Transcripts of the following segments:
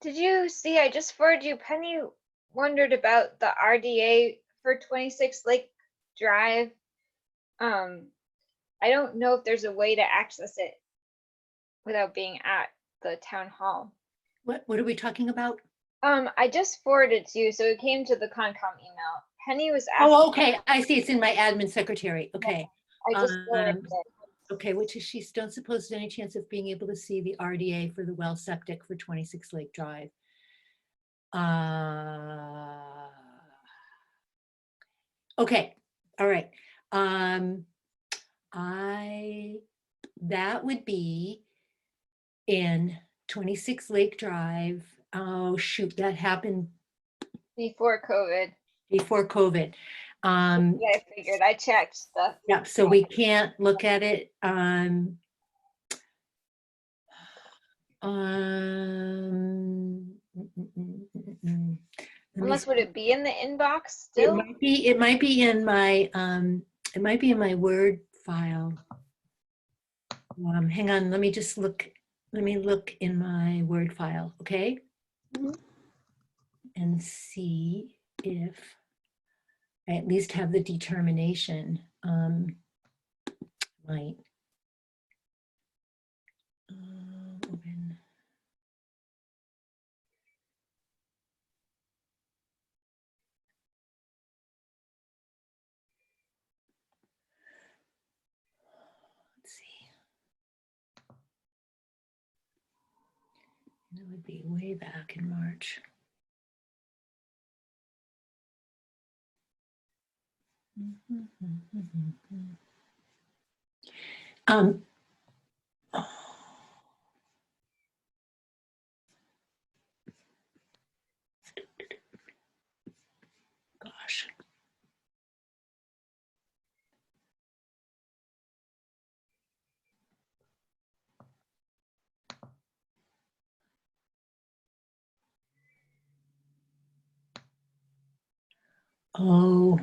Did you see, I just forwarded you, Penny wondered about the RDA for 26 Lake Drive. I don't know if there's a way to access it without being at the town hall. What are we talking about? I just forwarded to you, so it came to the Concom email. Penny was asking. Oh, okay. I see. It's in my admin secretary. Okay. I just forwarded it. Okay, which is she don't suppose there's any chance of being able to see the RDA for the well septic for 26 Lake Drive. Okay, all right. That would be in 26 Lake Drive. Oh shoot, that happened before COVID. Before COVID. Yeah, I figured. I checked stuff. Yeah, so we can't look at it. Unless would it be in the inbox still? It might be in my Word file. Hang on, let me just look. Let me look in my Word file, okay? Mm-hmm. And see if I at least have the determination. Might. Open. Let's see. That would be way back in March. Oh. Gosh. Oh,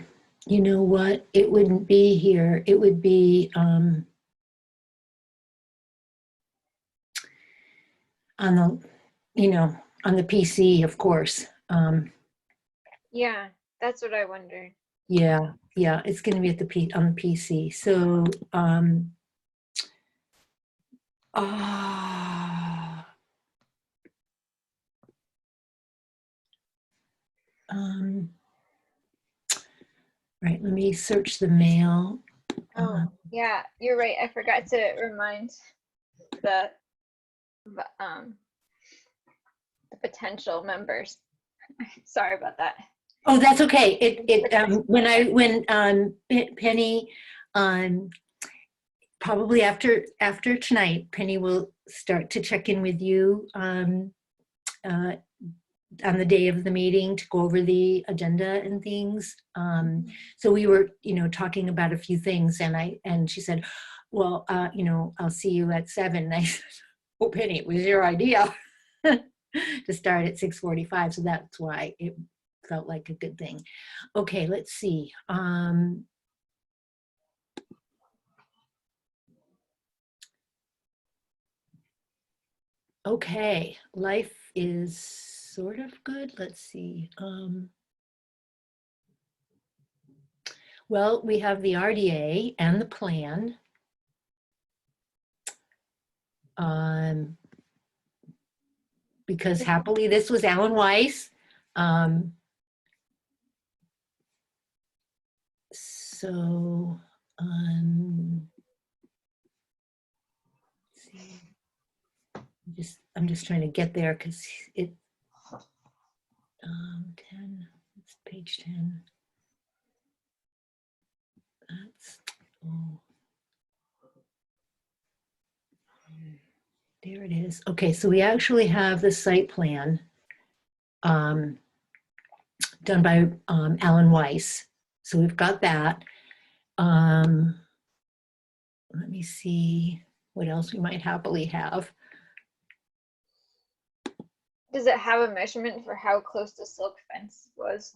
you know what? It wouldn't be here. It would be on the, on the PC, of course. Yeah, that's what I wondered. Yeah, it's going to be at on the PC. So, right, let me search the mail. Oh, yeah, you're right. I forgot to remind the potential members. Sorry about that. Oh, that's okay. When Penny, probably after tonight, Penny will start to check in with you on the day of the meeting to go over the agenda and things. So we were, talking about a few things, and she said, well, I'll see you at 7. And I said, oh, Penny, it was your idea to start at 6:45. So that's why it felt like a good thing. Okay, let's see. Okay, life is sort of good. Let's see. Well, we have the RDA and the plan. Because happily, this was Alan Weiss. So, see. I'm just trying to get there because it 10, it's page 10. That's, oh. There it is. Okay, so we actually have the site plan done by Alan Weiss. So we've got that. Let me see what else we might happily have. Does it have a measurement for how close the silk fence was?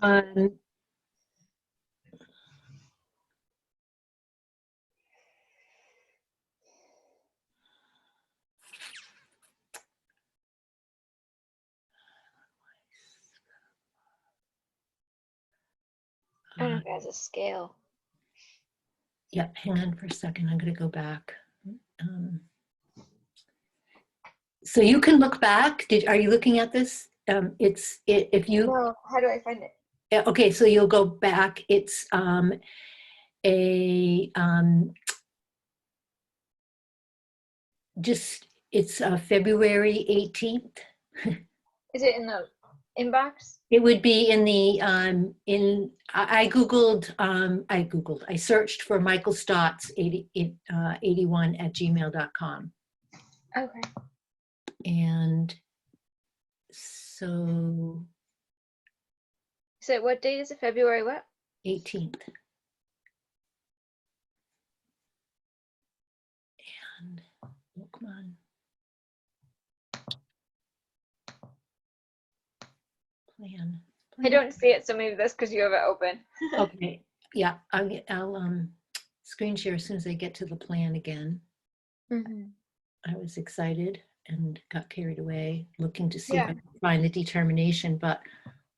I don't know if it has a scale. Yeah, hang on for a second. I'm going to go back. So you can look back. Are you looking at this? If you, No, how do I find it? yeah, okay, so you'll go back. It's it's February 18th. Is it in the inbox? It would be in the I googled I searched for Michael Stotts 81 at gmail.com. Okay. And so So what date is it? February what? 18th. And oh, come on. Plan. I don't see it, so maybe that's because you have it open. Okay. Yeah, I'll screen share as soon as I get to the plan again. I was excited and got carried away looking to see if I could find the determination, but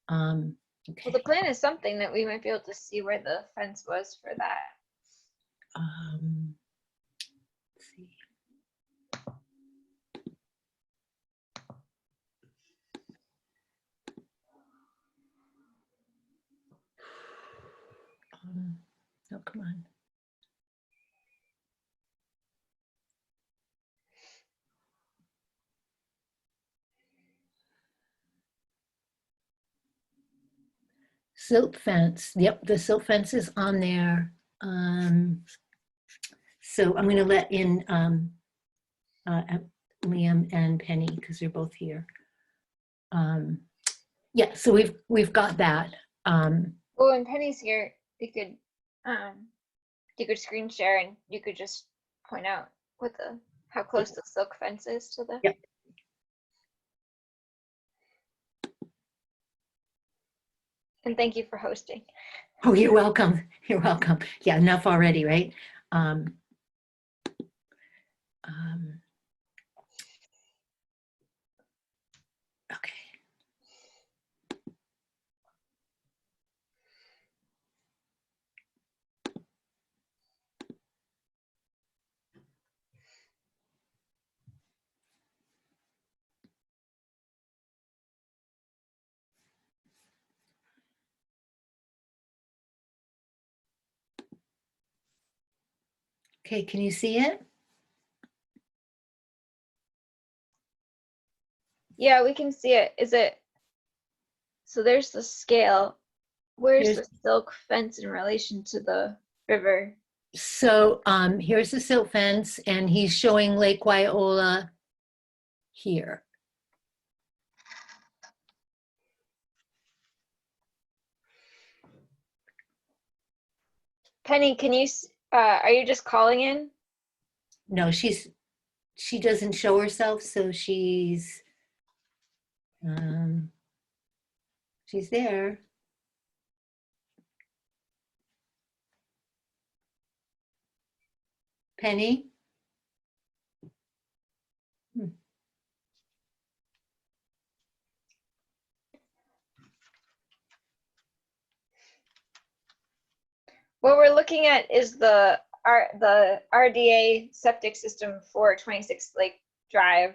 Well, okay. the plan is something that we might be able to see where the fence was for that. Let's see. No, come on. Silt fence. Yep, the silt fence is on there. So I'm going to let in Liam and Penny because they're both here. Yeah, so we've got that. Well, when Penny's here, you could screen share and you could just point out what how close the silk fence is to the. Yep. And thank you for hosting. Oh, you're welcome. You're welcome. Yeah, enough already, right? Okay. Okay, can you see it? Yeah, we can see it. Is it? So there's the scale. Where's the silk fence in relation to the river? So here's the silt fence, and he's showing Lake Wyola here. Penny, can you? Are you just calling in? No, she doesn't show herself, so she's there. Penny? What we're looking at is the RDA septic system for 26 Lake Drive.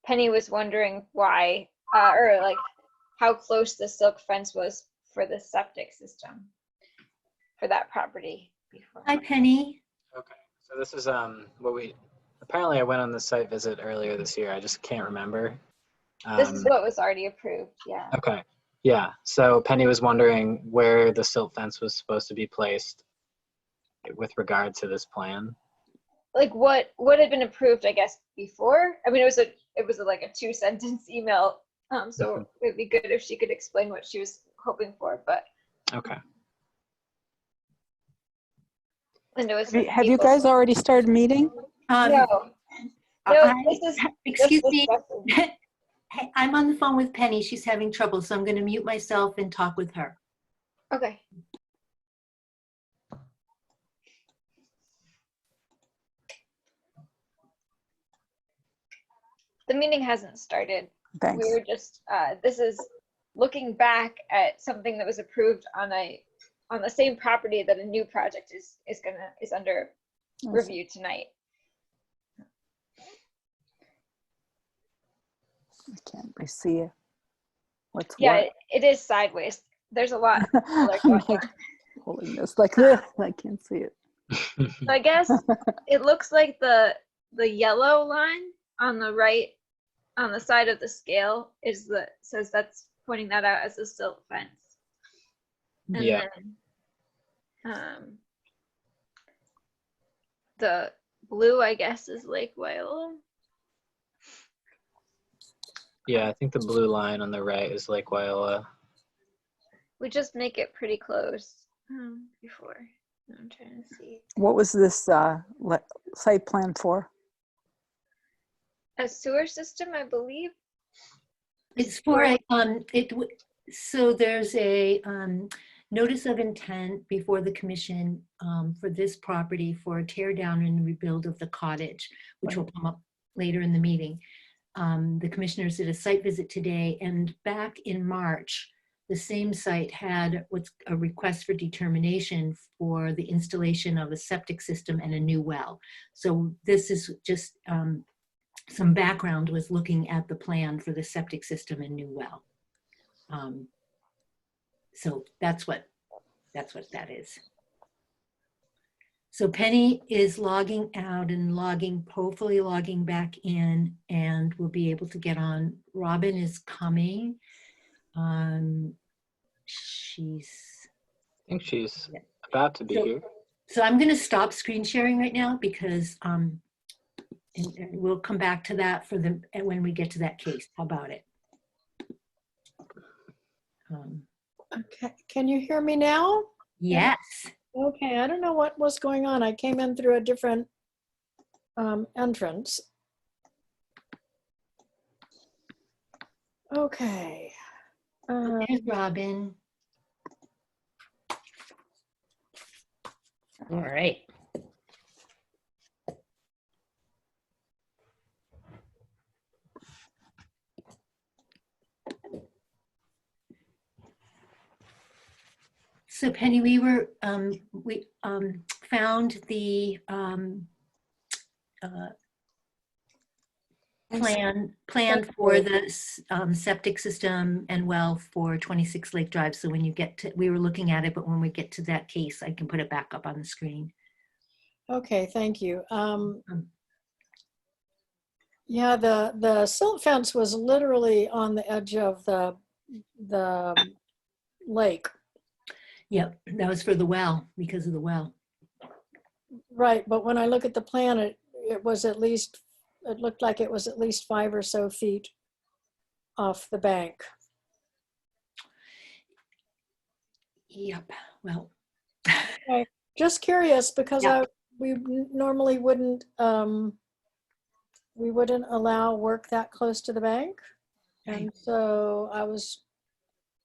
Penny was wondering why, or like how close the silk fence was for the septic system for that property before. Hi, Penny. Okay, so this is apparently I went on the site visit earlier this year. I just can't remember. This is what was already approved, yeah. Okay, yeah. So Penny was wondering where the silt fence was supposed to be placed with regard to this plan. Like what had been approved, I guess, before. I mean, it was like a 2-sentence email. So it'd be good if she could explain what she was hoping for, but. Okay. And it was Have you guys already started meeting? No, this is. Excuse me. Hey, I'm on the phone with Penny. She's having trouble, so I'm going to mute myself and talk with her. Okay. The meeting hasn't started. Thanks. We were just, this is looking back at something that was approved on a on the same property that a new project is under I see. review tonight. I can't really see it. What's Yeah, what? it is sideways. There's a lot of color going I'm like on. holding this like this. I can't see it. So I guess it looks like the yellow line on the right, on the side of the scale, says that's pointing that out as a silt fence. And Yeah. then the blue, I guess, is Lake Wyola. Yeah, I think the blue line on the right is Lake Wyola. We just make it pretty close before. I'm trying to see. What was this site plan for? A sewer system, I believe. It's for a, so there's a notice of intent before the commission for this property for a tear down and rebuild of the cottage, which will come up later in the meeting. The commissioners did a site visit today, and back in March, the same site had what's a request for determination for the installation of a septic system and a new well. So this is just some background, was looking at the plan for the septic system and new well. So that's what that is. So Penny is logging out and hopefully logging back in, and we'll be able to get on. Robin is coming. I think she's about to be here. So I'm going to stop screen sharing right now because and we'll come back to that when we get to that case. How about it? Okay, can you hear me now? Yes. Okay, I don't know what was going on. I came in through a different entrance. Okay. There's Robin. All right. So Penny, we found the plan for the septic system and well for 26 Lake Drive. So when you get to, we were looking at it, but when we get to that case, I can put it back up on the screen. Okay, thank you. Yeah, the silt fence was literally on the edge of the lake. Yep, that was for the well, because of the well. Right, but when I look at the plan, it was at least, it looked like it was at least 5 or so feet off the bank. Yep, well. Okay. Just curious, because Yep. we normally wouldn't allow work that close to the bank. And so I was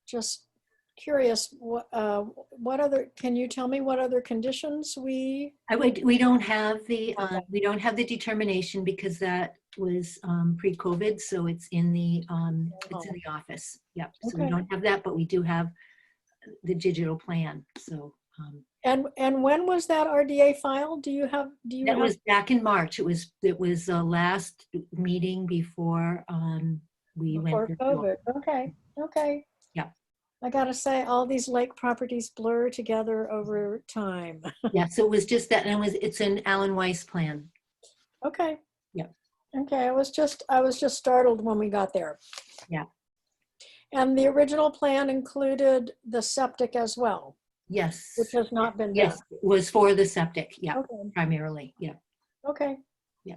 just curious, what other, can you tell me what other conditions we don't have the determination because that was pre-COVID, so it's in the office. Yep. So we Okay. don't have that, but we do have the digital plan. So and when was that RDA filed? that was back in March. It was the last meeting before we before went COVID? Okay. Yeah. I gotta say, all these lake properties blur together over time. Yeah, so it was just that, and it's an Alan Weiss plan. Okay. Yeah. Okay, I was just startled when we got there. Yeah. And the original plan included the septic as well, Yes. which has not been done. Yes, it was for the septic. Yeah, Okay. primarily. Yeah. Okay. Yeah.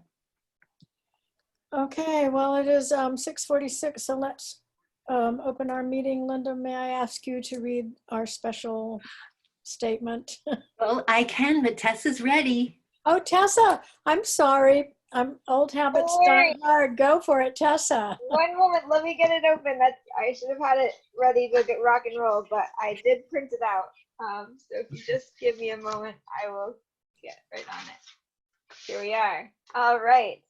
Okay, well, it is 6:46, so let's open our meeting. Linda, may I ask you to read our special statement? Well, I can, but Tessa's ready. Oh, Tessa, I'm sorry. Old habits die hard. Go for it, Tessa. One moment, let me get it open. I should have had it ready to get rock and roll, but I did print it out. So if you just give me a moment, I will get right on it. Here we are. All right.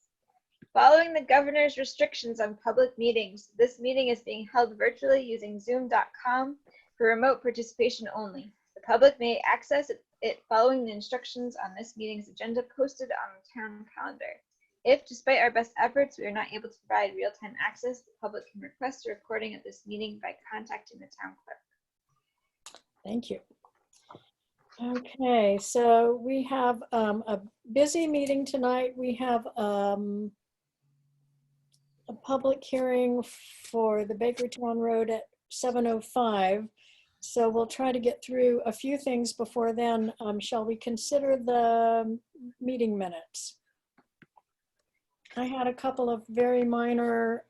Following the governor's restrictions on public meetings, this meeting is being held virtually using zoom.com for remote participation only. The public may access it following the instructions on this meeting's agenda posted on the town calendar. If, despite our best efforts, we are not able to provide real-time access, the public can request a recording of this meeting by contacting the town clerk. Thank you. Okay, so we have a busy meeting tonight. We have a public hearing for the Bakertown Road at 7:05. So we'll try to get through a few things before then. Shall we consider the meeting minutes? I had a couple of very minor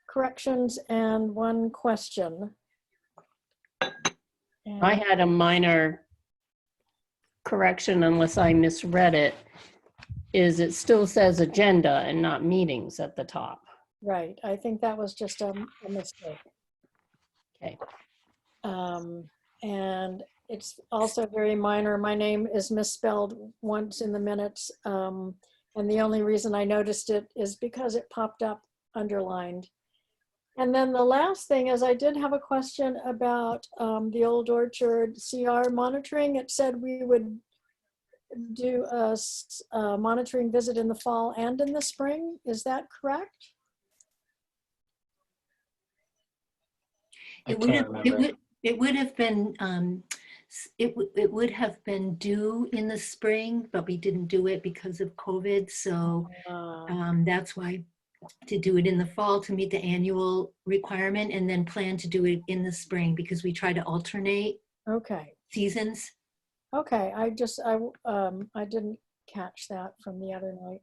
corrections and one question. I had a minor correction, unless I misread it, is it still says agenda and not meetings at the top. Right, I think that was just a mistake. Okay. And it's also very minor. My name is misspelled once in the minutes. And the only reason I noticed it is because it popped up underlined. And then the last thing is I did have a question about the Old Orchard CR monitoring. It said we would do a monitoring visit in the fall and in the spring. Is that correct? I can't remember. It would have been it would have been due in the spring, but we didn't do it because of COVID. So that's why to do it in the fall to meet the annual requirement, and then plan to do it in the spring because we try to alternate Okay. seasons. Okay, I didn't catch that from the other night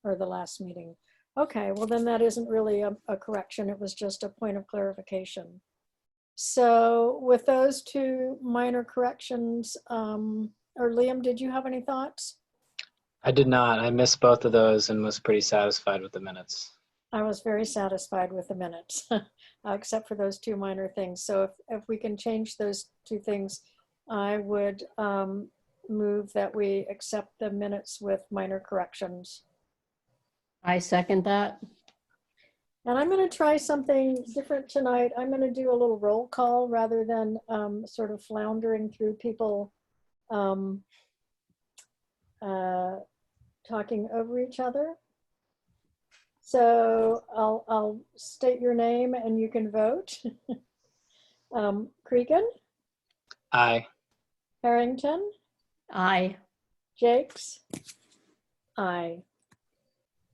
or the last meeting. Okay, well then that isn't really a correction. It was just a point of clarification. So with those two minor corrections, or Liam, did you have any thoughts? I did not. I missed both of those and was pretty satisfied with the minutes. I was very satisfied with the minutes, except for those two minor things. So if we can change those two things, I would move that we accept the minutes with minor corrections. I second that. And I'm going to try something different tonight. I'm going to do a little roll call rather than sort of floundering through people talking over each other. So I'll state your name and you can vote. Cregan, Aye. Harrington, Aye. Jakes, aye.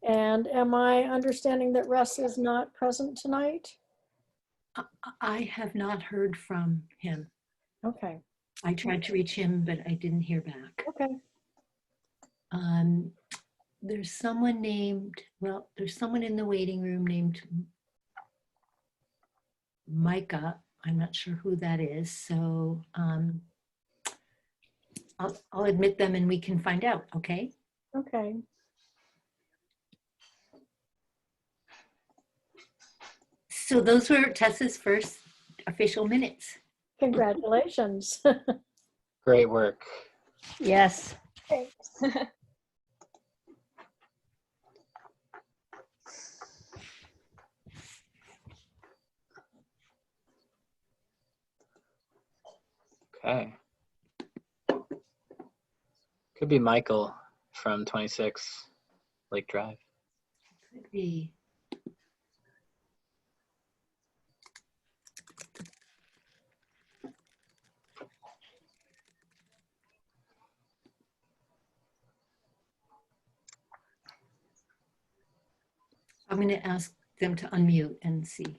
And am I understanding that Russ is not present tonight? I have not heard from him. Okay, I tried to reach him, but I didn't hear back. okay. There's someone named, well, there's someone in the waiting room named Micah. I'm not sure who that is. So I'll admit them and we can find out, okay? Okay. So those were Tessa's first official minutes. Congratulations. Great work. Yes. Thanks. Okay. Could be Michael from 26 Lake Drive. Could be. I'm going to ask them to unmute and see.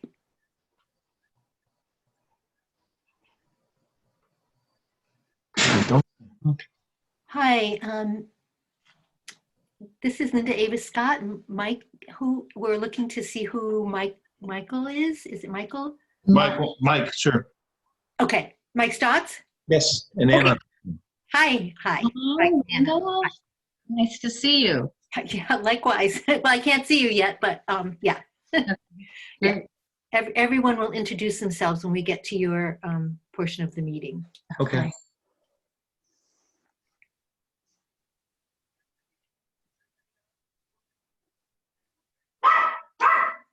Hi, this is Linda Ava Scott. Mike, who we're looking to see who Michael is. Is it Michael? Mike, sure. Okay, Mike Stotts. Yes, and Anna. Hi. Hi, Mike, Anna. Angela. Nice to see you. Yeah, likewise. Well, I can't see you yet, but yeah. Yeah. Everyone will introduce themselves when we get to your portion of the meeting. Okay.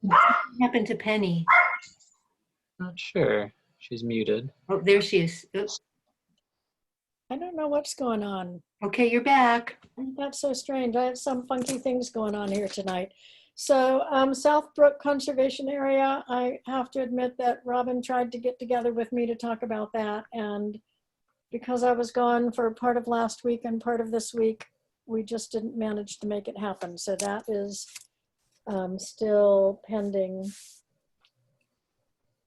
What happened to Penny? Not sure. She's muted. Oh, there she is. Oops. I don't know what's going on. Okay, you're back. That's so strange. I have some funky things going on here tonight. So South Brook Conservation Area, I have to admit that Robin tried to get together with me to talk about that. And because I was gone for part of last week and part of this week, we just didn't manage to make it happen. So that is still pending.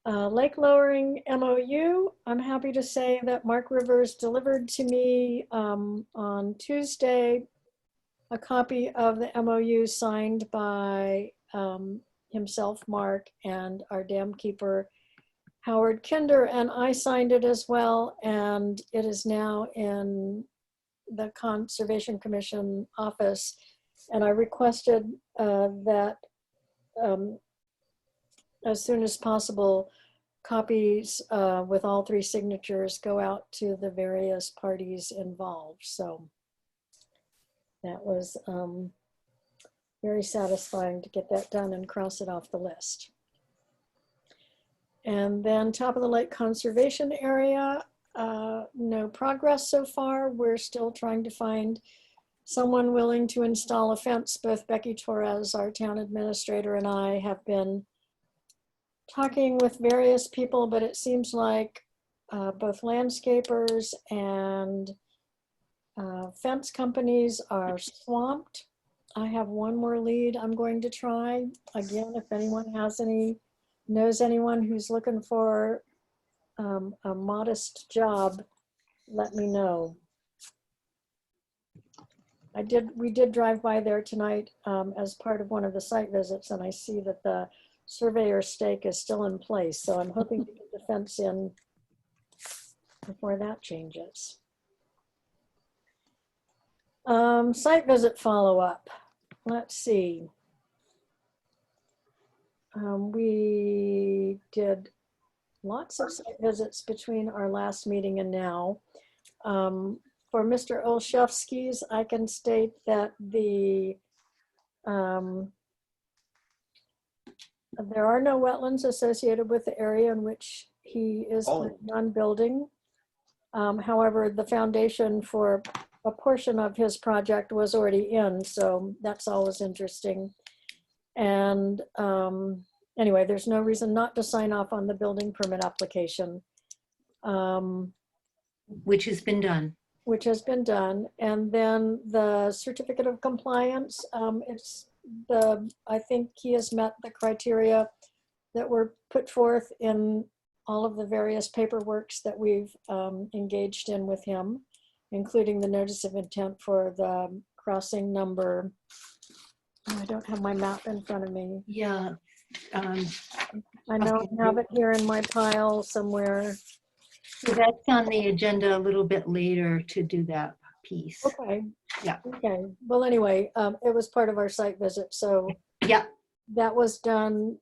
Lake Lowering MOU, I'm happy to say that Mark Rivers delivered to me on Tuesday a copy of the MOU signed by himself, Mark, and our dam keeper, Howard Kinder, and I signed it as well, and it is now in the Conservation Commission office, and I requested that as soon as possible, copies with all 3 signatures go out to the various parties involved. So that was very satisfying to get that done and cross it off the list. And then Top of the Lake Conservation Area, no progress so far. We're still trying to find someone willing to install a fence. Both Becky Torres, our town administrator, and I have been talking with various people, but it seems like both landscapers and fence companies are swamped. I have one more lead I'm going to try. Again, if anyone knows anyone who's looking for a modest job, let me know. We did drive by there tonight as part of one of the site visits, and I see that the surveyor stake is still in place. So I'm hoping to get the fence in before that changes. Site visit follow-up. Let's see. We did lots of site visits between our last meeting and now. For Mr. Olszewski's, I can state that there are no wetlands associated with the area in which he is planning on building. However, the foundation for a portion of his project was already in, so that's always interesting. And anyway, there's no reason not to sign off on the building permit application. Which has been done. Which has been done. And then the certificate of compliance, I think he has met the criteria that were put forth in all of the various paperworks that we've engaged in with him, including the notice of intent for the crossing number. I don't have my map in front of me. Yeah. I don't have it here in my pile somewhere. So that's on the agenda a little bit later to do that piece. Okay. Yeah. Okay. Well, anyway, it was part of our site visit, so yeah, that was done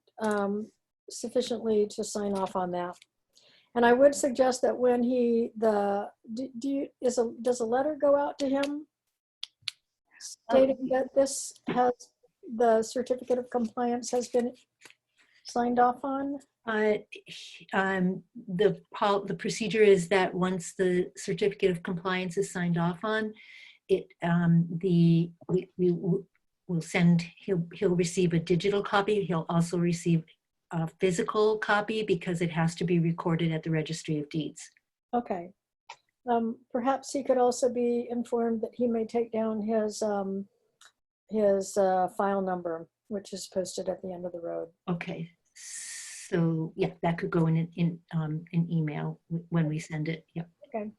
sufficiently to sign off on that. And I would suggest that when does a letter go out to him stating that this has the certificate of compliance has been signed off on? The procedure is that once the certificate of compliance is signed off on, he'll receive a digital copy. He'll also receive a physical copy because it has to be recorded at the Registry of Deeds. Okay. Perhaps he could also be informed that he may take down his file number, which is posted at the end of the road. Okay. So yeah, that could go in an email when we send it. Yeah. Okay.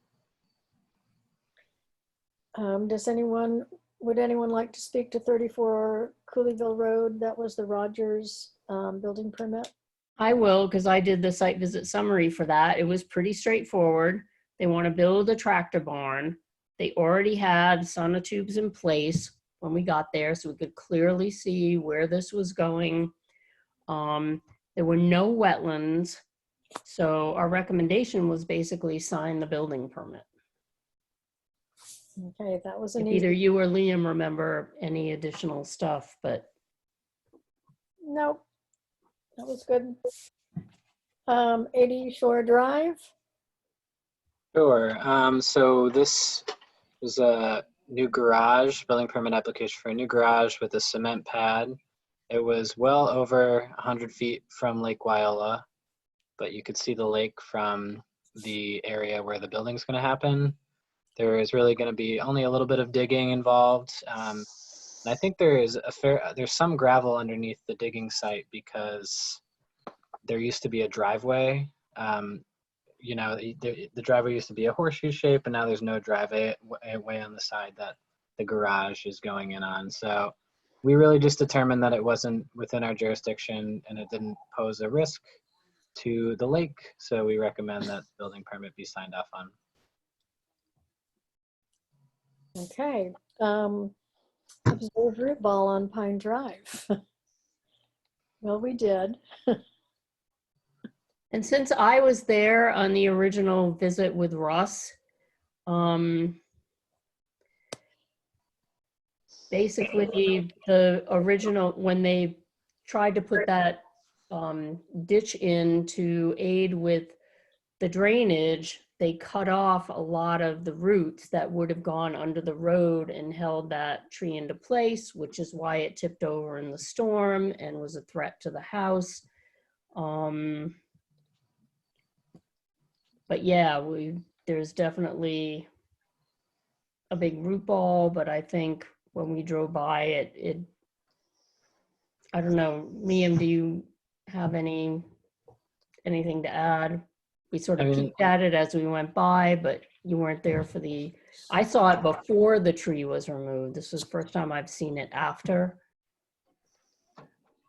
Would anyone like to speak to 34 Cooleyville Road? That was the Rogers building permit. I will, because I did the site visit summary for that. It was pretty straightforward. They want to build a tractor barn. They already had sonotubes in place when we got there, so we could clearly see where this was going. There were no wetlands, so our recommendation was basically sign the building permit. Okay, that was If an either easy. you or Liam remember any additional stuff, but Nope, that was good. 80 Shore Drive. Sure. So this is a new garage, building permit application for a new garage with a cement pad. It was well over 100 feet from Lake Wyola, but you could see the lake from the area where the building's going to happen. There is really going to be only a little bit of digging involved. And I think there's some gravel underneath the digging site because there used to be a driveway. You know, the driveway used to be a horseshoe shape, and now there's no driveway way on the side that the garage is going in on. So we really just determined that it wasn't within our jurisdiction and it didn't pose a risk to the lake. So we recommend that building permit be signed off on. Okay. Observed root ball on Pine Drive. Well, we did. And since I was there on the original visit with Russ, basically the original, when they tried to put that ditch in to aid with the drainage, they cut off a lot of the roots that would have gone under the road and held that tree into place, which is why it tipped over in the storm and was a threat to the house. But yeah, there's definitely a big root ball, but I think when we drove by it, I don't know, Liam, do you have anything to add? We sort of peeked at it as we went by, but you weren't there for I saw it before the tree was removed. This is the first time I've seen it after.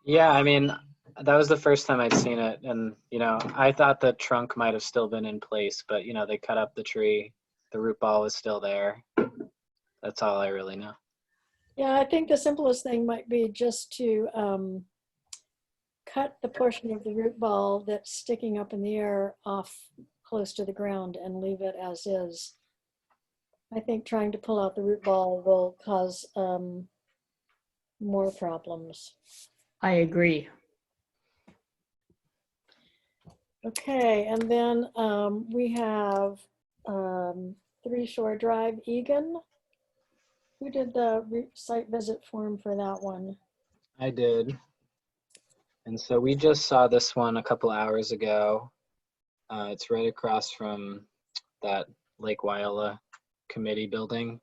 Yeah, I mean, that was the first time I'd seen it. And, you know, I thought the trunk might have still been in place, but, you know, they cut up the tree. The root ball was still there. That's all I really know. Yeah, I think the simplest thing might be just to cut the portion of the root ball that's sticking up in the air off close to the ground and leave it as is. I think trying to pull out the root ball will cause more problems. I agree. Okay, and then we have 3 Shore Drive, Egan. Who did the site visit form for that one? I did. And so we just saw this one a couple hours ago. It's right across from that Lake Wyola committee building.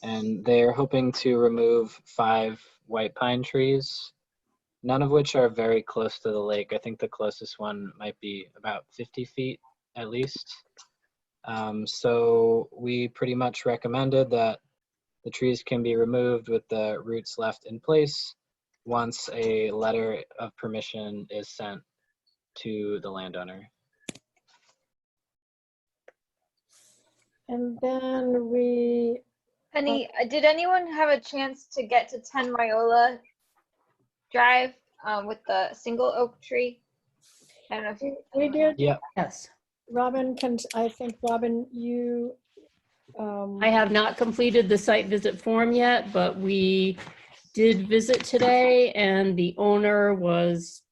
And they're hoping to remove 5 white pine trees, none of which are very close to the lake. I think the closest one might be about 50 feet at least. So we pretty much recommended that the trees can be removed with the roots left in place once a letter of permission is sent to the landowner. And then we, Penny, did anyone have a chance to get to 10 Wyola Drive with the single oak tree? I don't know if we did. Yeah. Yes. Robin, I think Robin, you. I have not completed the site visit form yet, but we did visit today and the owner was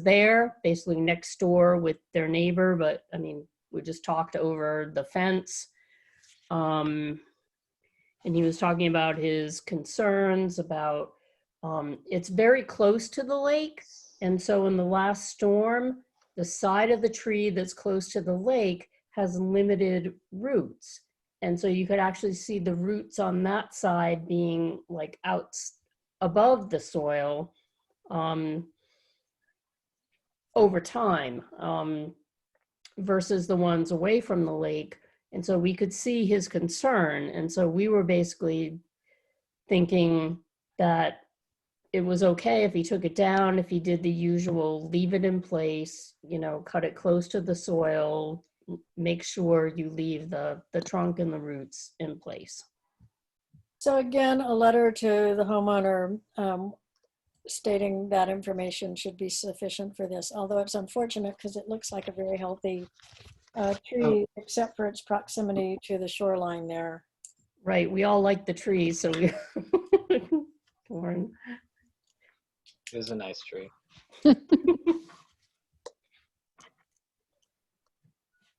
there basically next door with their neighbor, but I mean, we just talked over the fence. And he was talking about his concerns about, it's very close to the lake. And so in the last storm, the side of the tree that's close to the lake has limited roots. And so you could actually see the roots on that side being like out above the soil over time versus the ones away from the lake. And so we could see his concern. And so we were basically thinking that it was okay if he took it down, if he did the usual, leave it in place, you know, cut it close to the soil, make sure you leave the trunk and the roots in place. So again, a letter to the homeowner stating that information should be sufficient for this, although it's unfortunate because it looks like a very healthy tree, except for its proximity to the shoreline there. Right, we all like the trees, so we torn. It was a nice tree.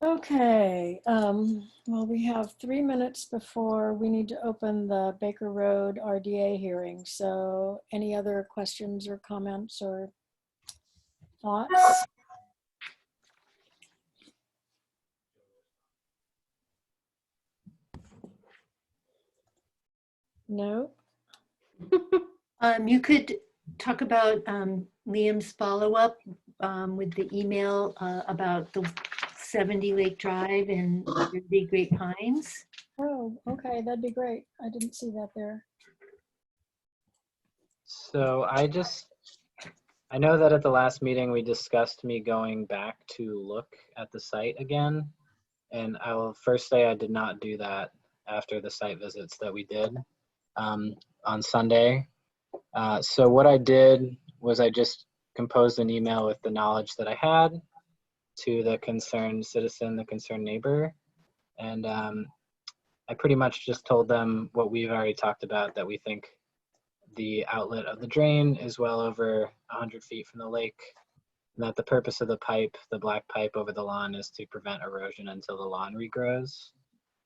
Okay, well, we have 3 minutes before we need to open the Baker Road RDA hearing. So any other questions or comments or thoughts? No? You could talk about Liam's follow-up with the email about the 70 Lake Drive and 30 Great Pines. Oh, okay, that'd be great. I didn't see that there. So I know that at the last meeting we discussed me going back to look at the site again. And I will first say I did not do that after the site visits that we did on Sunday. So what I did was I just composed an email with the knowledge that I had to the concerned citizen, the concerned neighbor. And I pretty much just told them what we've already talked about, that we think the outlet of the drain is well over 100 feet from the lake, and that the purpose of the pipe, the black pipe over the lawn, is to prevent erosion until the lawn regrows.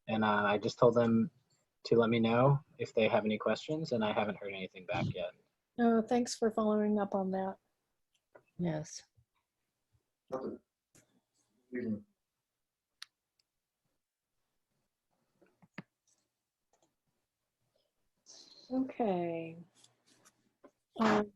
And I just told them to let me know if they have any questions, and I haven't heard anything back yet. Oh, thanks for following up on that. Yes. Okay. Um,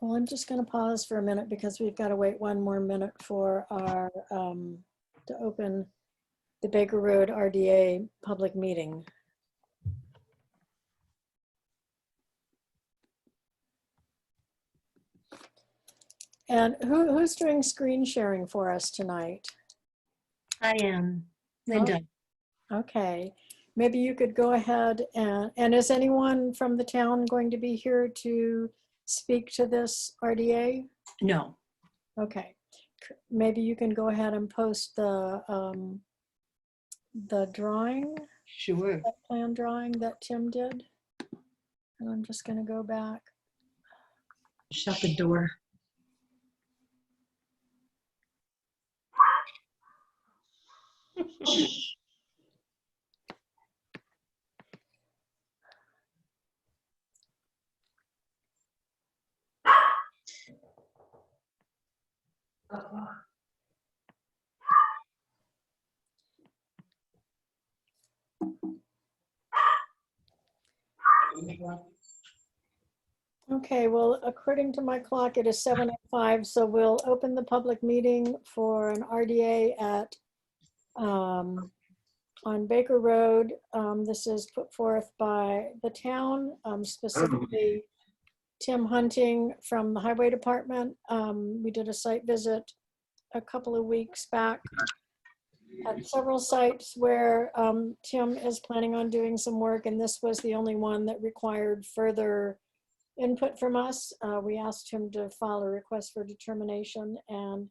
Well, I'm just going to pause for a minute because we've got to wait 1 more minute for our, to open the Baker Road RDA public meeting. And who's doing screen sharing for us tonight? I am Linda. Okay, maybe you could go ahead and is anyone from the town going to be here to speak to this RDA? No. Okay, maybe you can go ahead and post the drawing, Sure. that plan drawing that Tim did. And I'm just gonna go back. Shut the door. Okay, well, according to my clock, it is 7:05, so we'll open the public meeting for an RDA at on Baker Road. This is put forth by the town, specifically Tim Hunting from the Highway Department. We did a site visit a couple of weeks back at several sites where Tim is planning on doing some work, and this was the only one that required further input from us. We asked him to file a request for determination, and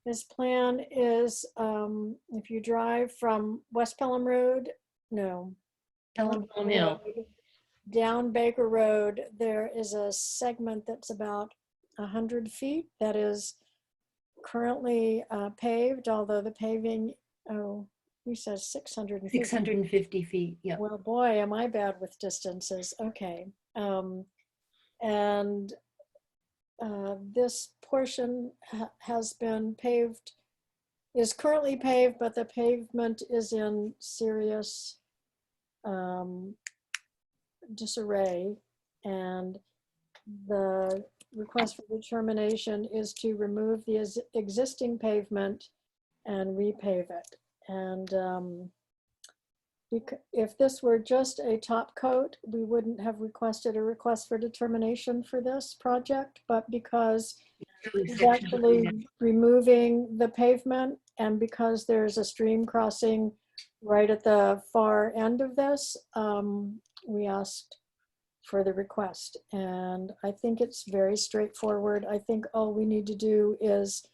his plan is if you drive from West Pelham Road, no, Pelham Hill. Road, down Baker Road, there is a segment that's about 100 feet that is currently paved, although the paving, oh, he says 650. 650 feet, yeah. Well, boy, am I bad with distances. Okay. And this portion has been paved, is currently paved, but the pavement is in serious disarray. And the request for determination is to remove the existing pavement and repave it. And if this were just a top coat, we wouldn't have requested a request for determination for this project, but because it's actually removing the pavement, and because there's a stream crossing right at the far end of this, we asked for the request. And I think it's very straightforward. I think all we need to do is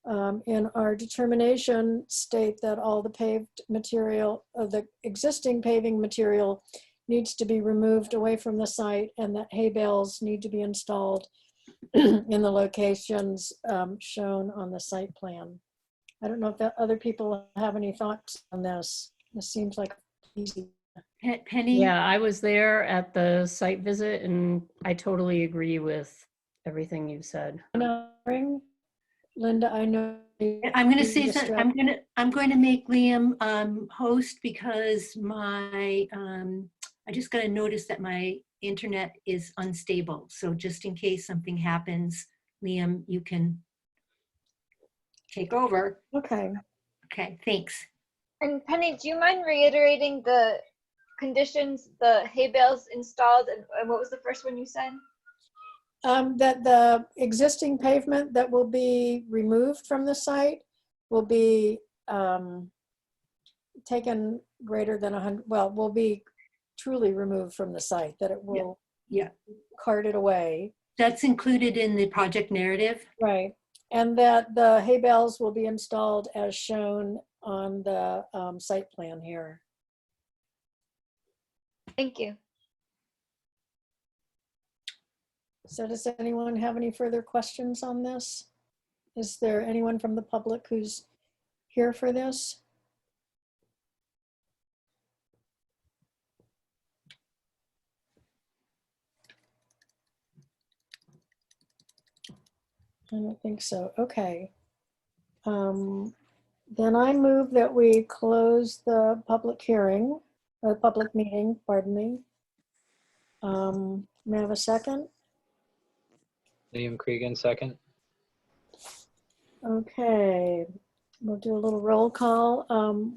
in our determination state that all the paved material, the existing paving material needs to be removed away from the site, and that hay bales need to be installed in the locations shown on the site plan. I don't know if that other people have any thoughts on this. This seems like easy. Penny? Yeah, I was there at the site visit and I totally agree with everything you said. Linda, I know. I'm going to say that I'm going to make Liam host because my I just got a notice that my internet is unstable. So just in case something happens, Liam, you can take over. Okay. Okay, thanks. And Penny, do you mind reiterating the conditions, the hay bales installed, and what was the first one you said? That the existing pavement that will be removed from the site will be taken greater than 100, well, will be truly removed from the site, that it will cart it away. That's included in the project narrative. Right. And that the hay bales will be installed as shown on the site plan here. Thank you. So does anyone have any further questions on this? Is there anyone from the public who's here for this? I don't think so. Okay. Then I move that we close the public hearing, or public meeting, pardon me. May I have a second? Liam Cregan, second. Okay, we'll do a little roll call.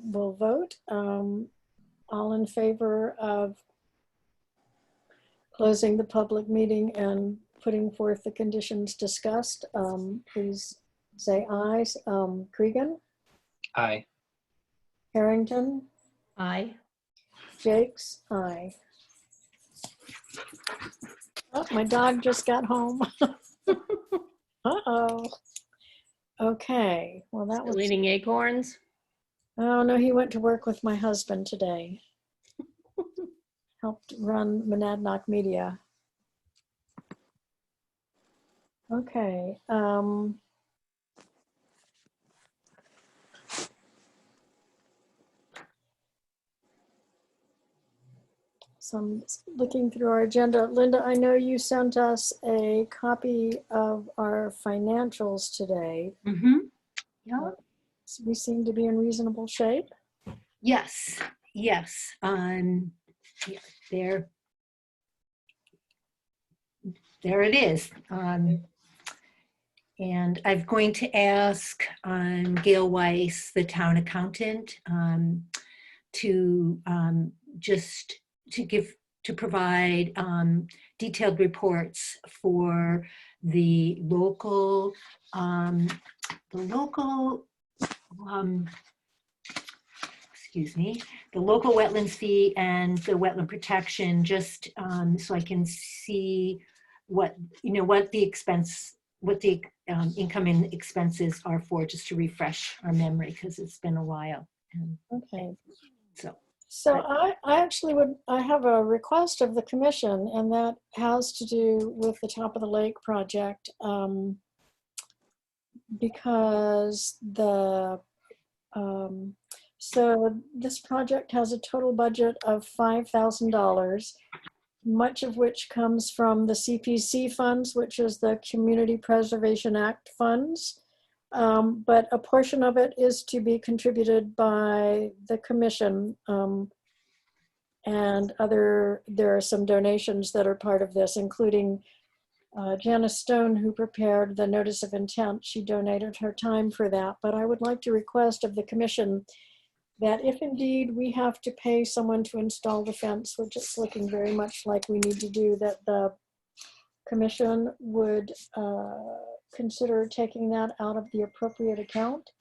We'll vote. All in favor of closing the public meeting and putting forth the conditions discussed, please say aye. Cregan, Aye. Harrington, Aye. Jakes, aye. Oh, my dog just got home. Uh-oh. Okay, well that was, Eating acorns. oh no, he went to work with my husband today. Helped run Monadnock Media. Okay. So I'm looking through our agenda. Linda, I know you sent us a copy of our financials today. Mm-hmm. Yeah. So we seem to be in reasonable shape. Yes. Yes. Yeah, there it is. And I'm going to ask Gail Weiss, the town accountant, to provide detailed reports for the local the local wetlands fee and the wetland protection, just so I can see what the expense, what the income and expenses are for, just to refresh our memory, because it's been a while. And Okay. so I have a request of the commission, and that has to do with the Top of the Lake project, because so this project has a total budget of $5,000, much of which comes from the CPC funds, which is the Community Preservation Act funds. But a portion of it is to be contributed by the commission, and there are some donations that are part of this, including Janice Stone, who prepared the notice of intent. She donated her time for that. But I would like to request of the commission that if indeed we have to pay someone to install the fence, which it's looking very much like we need to do, that the commission would consider taking that out of the appropriate account.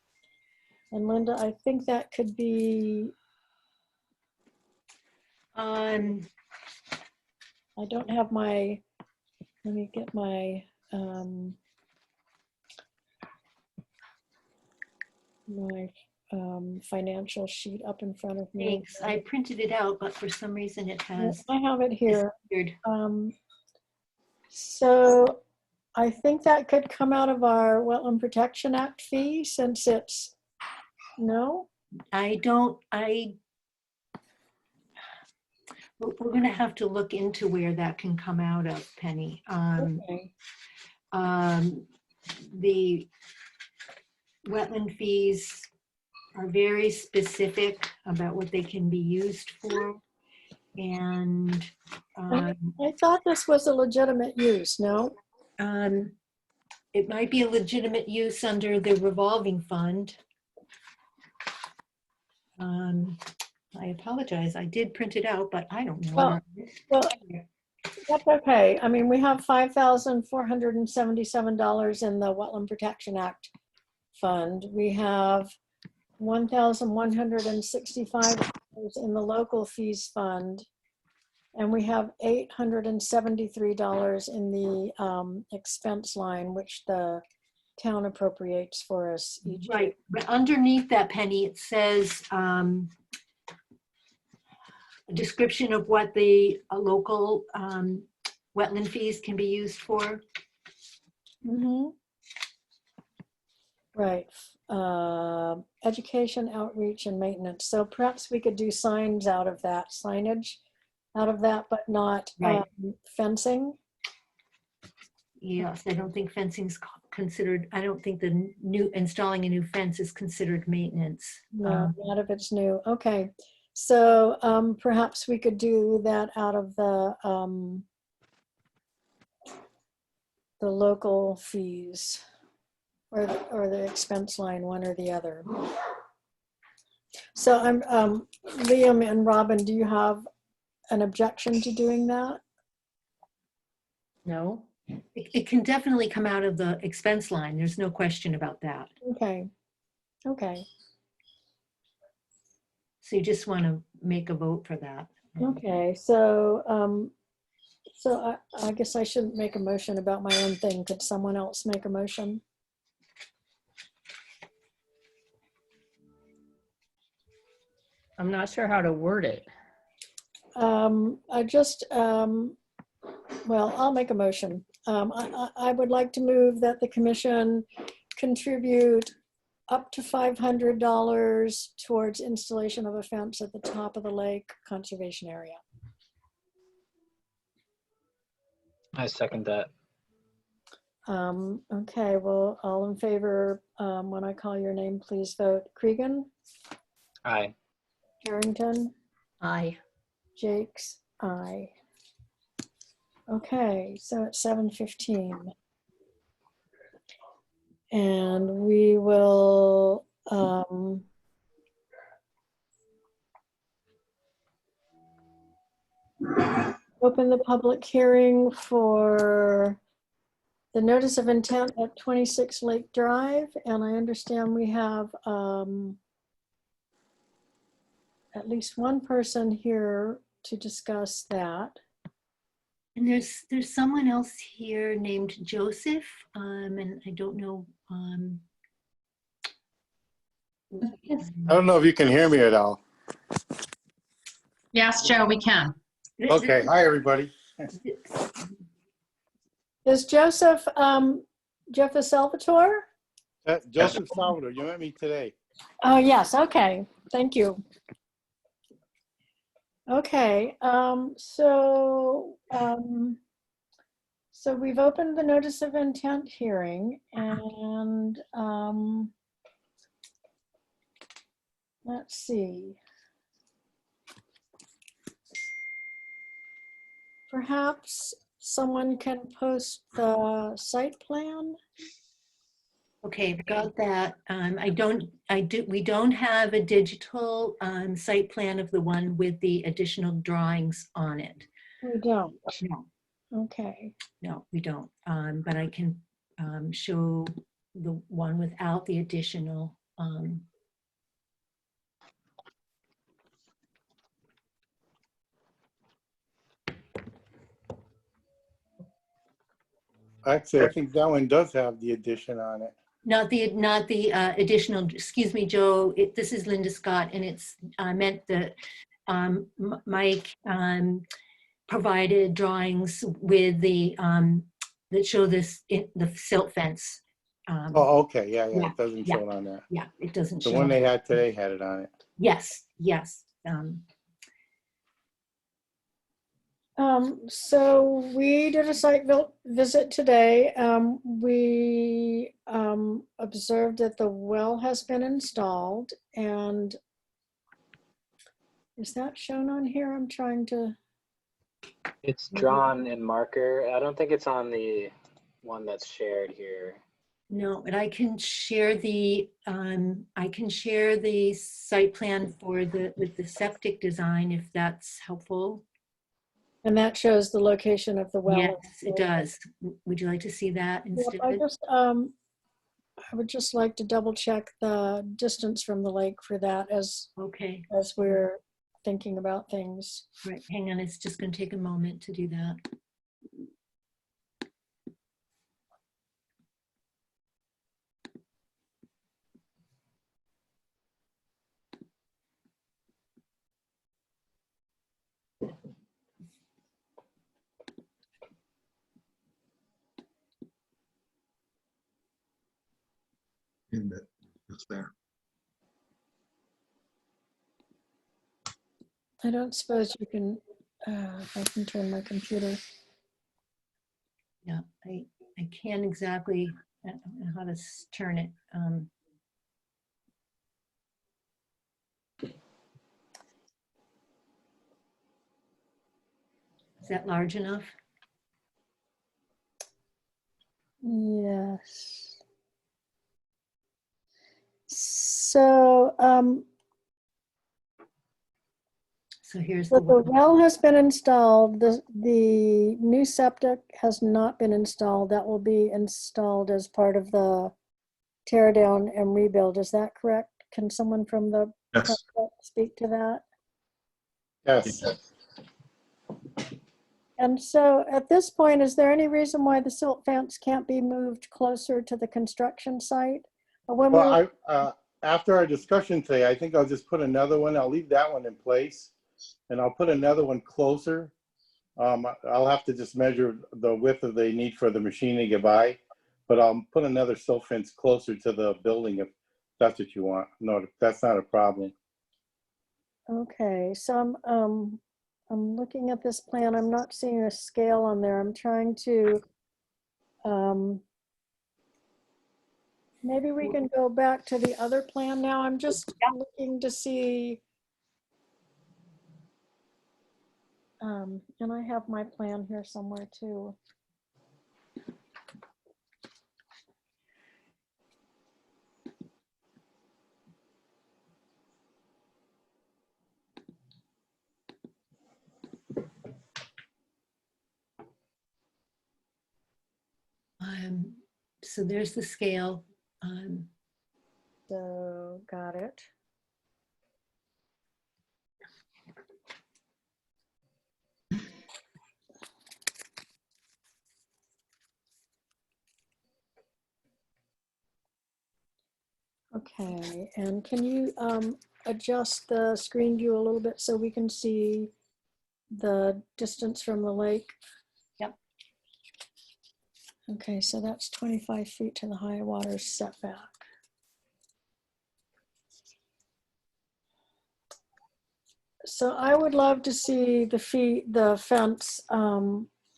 And Linda, I think that could be, I don't have my, let me get my, my financial sheet up in front of me. Thanks. I printed it out, but for some reason it has I have it here. disappeared. So I think that could come out of our Wetland Protection Act fee since it's, no? We're gonna have to look into where that can come out of, Penny. Okay. The wetland fees are very specific about what they can be used for. And I thought this was a legitimate use, no? it might be a legitimate use under the revolving fund. I apologize. I did print it out, but I don't know. Well, that's okay. I mean, we have $5,477 in the Wetland Protection Act fund. We have $1,165 in the local fees fund. And we have $873 in the expense line, which the town appropriates for us each year. Right, but underneath that, Penny, it says a description of what the local wetland fees can be used for. Right. Education, outreach, and maintenance. So perhaps we could do signs out of that, signage out of that, but not Right. Fencing. Yes, I don't think fencing's considered, I don't think the installing a new fence is considered maintenance. No, not if it's new. Okay. So perhaps we could do that out of the local fees or the expense line, one or the other. So I'm Liam and Robin, do you have an objection to doing that? No, it can definitely come out of the expense line. There's no question about that. Okay. Okay. So you just want to make a vote for that. Okay. So so I guess I shouldn't make a motion about my own thing. Could someone else make a motion? I'm not sure how to word it. I just, well, I'll make a motion. I would like to move that the commission contribute up to $500 towards installation of a fence at the top of the lake conservation area. I second that. Okay, well, all in favor, when I call your name, please vote. Cregan, Aye. Harrington, Aye. Jakes, aye. Okay, so it's 7:15. And we will open the public hearing for the notice of intent at 26 Lake Drive. And I understand we have at least one person here to discuss that. And there's someone else here named Joseph, and I don't know. I don't know if you can hear me at all. Yes, Joe, we can. Okay, hi, everybody. Is Joseph Joseph Salvatore? Joseph Salvador, you met me today. Oh, yes. Okay. Thank you. Okay. So we've opened the notice of intent hearing, and let's see. Perhaps someone can post the site plan. Okay, I've got that. We don't have a digital site plan of the one with the additional drawings on it. We don't. No, Okay. no, we don't. But I can show the one without the additional. Actually, I think that one does have the addition on it. Not the additional, excuse me, Joe, this is Linda Scott, and it's, I meant that Mike provided drawings with the, that show this, the silt fence. Oh, okay, yeah, Yeah, it doesn't yeah. show it on that. Yeah, it doesn't The show. one they had today had it on it. Yes, yes. So we did a site visit today. We observed that the well has been installed, and is that shown on here? I'm trying to, It's drawn in marker. I don't think it's on the one that's shared here. No, but I can share the site plan for with the septic design, if that's helpful. and that shows the location of the well. Yes, it does. Would you like to see that Yep, instead? I would just like to double check the distance from the lake for that as Okay, we're thinking about things. right, hang on, it's just gonna take a moment to do that. It's there. I don't suppose you can, if I can turn my computer. Yeah, I can't exactly, I don't know how to turn it. Is that large enough? Yes. So, So here's so the the one. well has been installed. The new septic has not been installed. That will be installed as part of the tear down and rebuild. Is that correct? Can someone from the Yes. project speak to that? Yes. And so at this point, is there any reason why the silt fence can't be moved closer to the construction site? When we were, Well, after our discussion today, I think I'll just put another one. I'll leave that one in place, and I'll put another one closer. I'll have to just measure the width that they need for the machine to get by, but I'll put another silt fence closer to the building if that's what you want. No, that's not a problem. okay, so I'm looking at this plan. I'm not seeing a scale on there. I'm trying to, maybe we can go back to the other plan now. I'm just looking to see. And I have my plan here somewhere too. So there's the scale. So got it. Okay, and can you adjust the screen view a little bit so we can see the distance from the lake? Yep. Okay, so that's 25 feet to the high water setback. So I would love to see the fence,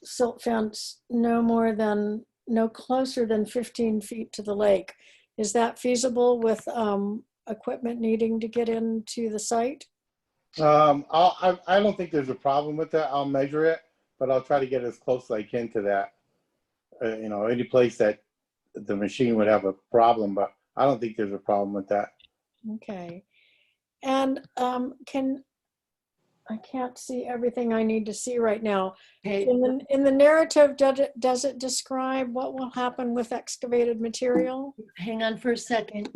silt fence, no closer than 15 feet to the lake. Is that feasible with equipment needing to get into the site? I don't think there's a problem with that. I'll measure it, but I'll try to get as close as I can to that. Any place that the machine would have a problem, but I don't think there's a problem with that. Okay. And I can't see everything I need to see right now. Okay, In the narrative, does it describe what will happen with excavated material? hang on for a second.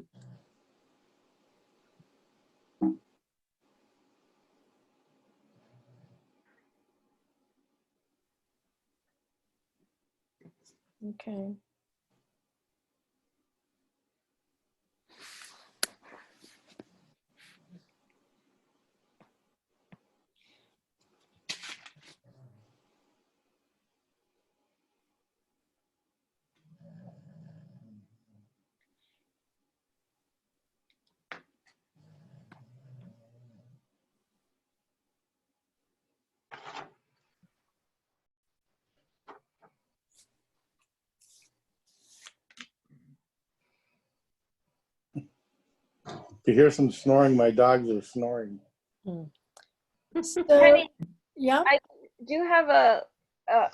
Okay. you hear some snoring, my dogs are snoring. So, Penny, yeah, I do have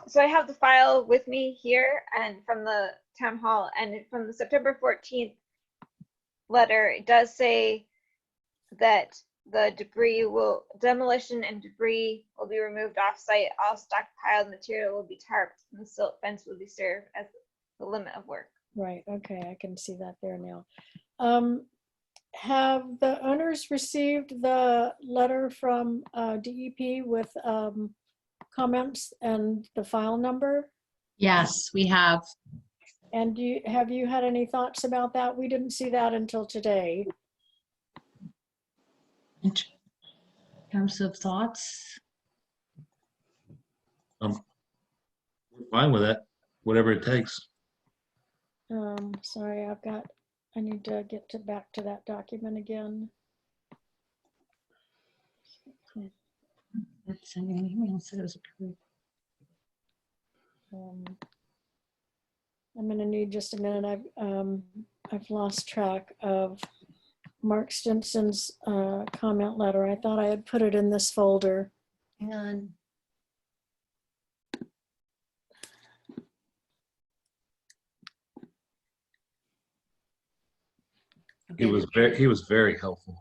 so I have the file with me here and from the town hall, and from the September 14th letter, it does say that the demolition and debris will be removed off-site. All stockpiled material will be tarped, and the silt fence will be served as the limit of work. right, okay, I can see that there now. Have the owners received the letter from DEP with comments and the file number? Yes, we have. And have you had any thoughts about that? We didn't see that until today. In terms of thoughts, We're fine with that, whatever it takes. Sorry, I need to get back to that document again. that's sending an email said it was approved. I'm gonna need just a minute. I've lost track of Mark Stinson's comment letter. I thought I had put it in this folder. Hang on. He was very helpful.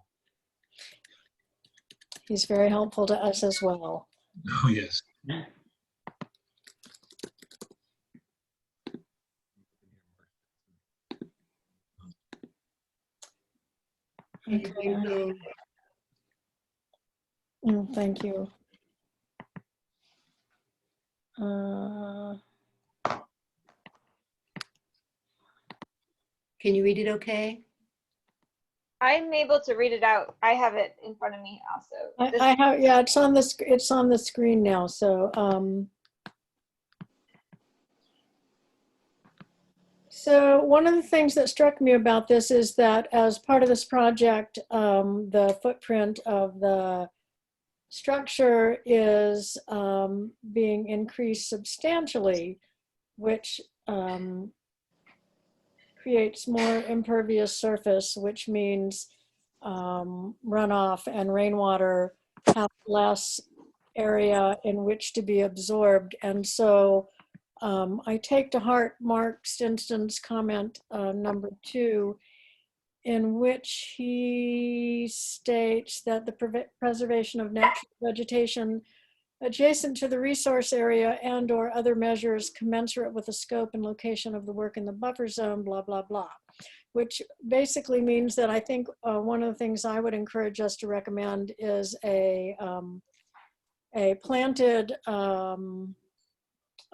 He's very helpful to us as well. Oh, yes. Okay. Thank you. Can you read it okay? I'm able to read it out. I have it in front of me also. I have, yeah, it's on the screen now. So, so one of the things that struck me about this is that as part of this project, the footprint of the structure is being increased substantially, which creates more impervious surface, which means runoff and rainwater have less area in which to be absorbed. And so I take to heart Mark Stinson's comment number 2, in which he states that the preservation of natural vegetation adjacent to the resource area and/or other measures commensurate with the scope and location of the work in the buffer zone, blah, blah, blah, which basically means that I think one of the things I would encourage us to recommend is a planted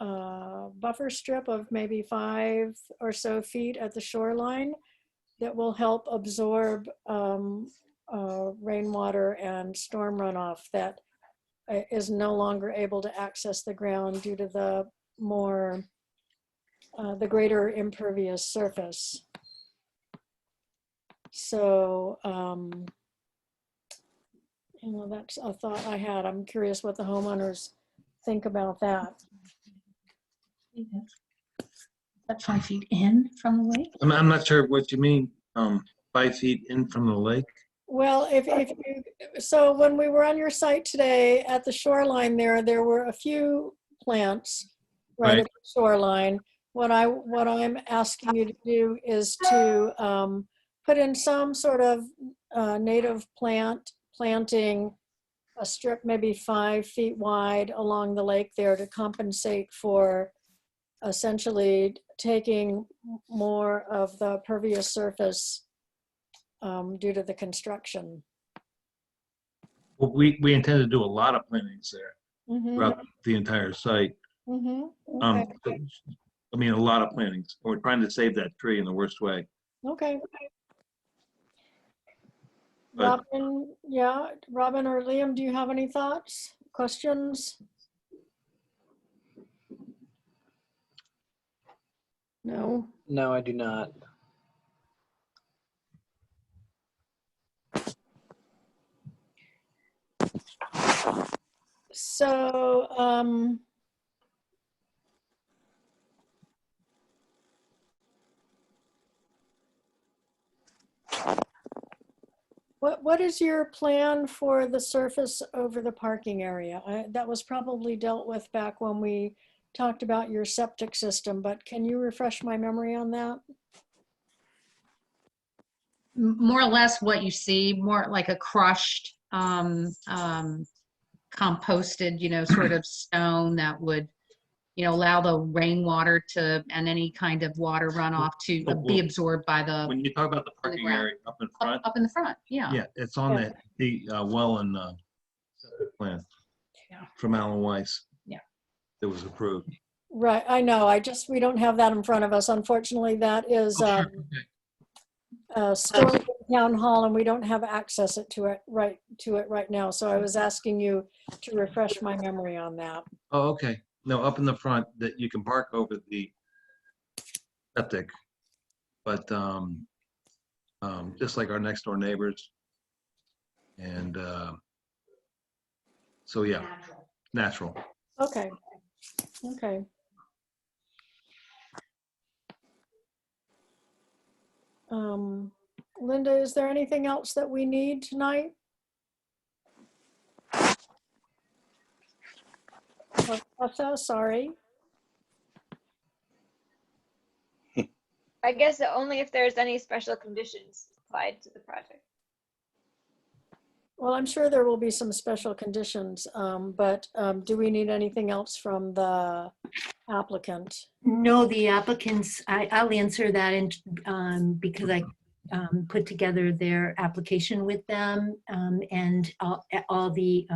buffer strip of maybe 5 or so feet at the shoreline that will help absorb rainwater and storm runoff that is no longer able to access the ground due to the greater impervious surface. So, you know, that's a thought I had. I'm curious what the homeowners think about that. Is that 5 feet in from the lake? I'm not sure what you mean, 5 feet in from the lake. Well, so when we were on your site today at the shoreline there were a few plants right at the shoreline. What I'm asking you to do is to put in some sort of native planting, a strip maybe 5 feet wide along the lake there to compensate for essentially taking more of the pervious surface due to the construction. Well, we intend to do a lot of plantings there Mm-hmm. throughout the entire site. Mm-hmm. Okay. I mean, a lot of plantings. We're trying to save that tree in the worst way. Okay. But- Robin or Liam, do you have any thoughts, questions? No. No, I do not. So, What is your plan for the surface over the parking area? That was probably dealt with back when we talked about your septic system, but can you refresh my memory on that? More or less what you see, more like a crushed, composted, sort of stone that would, allow the rainwater to, and any kind of water runoff to be absorbed by the, When you talk about the parking ground. area up in front, up in the front, yeah. yeah, it's on Yeah. the well and septic plan Yeah. from Alan Weiss. Yeah. That was approved. Right, I know. We don't have that in front of us. Unfortunately, that is Oh, sure. Okay. stored in town hall, and we don't have access to it right now. So I was asking you to refresh my memory on that. Oh, okay. No, up in the front that you can park over the septic, but just like our next door neighbors. And so, yeah, natural. Okay. Okay. Linda, is there anything else that we need tonight? Sorry. I guess only if there's any special conditions applied to the project. Well, I'm sure there will be some special conditions, but do we need anything else from the applicant? No, the applicants, I'll answer that because I put together their application with them, and all the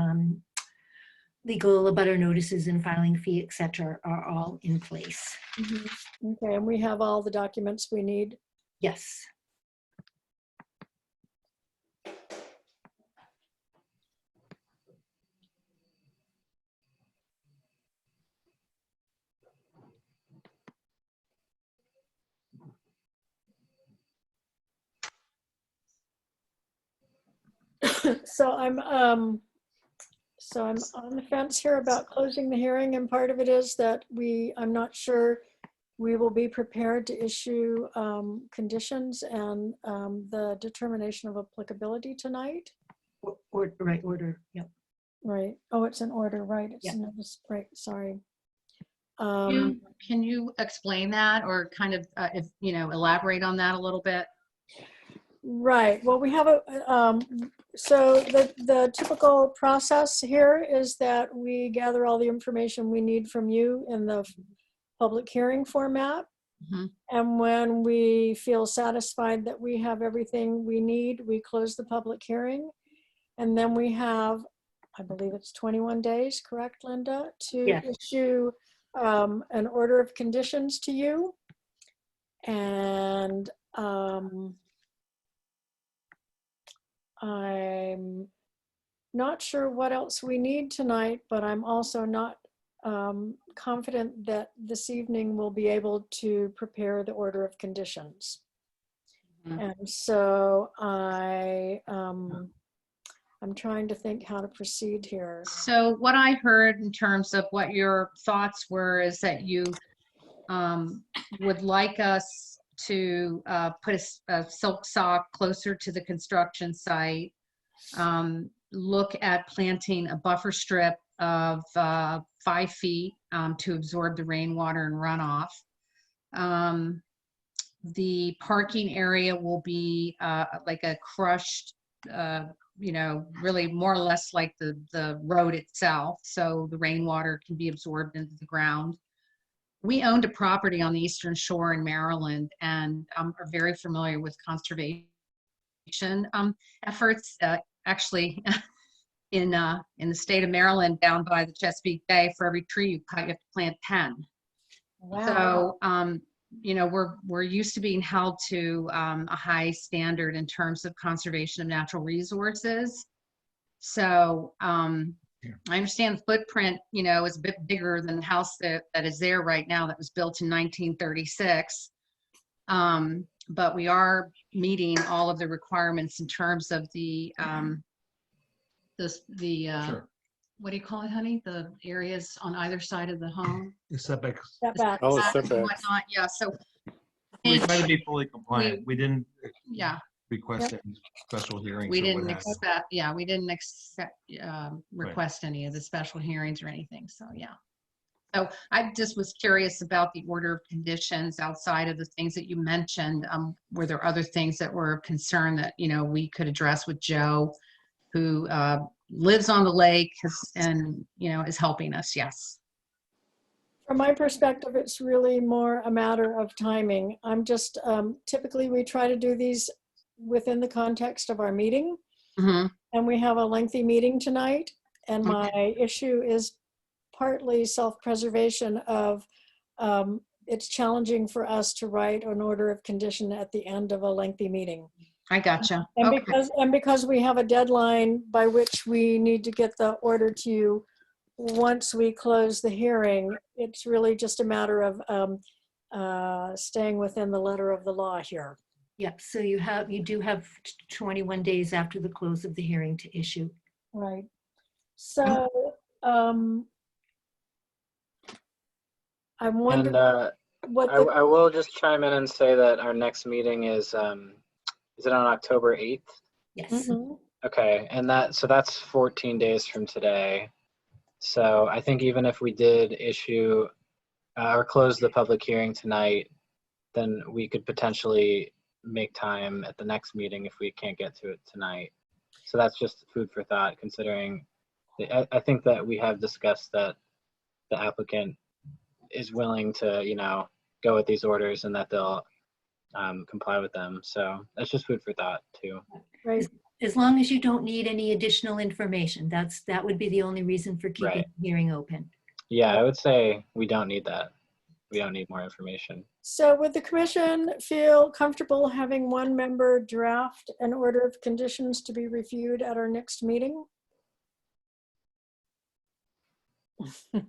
legal abutter notices and filing fee, et cetera, are all in place. Okay, and we have all the documents we need. Yes. So I'm on the fence here about closing the hearing, and part of it is that I'm not sure we will be prepared to issue conditions and the determination of applicability tonight. Right order, yep. Right. Oh, it's an order, right? It's Yeah. a notice, right, sorry. Can you explain that, or kind of, if, elaborate on that a little bit? Right. Well, we have so the typical process here is that we gather all the information we need from you in the public hearing format. Mhm. And when we feel satisfied that we have everything we need, we close the public hearing. And then we have, I believe it's 21 days, correct, Linda, to Yes. issue an order of conditions to you. And I'm not sure what else we need tonight, but I'm also not confident that this evening we'll be able to prepare the order of conditions. And so I'm trying to think how to proceed here. So what I heard in terms of what your thoughts were is that you would like us to put a silk sock closer to the construction site, look at planting a buffer strip of 5 feet to absorb the rainwater and runoff. The parking area will be like a crushed, really more or less like the road itself, so the rainwater can be absorbed into the ground. We owned a property on the Eastern Shore in Maryland and are very familiar with conservation efforts. Actually, in the state of Maryland, down by the Chesapeake Bay, for every tree you cut, you have to plant 10. Wow. So, we're used to being held to a high standard in terms of conservation of natural resources. So I understand the footprint, is a bit bigger than the house that is there right now that was built in 1936. But we are meeting all of the requirements in terms of the Sure. what do you call it, honey? The areas on either side of the home. The setbacks. Setback. Oh, And setbacks. whatnot. Yeah, so We try to be fully compliant. We didn't yeah. request any special hearings We or what didn't have you. expect, yeah, we didn't expect, request any of the special hearings or anything, so, yeah. So I just was curious about the order of conditions outside of the things that you mentioned. Were there other things that were of concern that, we could address with Joe, who lives on the lake and, is helping us? Yes. From my perspective, it's really more a matter of timing. I'm just, typically we try to do these within the context of our meeting. Mm-hmm. And we have a lengthy meeting tonight. And my issue is partly self-preservation of, it's challenging for us to write an order of condition at the end of a lengthy meeting. I gotcha. And Okay. because we have a deadline by which we need to get the order to you once we close the hearing, it's really just a matter of staying within the letter of the law here. Yep, so you do have 21 days after the close of the hearing to issue. Right. So I'm wondering what the, I will just chime in and say that our next meeting is it on October 8th? Yes. Mhm. Okay, and that's 14 days from today. So I think even if we did issue or close the public hearing tonight, then we could potentially make time at the next meeting if we can't get to it tonight. So that's just food for thought, considering I think that we have discussed that the applicant is willing to, go with these orders and that they'll comply with them. So that's just food for thought too. right. As long as you don't need any additional information, that would be the only reason for keeping Right. the hearing open. Yeah, I would say we don't need that. We don't need more information. So would the commission feel comfortable having one member draft an order of conditions to be reviewed at our next meeting? And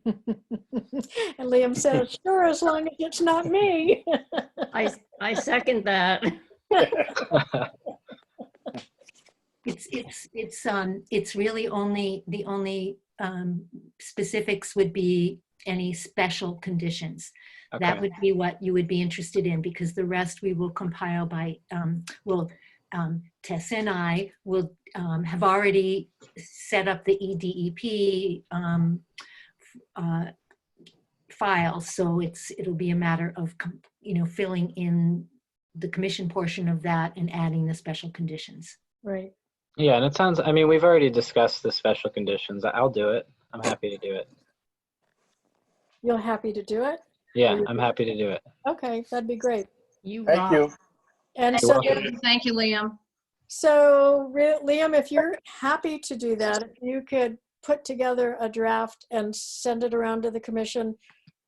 Liam says, sure, as long as it's not me. I second that. It's really only, the only specifics would be any special conditions. That Okay. would be what you would be interested in, because the rest we will compile by, Tessa and I will have already set up the EDEP file, so it'll be a matter of filling in the commission portion of that and adding the special conditions. Right. Yeah, and it sounds, we've already discussed the special conditions. I'll do it. I'm happy to do it. You're happy to do it? Yeah, I'm happy to do it. Okay, that'd be great. You Thank rock. you. And You're so, welcome. Thank you, Liam. so Liam, if you're happy to do that, if you could put together a draft and send it around to the commission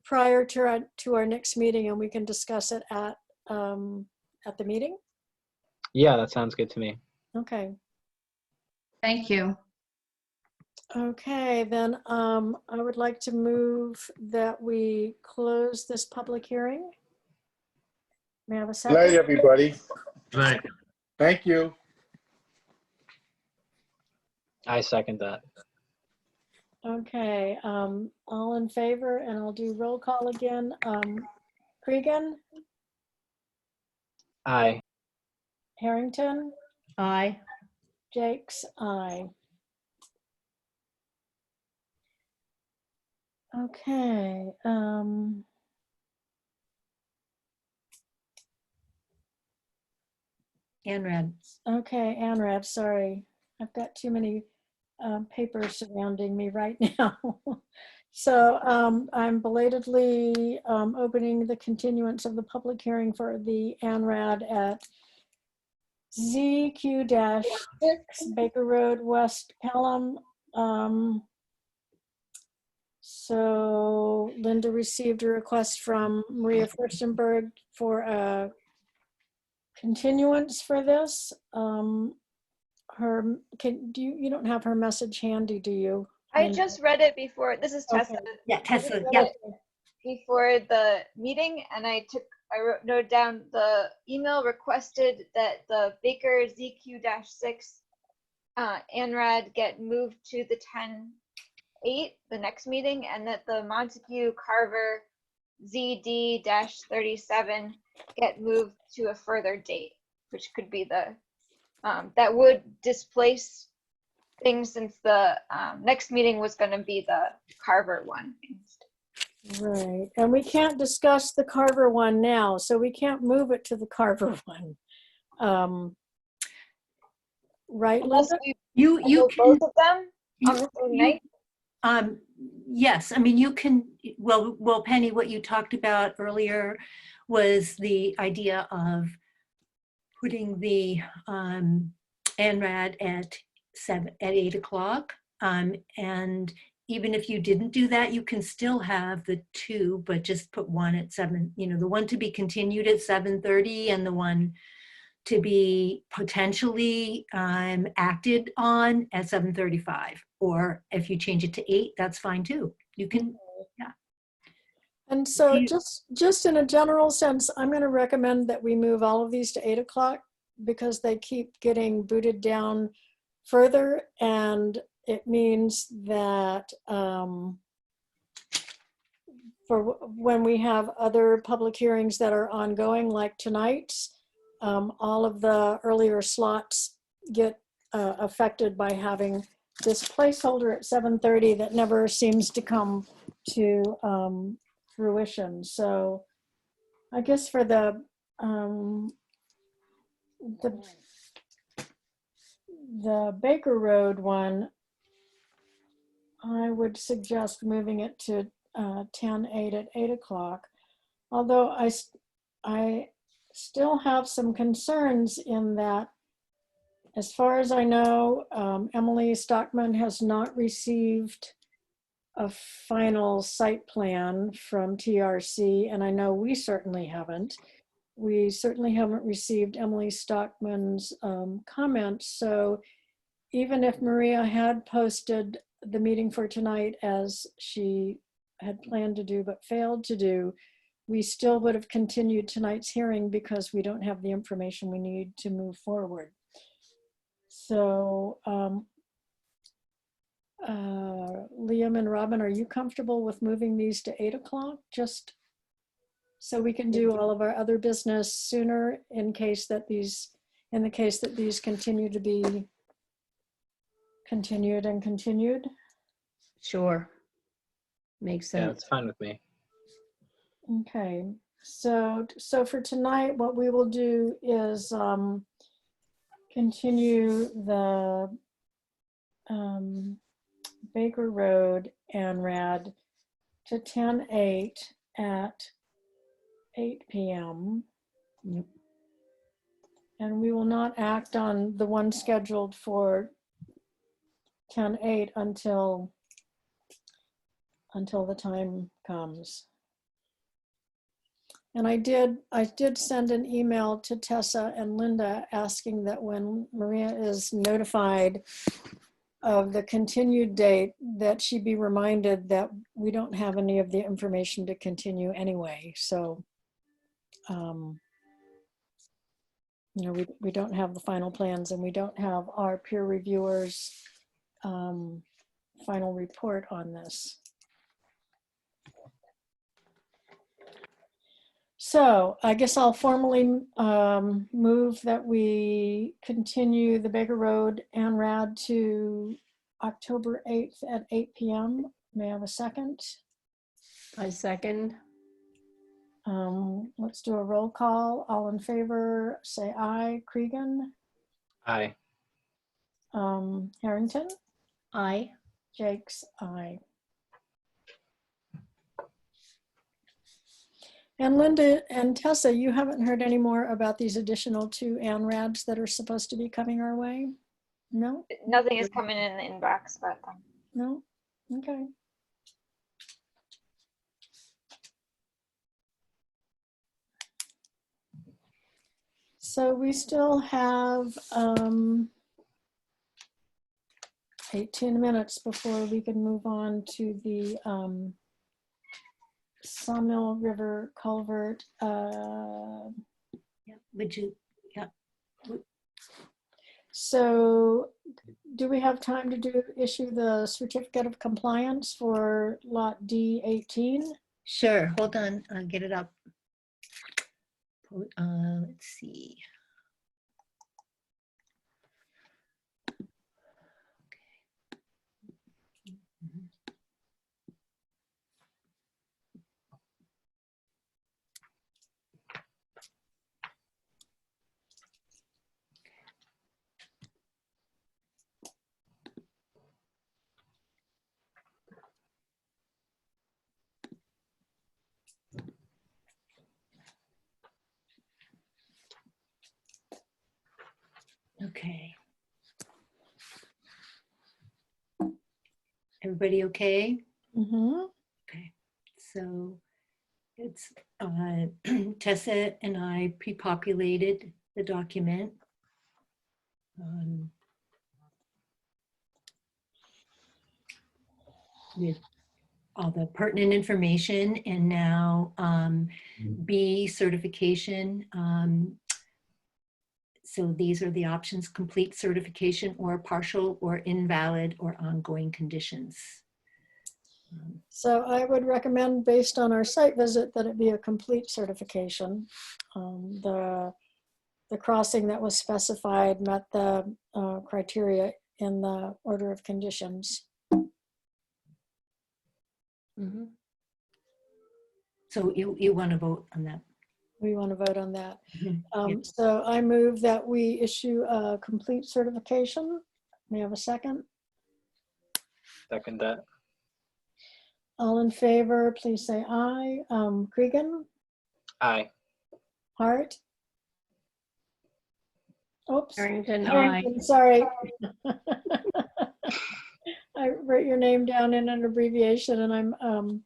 prior to our next meeting, and we can discuss it at the meeting. Yeah, that sounds good to me. Okay. Thank you. Okay, then I would like to move that we close this public hearing. May I have a Good night, second? everybody. Good night. Thank you. I second that. Okay, all in favor, and I'll do roll call again. Cregan, Aye. Harrington, Aye. Jakes, aye. Okay, Anrad. okay, Anrad, sorry. I've got too many papers surrounding me right now. So I'm belatedly opening the continuance of the public hearing for the ANRAD at ZQ-6 Baker Road, West Pelham. So Linda received a request from Maria Furstenberg for a continuance for this. You don't have her message handy, do you? I just read it before. This is Tessa. Okay. Yeah, I just Tessa, read yeah. it before the meeting, and I noted down the email requested that the Baker ZQ-6 ANRAD get moved to the 10/8, the next meeting, and that the Montague Carver ZD-37 get moved to a further date, which could be the that would displace things since the next meeting was going to be the Carver one. Right, and we can't discuss the Carver one now, so we can't move it to the Carver one. Right, Unless Linda? we You handle can, both of them on the same you- night. yes, I mean, you can, well, Penny, what you talked about earlier was the idea of putting the NRAD at 8 o'clock. And even if you didn't do that, you can still have the two, but just put one at 7, the one to be continued at 7:30 and the one to be potentially acted on at 7:35. Or if you change it to 8, that's fine too. You can, And so You- just in a general sense, I'm going to recommend that we move all of these to 8 o'clock because they keep getting booted down further. And it means that for when we have other public hearings that are ongoing, like tonight's, all of the earlier slots get affected by having this placeholder at 7:30 that never seems to come to fruition. So I guess for the Baker Road one, I would suggest moving it to 10/8 at 8 o'clock. Although I still have some concerns in that, as far as I know, Emily Stockman has not received a final site plan from TRC, and I know we certainly haven't. We certainly haven't received Emily Stockman's comments. So even if Maria had posted the meeting for tonight as she had planned to do but failed to do, we still would have continued tonight's hearing because we don't have the information we need to move forward. So Liam and Robin, are you comfortable with moving these to 8 o'clock? Just so we can do all of our other business sooner in the case that these continue to be continued and continued. Sure. Makes Yeah, sense. that's fine with me. Okay, so for tonight, what we will do is continue the Baker Road ANRAD to 10/8 at 8 p.m. Yep. And we will not act on the one scheduled for 10/8 until the time comes. And I did send an email to Tessa and Linda asking that when Maria is notified of the continued date, that she be reminded that we don't have any of the information to continue anyway. So, we don't have the final plans and we don't have our peer reviewers' final report on this. So I guess I'll formally move that we continue the Baker Road ANRAD to October 8th at 8 p.m. May I have a second? I second. Let's do a roll call. All in favor, say aye. Cregan? Aye. Harrington? Aye. Jakes, aye. And Linda and Tessa, you haven't heard any more about these additional 2 ANRADs that are supposed to be coming our way? No? Nothing is coming in the inbox about them. No? Okay. So we still have 18 minutes before we can move on to the Sawmill River Culvert. yeah, would you, yeah. So do we have time to issue the certificate of compliance for lot D18? Sure, hold on, I'll get it up. Let's see. Everybody okay? Mhm. Okay, so it's Tessa and I pre-populated the document. With all the pertinent information, and now B, certification. So these are the options: complete certification or partial or invalid or ongoing conditions. So I would recommend, based on our site visit, that it be a complete certification. The crossing that was specified met the criteria in the order of conditions. Mhm. So you want to vote on that? We want to vote on that. Mhm. So I move that we issue a complete certification. May I have a second? Second that. All in favor, please say aye. Cregan, Aye. Hart? Oops. Harrington, aye. Harrington, sorry. I wrote your name down in an abbreviation, and I'm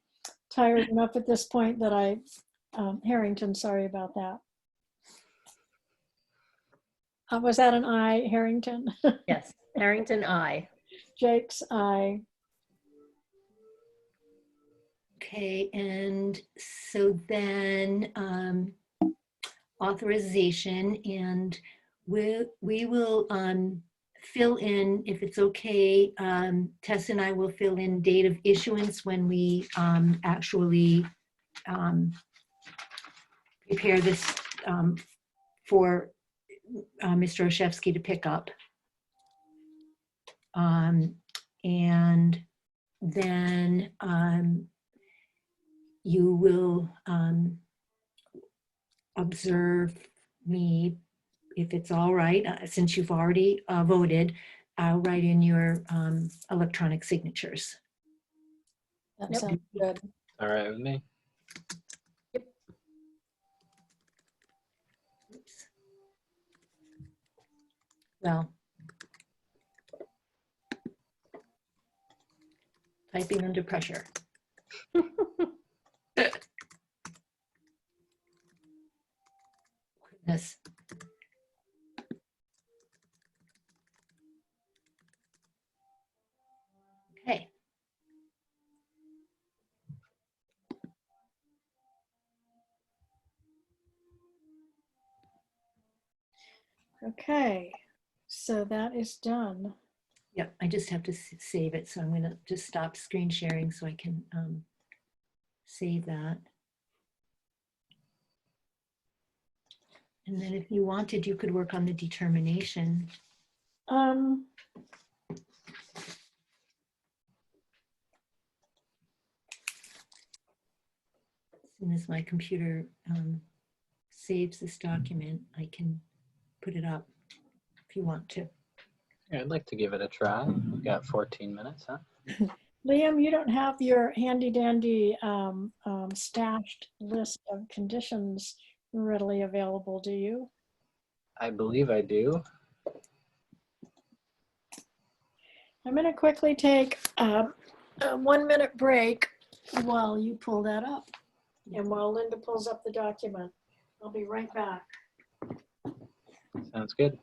tired enough at this point that Harrington, sorry about that. Was that an aye, Harrington? Yes, Harrington, aye. Jake's aye. Okay, and so then authorization, and we will fill in, if it's okay, Tess and I will fill in date of issuance when we actually prepare this for Mr. Oshevsky to pick up. And then you will observe me, if it's all right, since you've already voted, I'll write in your electronic signatures. That Yep. sounds good. All right with me. Oops. Well, typing under pressure. Goodness. Okay. Okay, so that is done. Yep, I just have to save it, so I'm going to just stop screen sharing so I can save that. And then if you wanted, you could work on the determination. As soon as my computer saves this document, I can put it up if you want to. Yeah, I'd like to give it a try. We've got 14 minutes, huh? Liam, you don't have your handy dandy stashed list of conditions readily available, do you? I believe I do. I'm going to quickly take a 1 minute break while you pull that up and while Linda pulls up the document. I'll be right back. Sounds good.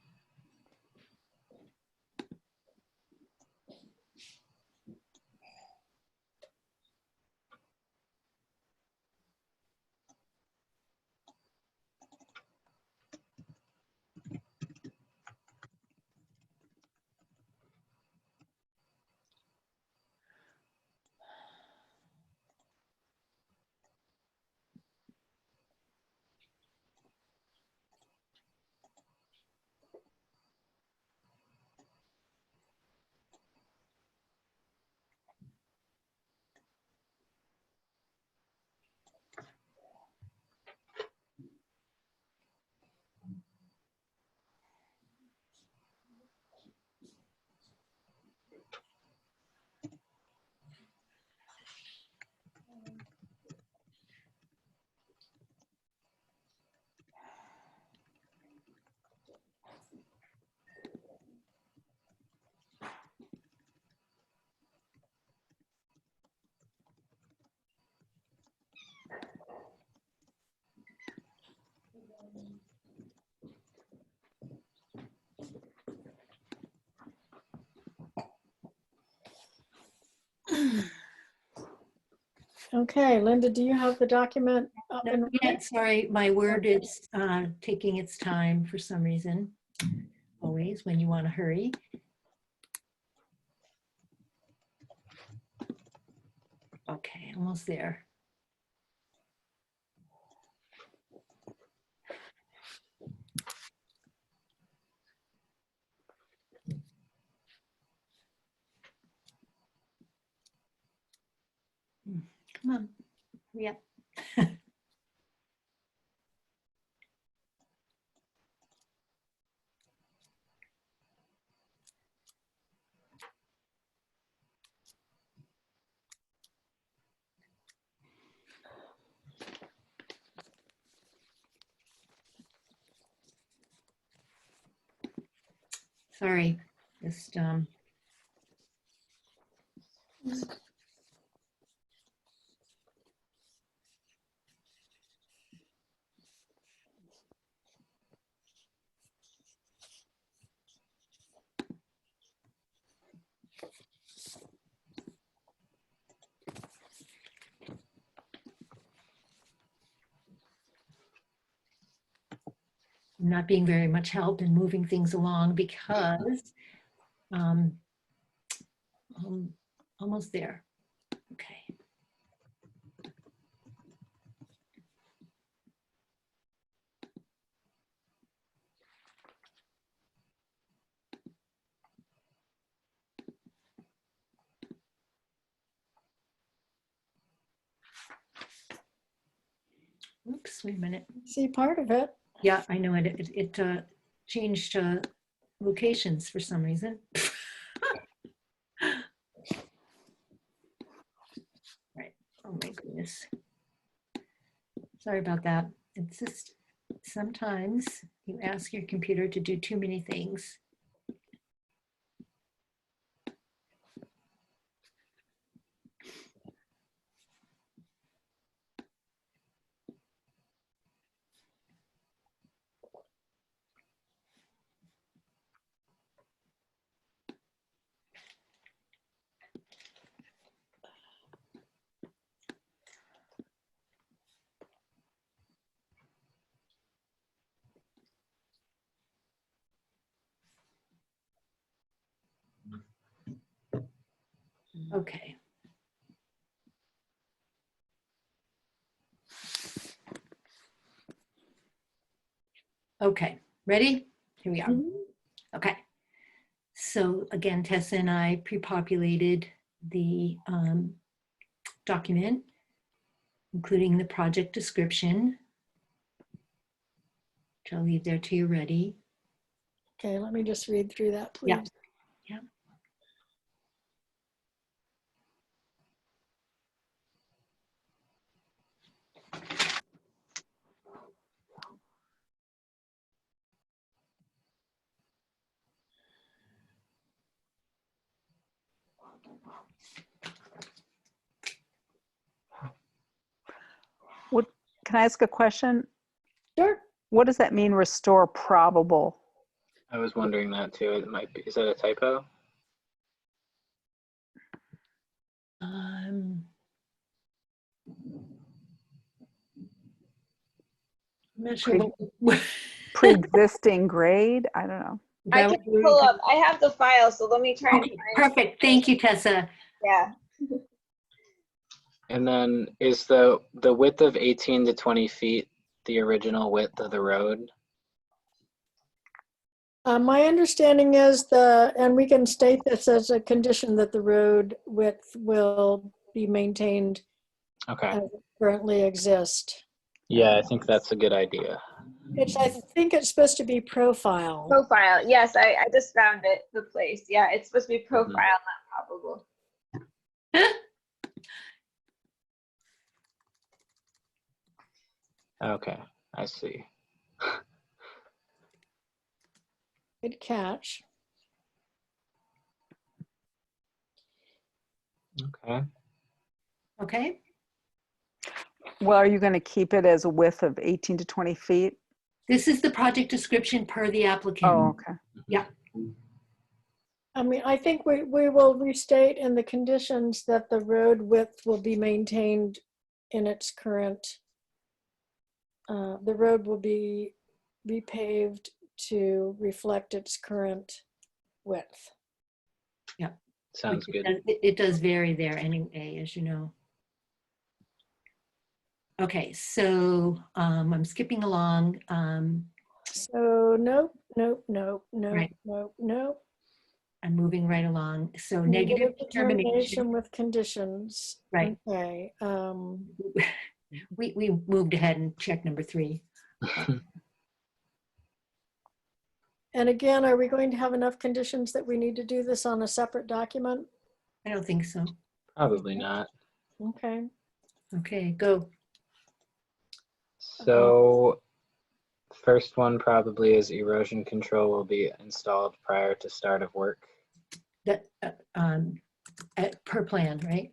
Okay, Linda, do you have the document up No, and yeah, running? sorry, my Word is taking its time for some reason. Always when you want to hurry. Okay, almost there. Come on, hurry up. Sorry, just not being very much help in moving things along because um, almost there. Okay. Oops, wait a minute. See part of it. Yeah, I know it changed locations for some reason. Right. Oh my goodness. Sorry about that. It's just sometimes you ask your computer to do too many things. Okay. Okay, ready? Here we are. Okay. So again, Tessa and I pre-populated the document, including the project description, which I'll leave there till you're ready. Okay, let me just read through that, please. Yeah. Yeah. What, can I ask a question? Sure. What does that mean, restore probable? I was wondering that too. It might be. Is that a typo? I'm not sure. Pre-existing grade? I don't know. I can pull up, I have the file, so let me try and Okay, find. perfect. Thank you, Tessa. Yeah. And then is the width of 18 to 20 feet the original width of the road? My understanding is and we can state this as a condition, that the road width will be maintained Okay. as it currently exists. Yeah, I think that's a good idea. I think it's supposed to be profile. Profile, yes, I just found it, the place. Yeah, it's supposed to be profile, not probable. Okay, I see. Good catch. Okay. Okay. Well, are you going to keep it as a width of 18 to 20 feet? This is the project description per the applicant. Oh, okay. Yeah. I mean, I think we will restate in the conditions that the road width will be maintained in its current, the road will be repaved to reflect its current width. Sounds good. It does vary there anyway, as you know. Okay, so I'm skipping along. So nope, nope, nope, nope, Right. nope, nope. I'm moving right along. So negative determination. with conditions. Right. Okay. We moved ahead and checked number 3. And again, are we going to have enough conditions that we need to do this on a separate document? I don't think so. Probably not. Okay. Okay, go. So first one probably is erosion control will be installed prior to start of work. That per plan, right?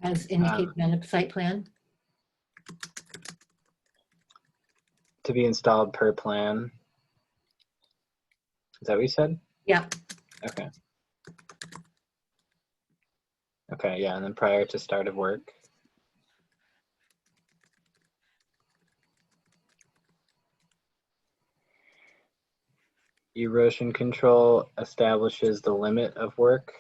As indicated on the site plan. To be installed per plan. Is that what you said? Yeah. Okay. Okay, yeah, and then prior to start of work. Erosion control establishes the limit of work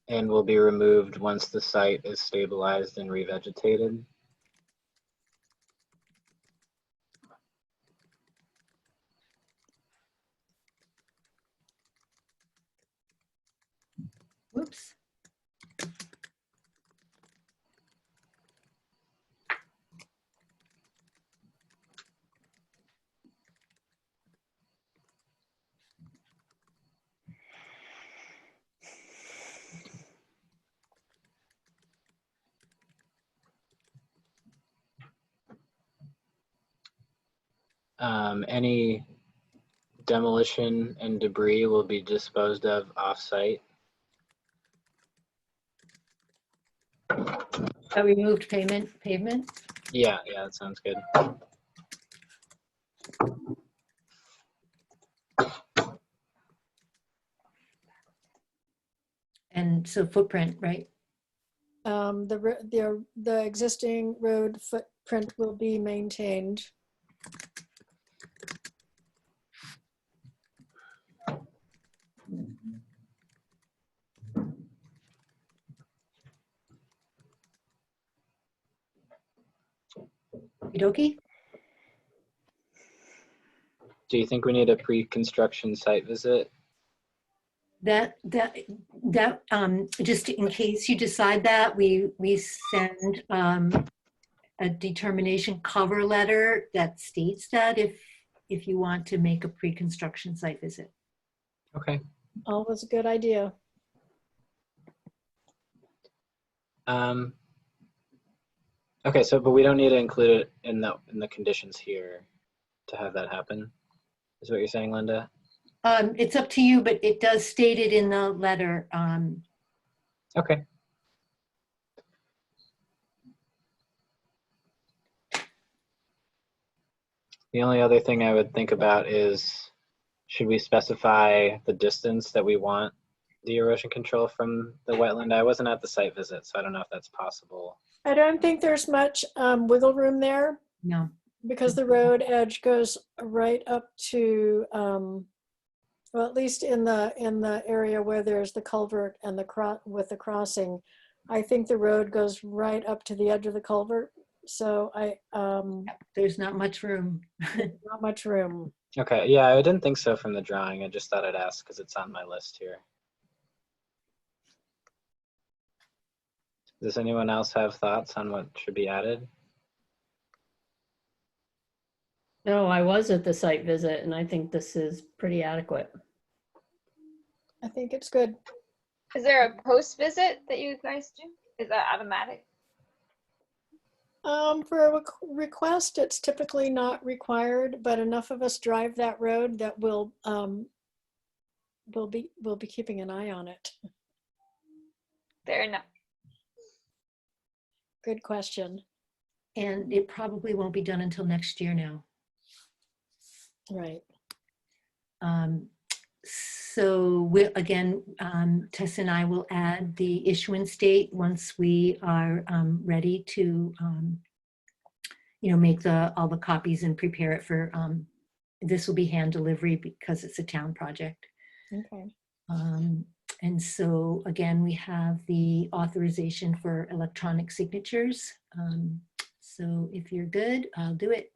and will be removed once the site is stabilized and revegetated. Whoops. Any demolition and debris will be disposed of off-site. Removed pavement. Yeah, that sounds good. And so footprint, right? The existing road footprint will be maintained. Okey-dokey. Do you think we need a pre-construction site visit? That just in case you decide that, we send a determination cover letter that states that if you want to make a pre-construction site visit. Okay. Always a good idea. Okay, so but we don't need to include it in the conditions here to have that happen. Is what you're saying, Linda? It's up to you, but it does state it in the letter. Okay. The only other thing I would think about is, should we specify the distance that we want the erosion control from the wetland? I wasn't at the site visit, so I don't know if that's possible. I don't think there's much wiggle room there No. because the road edge goes right up to, well, at least in the area where there's the culvert and with the crossing, I think the road goes right up to the edge of the culvert. So There's not much room. not much room. Okay, yeah, I didn't think so from the drawing. I just thought I'd ask because it's on my list here. Does anyone else have thoughts on what should be added? No, I was at the site visit and I think this is pretty adequate. I think it's good. Is there a post visit that you guys do? Is that automatic? For a request, it's typically not required, but enough of us drive that road that we'll be keeping an eye on it. Fair enough. Good question. And it probably won't be done until next year now. Right. So again, Tess and I will add the issuance date once we are ready to, make all the copies and prepare it for, this will be hand delivery because it's a town project. Okay. And so again, we have the authorization for electronic signatures. So if you're good, I'll do it.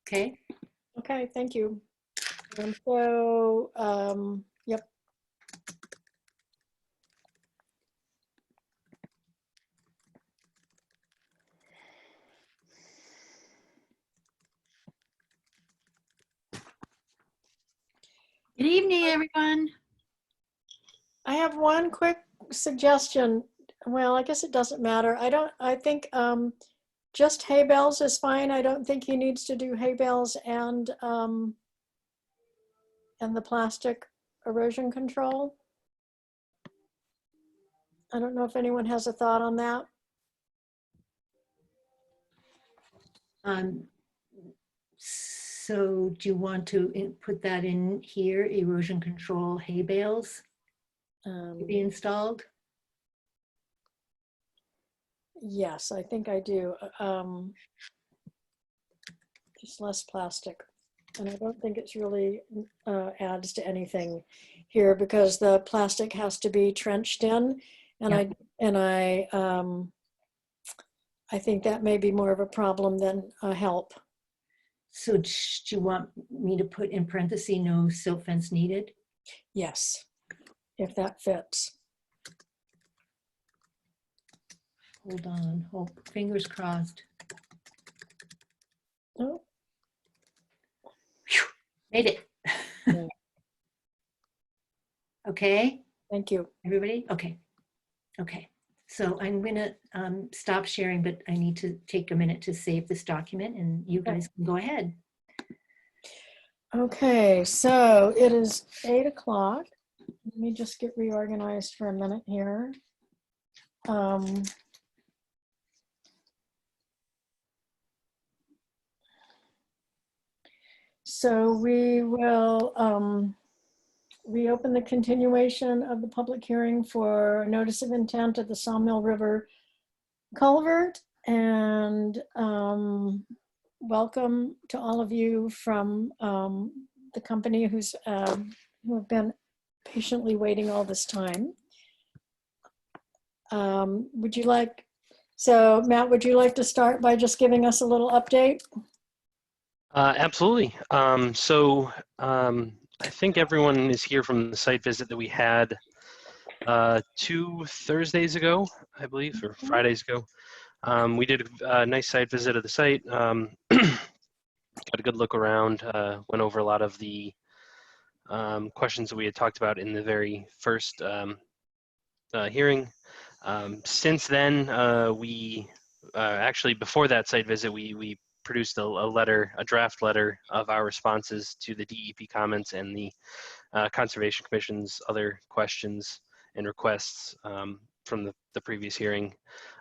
Okay. Okay, thank you. And so, yep. Good evening, everyone. I have one quick suggestion. Well, I guess it doesn't matter. I think just hay bales is fine. I don't think he needs to do hay bales and the plastic erosion control. I don't know if anyone has a thought on that. So do you want to put that in here, erosion control hay bales to be installed? Yes, I think I do. Just less plastic. And I don't think it's really adds to anything here because the plastic has to be trenched in. And Yeah. I think that may be more of a problem than a help. So do you want me to put in parentheses, no silt fence needed? Yes, if that fits. Hold on, fingers crossed. Oh, Whew, made it. Yeah. Okay, thank you. everybody? Okay. So I'm gonna stop sharing, but I need to take a minute to save this document and you guys can go ahead. Okay, so it is 8 o'clock. Let me just get reorganized for a minute here. So we will reopen the continuation of the public hearing for notice of intent of the Sawmill River culvert, and welcome to all of you from the company who have been patiently waiting all this time. Would you like, so Matt, would you like to start by just giving us a little update? Absolutely. I think everyone is here from the site visit that we had 2 Thursdays ago, I believe, or Fridays ago. We did a nice site visit of the site, got a good look around, went over a lot of the questions that we had talked about in the very first hearing. Since then, actually before that site visit, we produced a draft letter of our responses to the DEP comments and the Conservation Commission's other questions and requests from the previous hearing.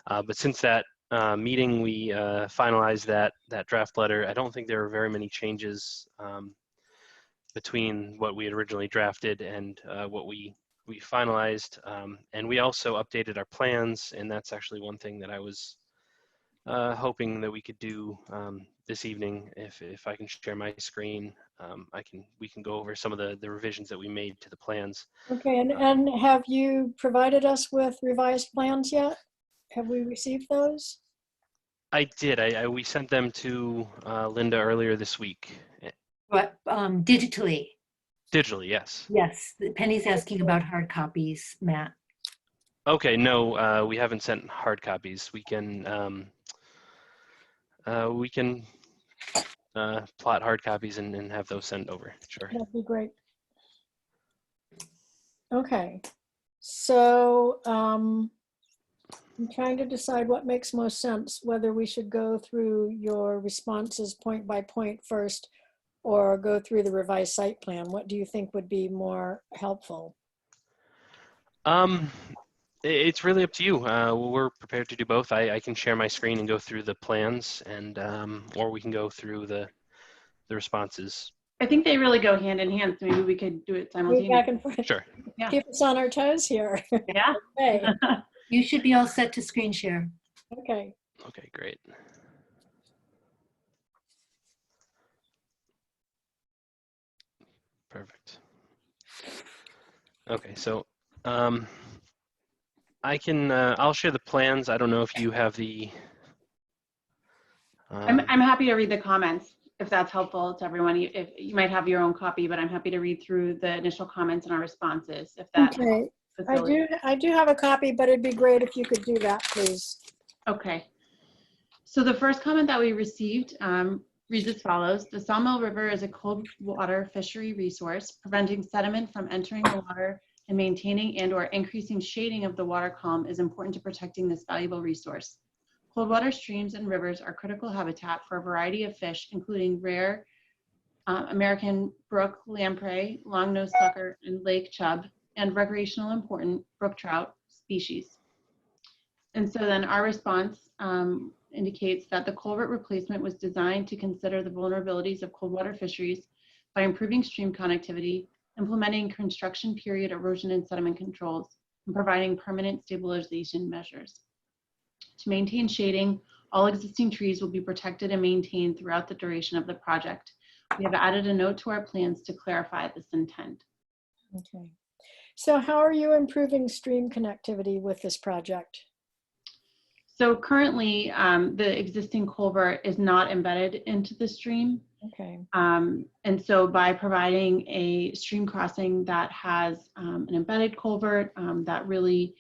But since that meeting, we finalized that draft letter. I don't think there were very many changes between what we had originally drafted and what we finalized. And we also updated our plans, and that's actually one thing that I was hoping that we could do this evening. If I can share my screen, we can go over some of the revisions that we made to the plans. Okay, and have you provided us with revised plans yet? Have we received those? I did. We sent them to Linda earlier this week. But digitally? Digitally, yes. Yes, Penny's asking about hard copies, Matt. Okay, no, we haven't sent hard copies. We can plot hard copies and have those sent over. Sure. That'd be great. Okay, so I'm trying to decide what makes most sense, whether we should go through your responses point by point first or go through the revised site plan. What do you think would be more helpful? It's really up to you. We're prepared to do both. I can share my screen and go through the plans, and or we can go through the responses. I think they really go hand in hand, so maybe we could do it Move back simultaneously. and forth. Sure. Yeah. Keep us on our toes here. Yeah. Okay, You should be all set to screen share. okay. Okay, great. Perfect. Okay, so I'll share the plans. I don't know if you have the. I'm happy to read the comments if that's helpful to everyone. If you might have your own copy, but I'm happy to read through the initial comments and our responses if that Okay, facilitates. I do have a copy, but it'd be great if you could do that, please. Okay. So the first comment that we received reads as follows. The Sawmill River is a cold water fishery resource. Preventing sediment from entering the water and maintaining and or increasing shading of the water column is important to protecting this valuable resource. Cold water streams and rivers are critical habitat for a variety of fish, including rare American brook lamprey, long-nosed sucker, and lake chub, and recreational important brook trout species. And so then our response indicates that the culvert replacement was designed to consider the vulnerabilities of cold water fisheries by improving stream connectivity, implementing construction period erosion and sediment controls, and providing permanent stabilization measures. To maintain shading, all existing trees will be protected and maintained throughout the duration of the project. We have added a note to our plans to clarify this intent. Okay. So how are you improving stream connectivity with this project? So currently, the existing culvert is not embedded into the stream. Okay. And so by providing a stream crossing that has an embedded culvert that really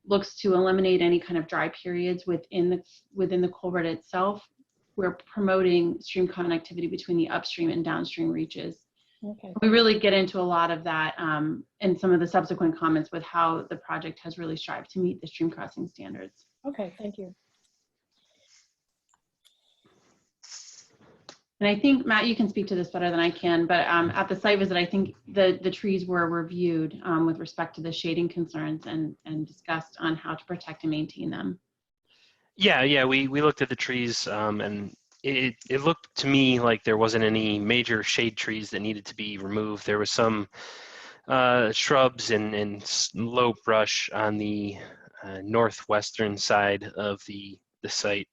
looks to eliminate any kind of dry periods within the culvert itself, we're promoting stream connectivity between the upstream and downstream reaches. Okay. We really get into a lot of that in some of the subsequent comments with how the project has really strived to meet the stream crossing standards. Okay, thank you. And I think, Matt, you can speak to this better than I can, but at the site visit, I think the trees were reviewed with respect to the shading concerns and discussed on how to protect and maintain them. Yeah, we looked at the trees, and it looked to me like there wasn't any major shade trees that needed to be removed. There was some shrubs and low brush on the northwestern side of the site.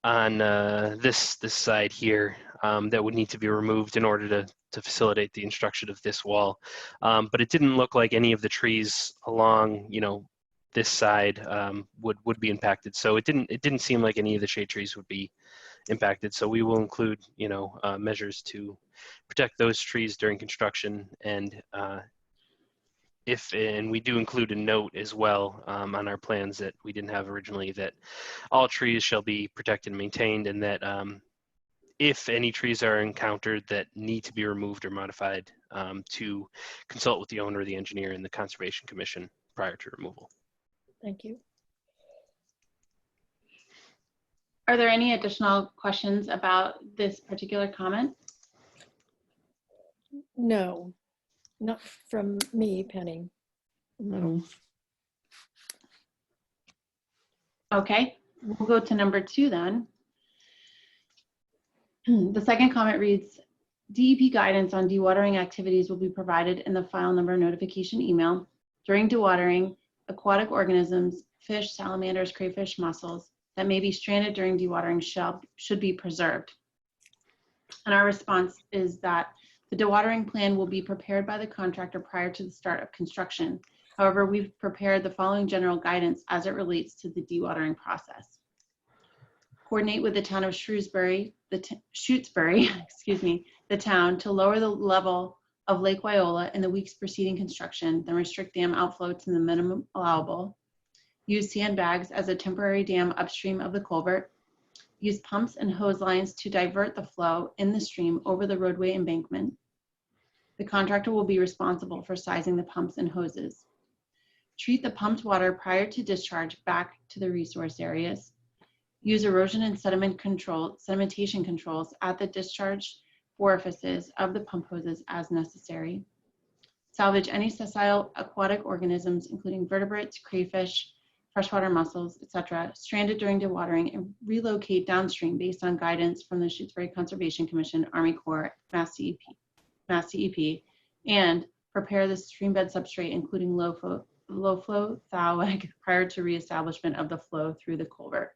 On this side here, that would need to be removed in order to facilitate the construction of this wall. But it didn't look like any of the trees along, this side would be impacted. So it didn't seem like any of the shade trees would be impacted. So we will include, measures to protect those trees during construction. And and we do include a note as well on our plans that we didn't have originally, that all trees shall be protected and maintained, and that if any trees are encountered that need to be removed or modified, to consult with the owner, the engineer, and the Conservation Commission prior to removal. Thank you. Are there any additional questions about this particular comment? No, not from me, Penny. No. Okay, we'll go to number 2 then. The second comment reads, DEP guidance on dewatering activities will be provided in the file number notification email. During dewatering, aquatic organisms, fish, salamanders, crayfish, mussels that may be stranded during dewatering should be preserved. And our response is that the dewatering plan will be prepared by the contractor prior to the start of construction. However, we've prepared the following general guidance as it relates to the dewatering process. Coordinate with the town of Shutesbury, excuse me, the town, to lower the level of Lake Wyola in the weeks preceding construction, then restrict dam outflow to the minimum allowable. Use sandbags as a temporary dam upstream of the culvert. Use pumps and hose lines to divert the flow in the stream over the roadway embankment. The contractor will be responsible for sizing the pumps and hoses. Treat the pumped water prior to discharge back to the resource areas. Use erosion and sedimentation controls at the discharge orifices of the pump hoses as necessary. Salvage any sessile aquatic organisms, including vertebrates, crayfish, freshwater mussels, etc., stranded during dewatering and relocate downstream based on guidance from the Shutesbury Conservation Commission, Army Corps, Mass DEP, and prepare the streambed substrate, including low flow thawag, prior to reestablishment of the flow through the culvert.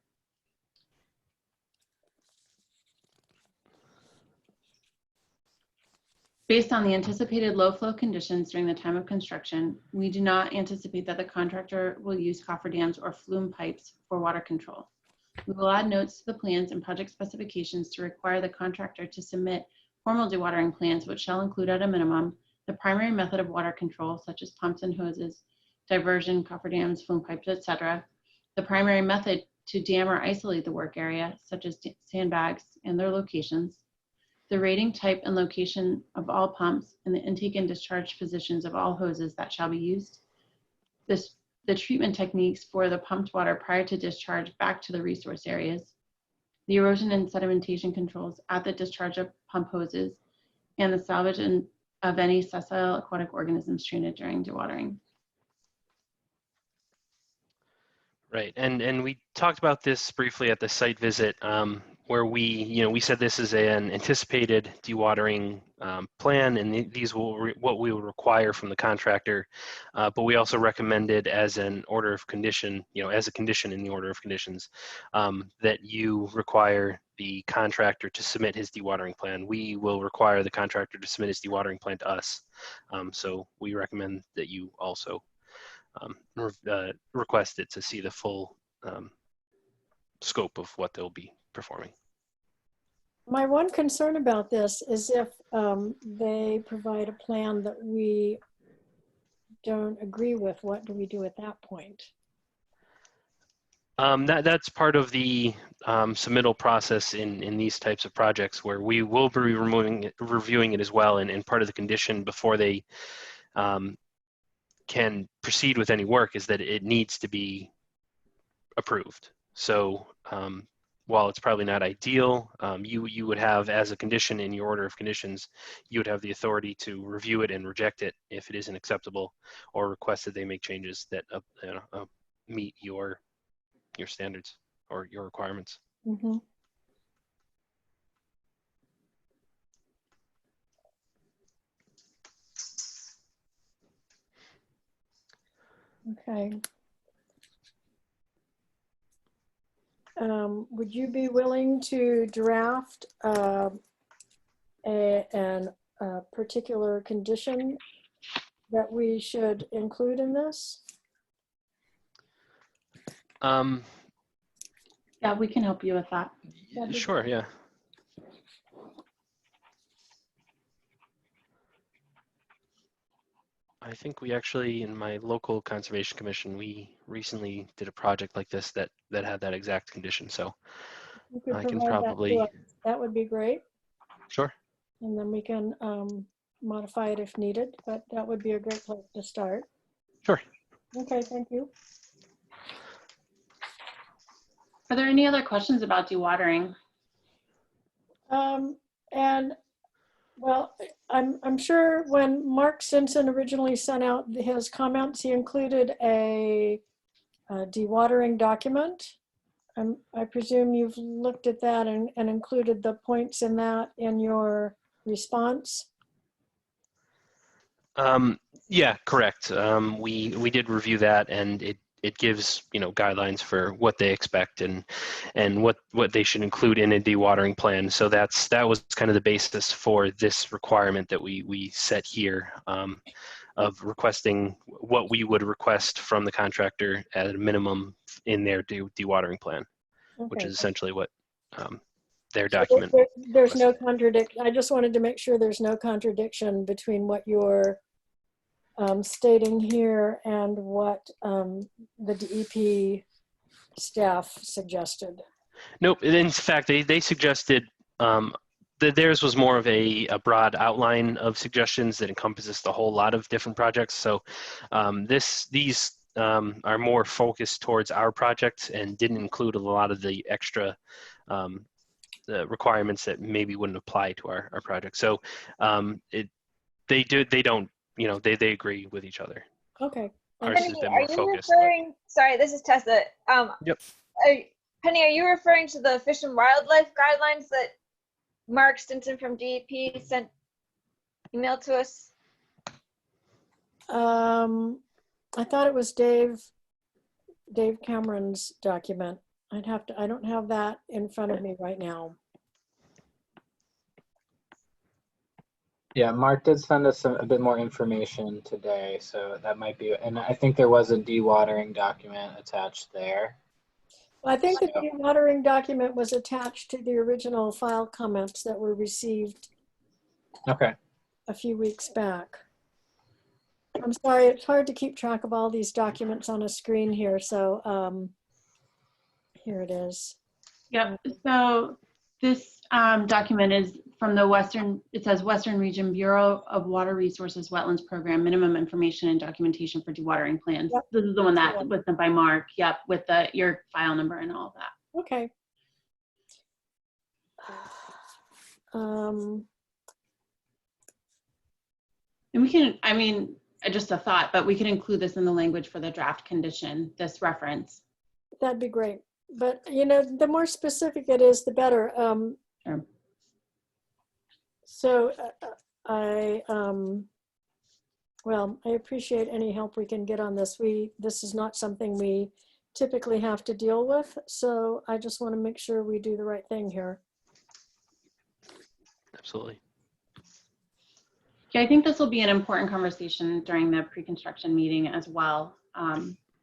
Based on the anticipated low flow conditions during the time of construction, we do not anticipate that the contractor will use cofferdams or flume pipes for water control. We will add notes to the plans and project specifications to require the contractor to submit formal dewatering plans, which shall include at a minimum the primary method of water control, such as pumps and hoses, diversion, cofferdams, flume pipes, etc. The primary method to dam or isolate the work area, such as sandbags and their locations. The rating, type, and location of all pumps, and the intake and discharge positions of all hoses that shall be used. The treatment techniques for the pumped water prior to discharge back to the resource areas. The erosion and sedimentation controls at the discharge of pump hoses, and the salvage of any sessile aquatic organisms stranded during dewatering. Right, and we talked about this briefly at the site visit, where we said this is an anticipated dewatering plan, and these will what we will require from the contractor. But we also recommended as an order of condition, as a condition in the order of conditions, that you require the contractor to submit his dewatering plan. We will require the contractor to submit his dewatering plan to us. So we recommend that you also requested to see the full scope of what they'll be performing. My one concern about this is if they provide a plan that we don't agree with, what do we do at that point? That's part of the submittal process in these types of projects, where we will be reviewing it as well, and part of the condition before they can proceed with any work is that it needs to be approved. So while it's probably not ideal, you would have, as a condition in your order of conditions, you would have the authority to review it and reject it if it isn't acceptable, or request that they make changes that meet your standards or your requirements. Mm-hmm. Okay. Would you be willing to draft a particular condition that we should include in this? Yeah, we can help you with that. Sure, yeah. I think we actually, in my local conservation commission, we recently did a project like this that had that exact condition. So You could I can provide probably, that to us. That would be great. sure. And then we can modify it if needed, but that would be a great place to start. Sure. Okay, thank you. Are there any other questions about dewatering? And well, I'm sure when Mark Simpson originally sent out his comments, he included a dewatering document. I presume you've looked at that and included the points in that in your response. Yeah, correct. We did review that, and it gives guidelines for what they expect and what they should include in a dewatering plan. So that was kind of the basis for this requirement that we set here, of requesting what we would request from the contractor at a minimum in their dewatering plan, Okay. which is essentially what their So document. there's no contradiction. I just wanted to make sure there's no contradiction between what you're stating here and what the DEP staff suggested. Nope. In fact, they suggested that theirs was more of a broad outline of suggestions that encompasses the whole lot of different projects. So these are more focused towards our project and didn't include a lot of the extra the requirements that maybe wouldn't apply to our project. So they don't. They agree with each other. Okay. Ours has Penny, been are more you focused. But referring, sorry, this is Tessa. Yep. Penny, are you referring to the Fish and Wildlife guidelines that Mark Stinson from DEP sent email to us? I thought it was Dave Cameron's document. I don't have that in front of me right now. Yeah, Mark did send us a bit more information today, so that might be, and I think there was a dewatering document attached there. Well, I think the dewatering document was attached to the original file comments that were received Okay. a few weeks back. I'm sorry, it's hard to keep track of all these documents on a screen here, so here it is. Yep, so this document is from the it says Western Region Bureau of Water Resources Wetlands Program, Minimum Information and Documentation for Dewatering Plans. Yep. This is the one that was sent by Mark, yep, with your file number and all of that. Okay. And we can, I mean, just a thought, but we can include this in the language for the draft condition, this reference. That'd be great. But, you know, the more specific it is, the better. Sure. So well, I appreciate any help we can get on this. This is not something we typically have to deal with. So I just want to make sure we do the right thing here. Absolutely. Yeah, I think this will be an important conversation during the pre-construction meeting as well.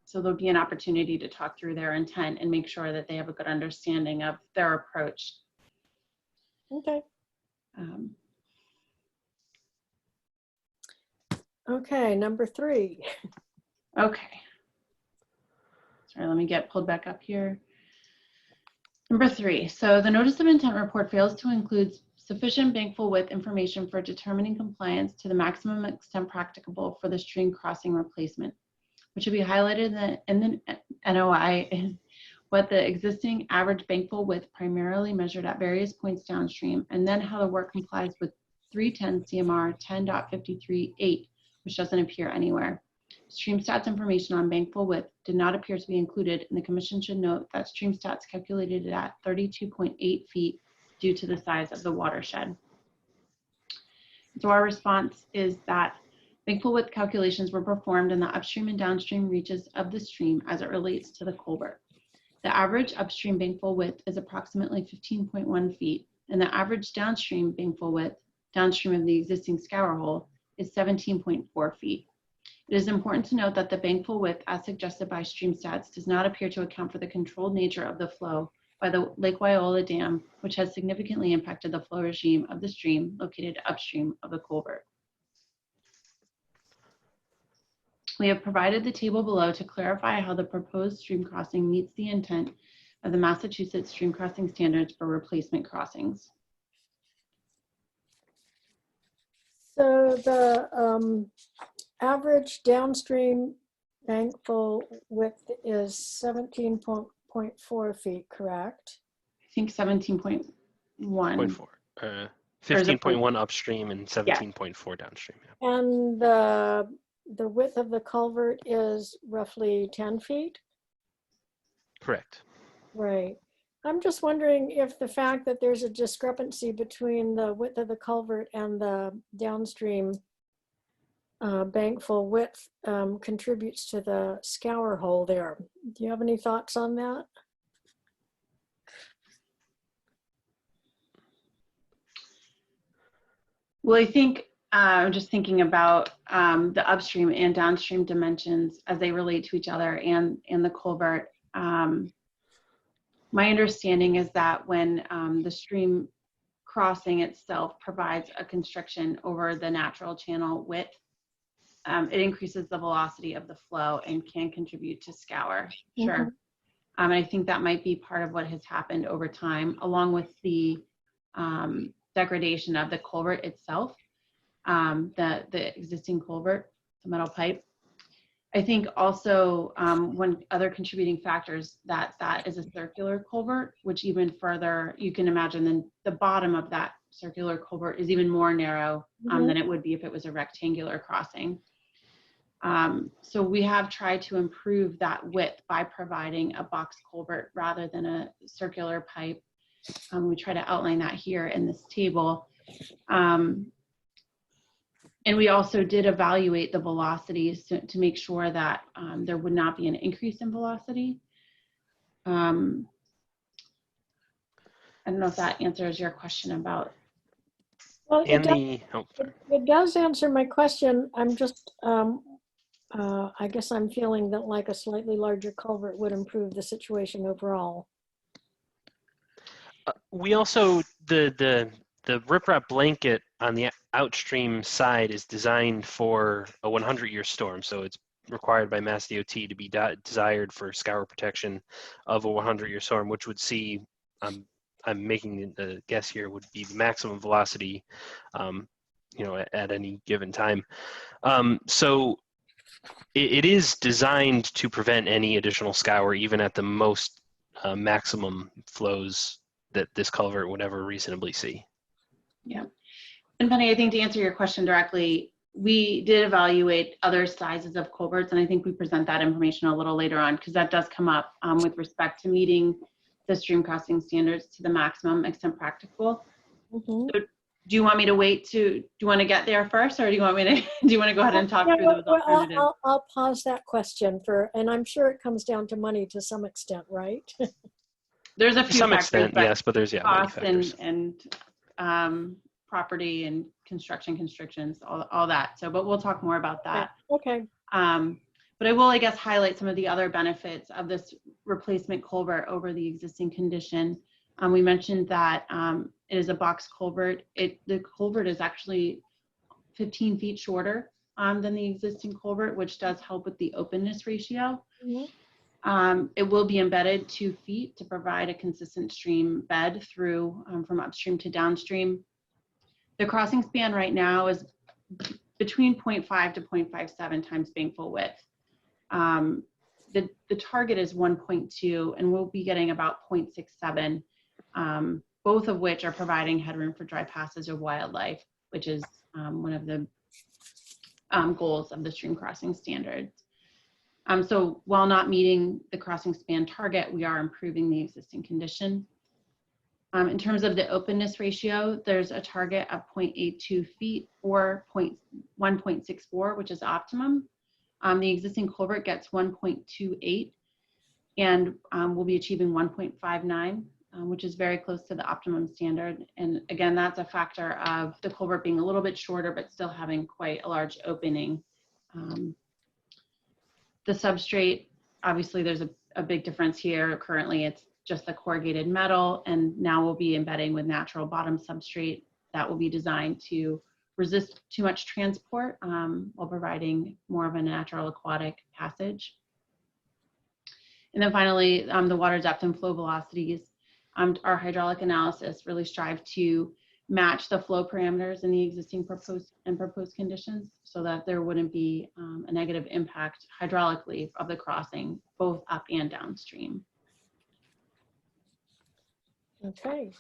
So there'll be an opportunity to talk through their intent and make sure that they have a good understanding of their approach. Okay. Okay, number 3. Okay. Sorry, let me get pulled back up here. Number 3, so the notice of intent report fails to include sufficient bankful width information for determining compliance to the maximum extent practicable for the stream crossing replacement, which should be highlighted in the NOI is what the existing average bankful width primarily measured at various points downstream, and then how the work complies with 310 CMR 10.53.8, which doesn't appear anywhere. Stream stats information on bankful width did not appear to be included, and the commission should note that stream stats calculated it at 32.8 feet due to the size of the watershed. So our response is that bankful width calculations were performed in the upstream and downstream reaches of the stream as it relates to the culvert. The average upstream bankful width is approximately 15.1 feet, and the average downstream bankful width downstream of the existing scour hole is 17.4 feet. It is important to note that the bankful width, as suggested by stream stats, does not appear to account for the controlled nature of the flow by the Lake Wyola Dam, which has significantly impacted the flow regime of the stream located upstream of the culvert. We have provided the table below to clarify how the proposed stream crossing meets the intent of the Massachusetts Stream Crossing Standards for replacement crossings. So the average downstream bankful width is 17.4 feet, correct? I think 17.1. 15.1 upstream and 17.4 downstream. Yeah. And the width of the culvert is roughly 10 feet? Correct. Right. I'm just wondering if the fact that there's a discrepancy between the width of the culvert and the downstream bankful width contributes to the scour hole there. Do you have any thoughts on that? Well, I think I'm just thinking about the upstream and downstream dimensions as they relate to each other and the culvert. My understanding is that when the stream crossing itself provides a constriction over the natural channel width, it increases the velocity of the flow and can contribute to scour. Sure. And I think that might be part of what has happened over time, along with the degradation of the culvert itself, the existing culvert, the metal pipe. I think also one other contributing factors that is a circular culvert, which even further, you can imagine then the bottom of that circular culvert is even more narrow than it would be if it was a rectangular crossing. So we have tried to improve that width by providing a box culvert rather than a circular pipe. We try to outline that here in this table. And we also did evaluate the velocities to make sure that there would not be an increase in velocity. I don't know if that answers your question about. Well, And the, oh, sorry. it does answer my question. I'm just, I guess I'm feeling that like a slightly larger culvert would improve the situation overall. We also, the riprap blanket on the outstream side is designed for a 100-year storm. So it's required by Mass DOT to be desired for scour protection of a 100-year storm, which would see, I'm making the guess here, would be the maximum velocity, you know, at any given time. So it is designed to prevent any additional scour, even at the most maximum flows that this culvert would ever reasonably see. Yeah. And Penny, I think to answer your question directly, we did evaluate other sizes of culverts, and I think we present that information a little later on because that does come up with respect to meeting the stream crossing standards to the maximum extent practicable. Mm-hmm. So do you want me to wait do you want to get there first, or do you want me to, do you want to go ahead and talk through those alternatives? I'll pause that question and I'm sure it comes down to money to some extent, right? There's a few To some factors, extent, yes, but there's, yeah, many cost factors. and property and construction constrictions, all that. So, but we'll talk more about that. Okay. But I will, I guess, highlight some of the other benefits of this replacement culvert over the existing condition. We mentioned that it is a box culvert. The culvert is actually 15 feet shorter than the existing culvert, which does help with the openness ratio. Mm-hmm. It will be embedded 2 feet to provide a consistent stream bed through from upstream to downstream. The crossing span right now is between 0.5 to 0.57 times bankful width. The target is 1.2, and we'll be getting about 0.67, both of which are providing headroom for dry passage of wildlife, which is one of the goals of the stream crossing standards. So while not meeting the crossing span target, we are improving the existing condition. In terms of the openness ratio, there's a target of 0.82 feet or 1.64, which is optimum. The existing culvert gets 1.28, and we'll be achieving 1.59, which is very close to the optimum standard. And again, that's a factor of the culvert being a little bit shorter, but still having quite a large opening. The substrate, obviously there's a big difference here. Currently it's just the corrugated metal, and now we'll be embedding with natural bottom substrate that will be designed to resist too much transport while providing more of a natural aquatic passage. And then finally, the water depth and flow velocities. Our hydraulic analysis really strive to match the flow parameters in the existing proposed conditions so that there wouldn't be a negative impact hydraulically of the crossing, both up and downstream. Okay,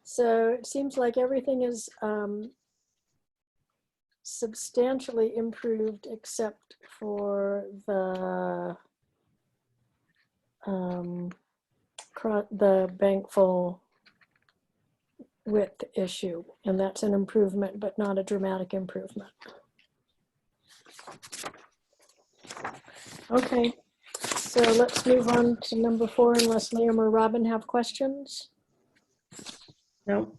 so it seems like everything is substantially improved except for the bankful width issue, and that's an improvement, but not a dramatic improvement. Okay, so let's move on to number 4 unless Liam or Robin have questions. No.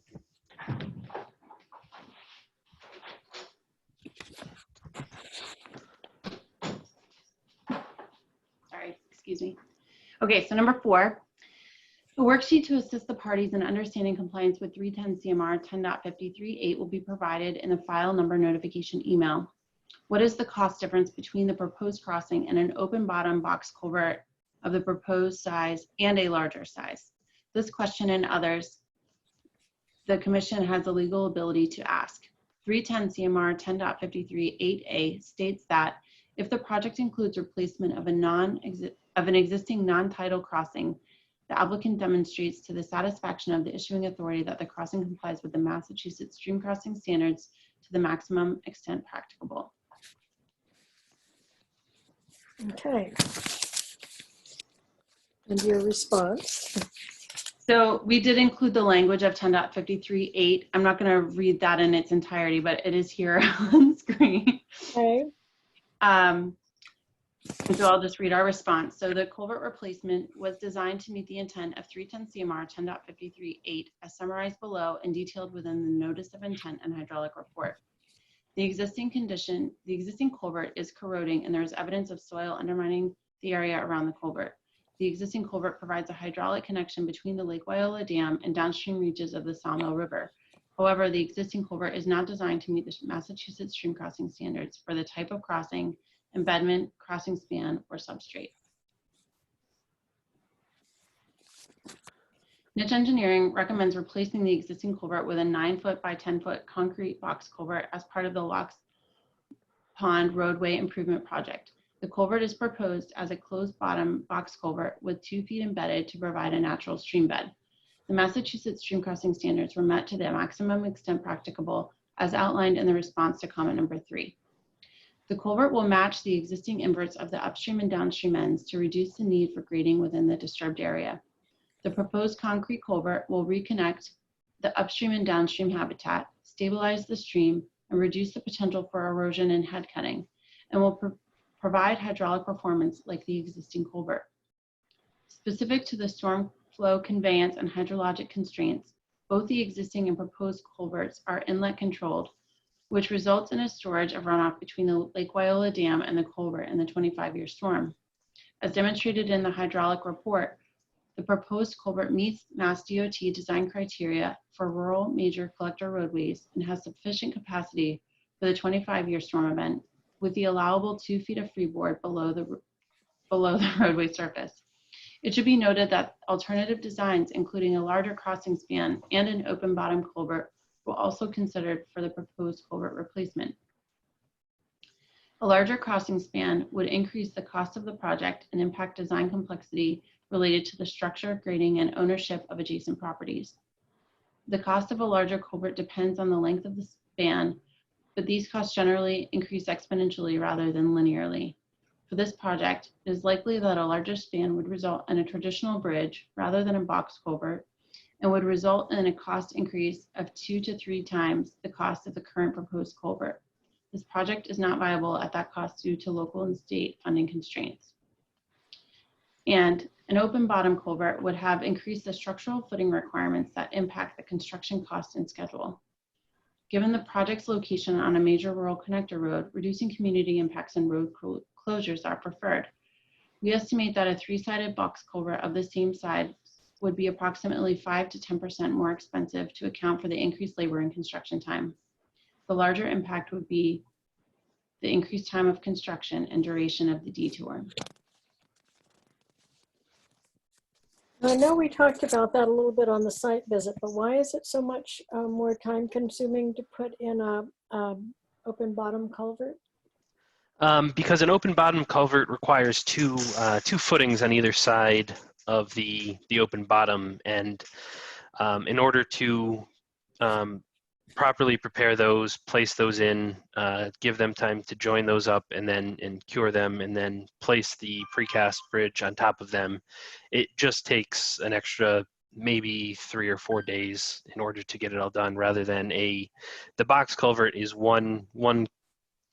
Sorry, excuse me. Okay, so number 4, a worksheet to assist the parties in understanding compliance with 310 CMR 10.53.8 will be provided in the file number notification email. What is the cost difference between the proposed crossing and an open bottom box culvert of the proposed size and a larger size? This question and others the Commission has the legal ability to ask. 310 CMR 10.53.8a states that if the project includes replacement of an existing non-tidal crossing, the applicant demonstrates to the satisfaction of the issuing authority that the crossing complies with the Massachusetts stream crossing standards to the maximum extent practicable. Okay. And your response? So we did include the language of 10.53.8. I'm not going to read that in its entirety, but it is here on screen. Okay. And so I'll just read our response. So the culvert replacement was designed to meet the intent of 310 CMR 10.53.8 as summarized below and detailed within the notice of intent and hydraulic report. The existing culvert is corroding and there is evidence of soil undermining the area around the culvert. The existing culvert provides a hydraulic connection between the Lake Wyola Dam and downstream reaches of the Sawmill River. However, the existing culvert is not designed to meet the Massachusetts stream crossing standards for the type of crossing, embedment, crossing span, or substrate. Niche Engineering recommends replacing the existing culvert with a 9-foot by 10-foot concrete box culvert as part of the Locks Pond roadway improvement project. The culvert is proposed as a closed bottom box culvert with 2 feet embedded to provide a natural stream bed. The Massachusetts stream crossing standards were met to the maximum extent practicable as outlined in the response to comment number 3. The culvert will match the existing inverts of the upstream and downstream ends to reduce the need for grading within the disturbed area. The proposed concrete culvert will reconnect the upstream and downstream habitat, stabilize the stream, and reduce the potential for erosion and head cutting, and will provide hydraulic performance like the existing culvert. Specific to the storm flow conveyance and hydrologic constraints, both the existing and proposed culverts are inlet controlled, which results in a storage of runoff between the Lake Wyola Dam and the culvert in the 25-year storm. As demonstrated in the hydraulic report, the proposed culvert meets Mass DOT design criteria for rural major collector roadways and has sufficient capacity for the 25-year storm event with the allowable 2 feet of freeboard below the roadway surface. It should be noted that alternative designs, including a larger crossing span and an open bottom culvert, were also considered for the proposed culvert replacement. A larger crossing span would increase the cost of the project and impact design complexity related to the structure, grading, and ownership of adjacent properties. The cost of a larger culvert depends on the length of the span, but these costs generally increase exponentially rather than linearly. For this project, it is likely that a larger span would result in a traditional bridge rather than a box culvert and would result in a cost increase of 2 to 3 times the cost of the current proposed culvert. This project is not viable at that cost due to local and state funding constraints. And an open bottom culvert would have increased the structural footing requirements that impact the construction cost and schedule. Given the project's location on a major rural connector road, reducing community impacts and road closures are preferred. We estimate that a 3-sided box culvert of the same size would be approximately 5 to 10% more expensive to account for the increased labor and construction time. The larger impact would be the increased time of construction and duration of the detour. I know we talked about that a little bit on the site visit, but why is it so much more time consuming to put in a open bottom culvert? Because an open bottom culvert requires two footings on either side of the open bottom, and in order to properly prepare those, place those in, give them time to join those up and cure them, and then place the precast bridge on top of them, it just takes an extra maybe 3 or 4 days in order to get it all done, rather than the box culvert is one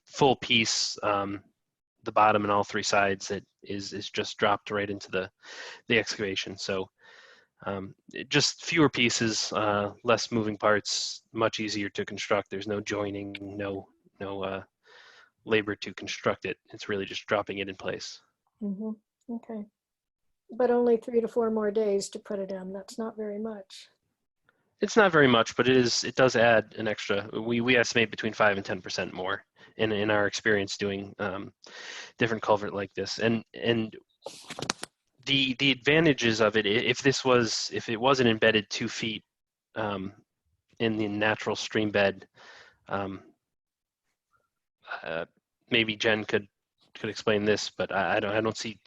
full piece, the bottom and all 3 sides, that is just dropped right into the excavation. So just fewer pieces, less moving parts, much easier to construct. There's no joining, no labor to construct it. It's really just dropping it in place. Mm-hmm. Okay. But only 3 to 4 more days to put it in. That's not very much. It's not very much, but it does add an extra. We estimate between 5 and 10% more in our experience doing different culvert like this. And the advantages of it, if it wasn't embedded 2 feet in the natural stream bed, maybe Jen could explain this, but I don't see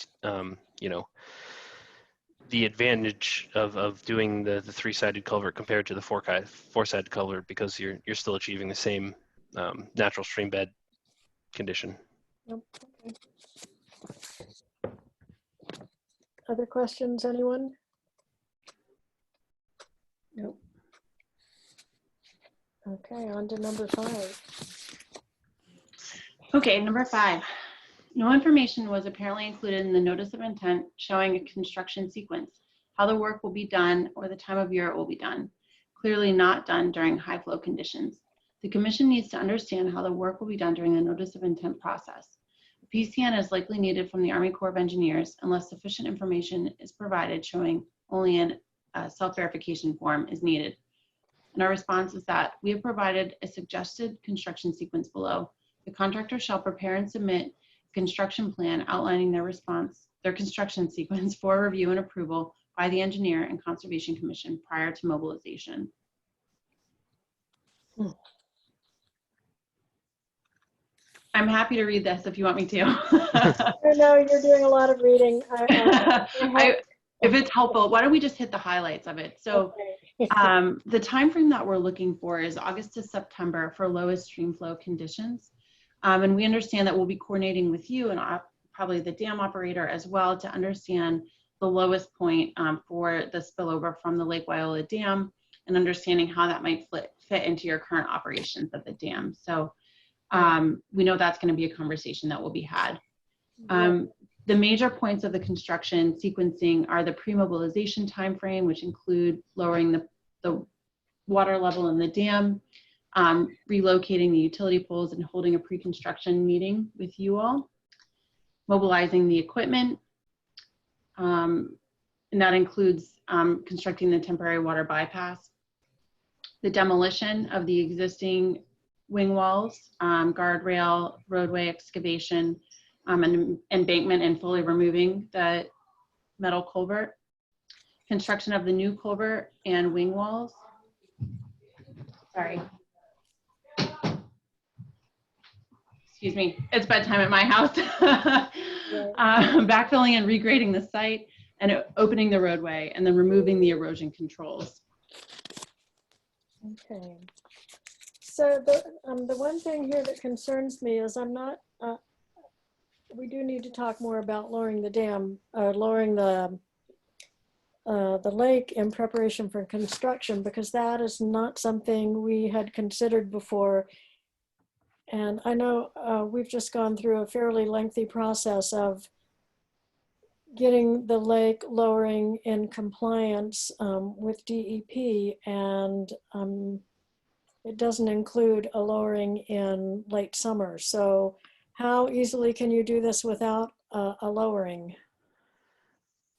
the advantage of doing the 3-sided culvert compared to the 4-sided culvert, because you're still achieving the same natural stream bed condition. Yep. Okay. Other questions, anyone? Nope. Okay, on to number 5. Okay, number 5. No information was apparently included in the notice of intent showing a construction sequence, how the work will be done, or the time of year it will be done. Clearly not done during high flow conditions. The commission needs to understand how the work will be done during the notice of intent process. A PCN is likely needed from the Army Corps of Engineers unless sufficient information is provided showing only an self-verification form is needed. And our response is that we have provided a suggested construction sequence below. The contractor shall prepare and submit a construction plan outlining their construction sequence for review and approval by the engineer and Conservation Commission prior to mobilization. I'm happy to read this if you want me to. I know you're doing a lot of reading. If it's helpful, why don't we just hit the highlights of it? So Okay. the time frame that we're looking for is August to September for lowest stream flow conditions. And we understand that we'll be coordinating with you and probably the dam operator as well to understand the lowest point for the spillover from the Lake Wyola Dam and understanding how that might fit into your current operations at the dam. So we know that's going to be a conversation that will be had. The major points of the construction sequencing are the pre-mobilization timeframe, which include lowering the water level in the dam, relocating the utility poles and holding a pre-construction meeting with you all, mobilizing the equipment, and that includes constructing the temporary water bypass, the demolition of the existing wing walls, guardrail, roadway excavation, and embankment and fully removing the metal culvert, construction of the new culvert and wing walls. Sorry. Excuse me, it's bedtime at my house. Backfilling and regrading the site and opening the roadway and then removing the erosion controls. Okay. So the one thing here that concerns me is we do need to talk more about lowering the dam, lowering the lake in preparation for construction, because that is not something we had considered before. And I know we've just gone through a fairly lengthy process of getting the lake lowering in compliance with DEP, and it doesn't include a lowering in late summer. So how easily can you do this without a lowering?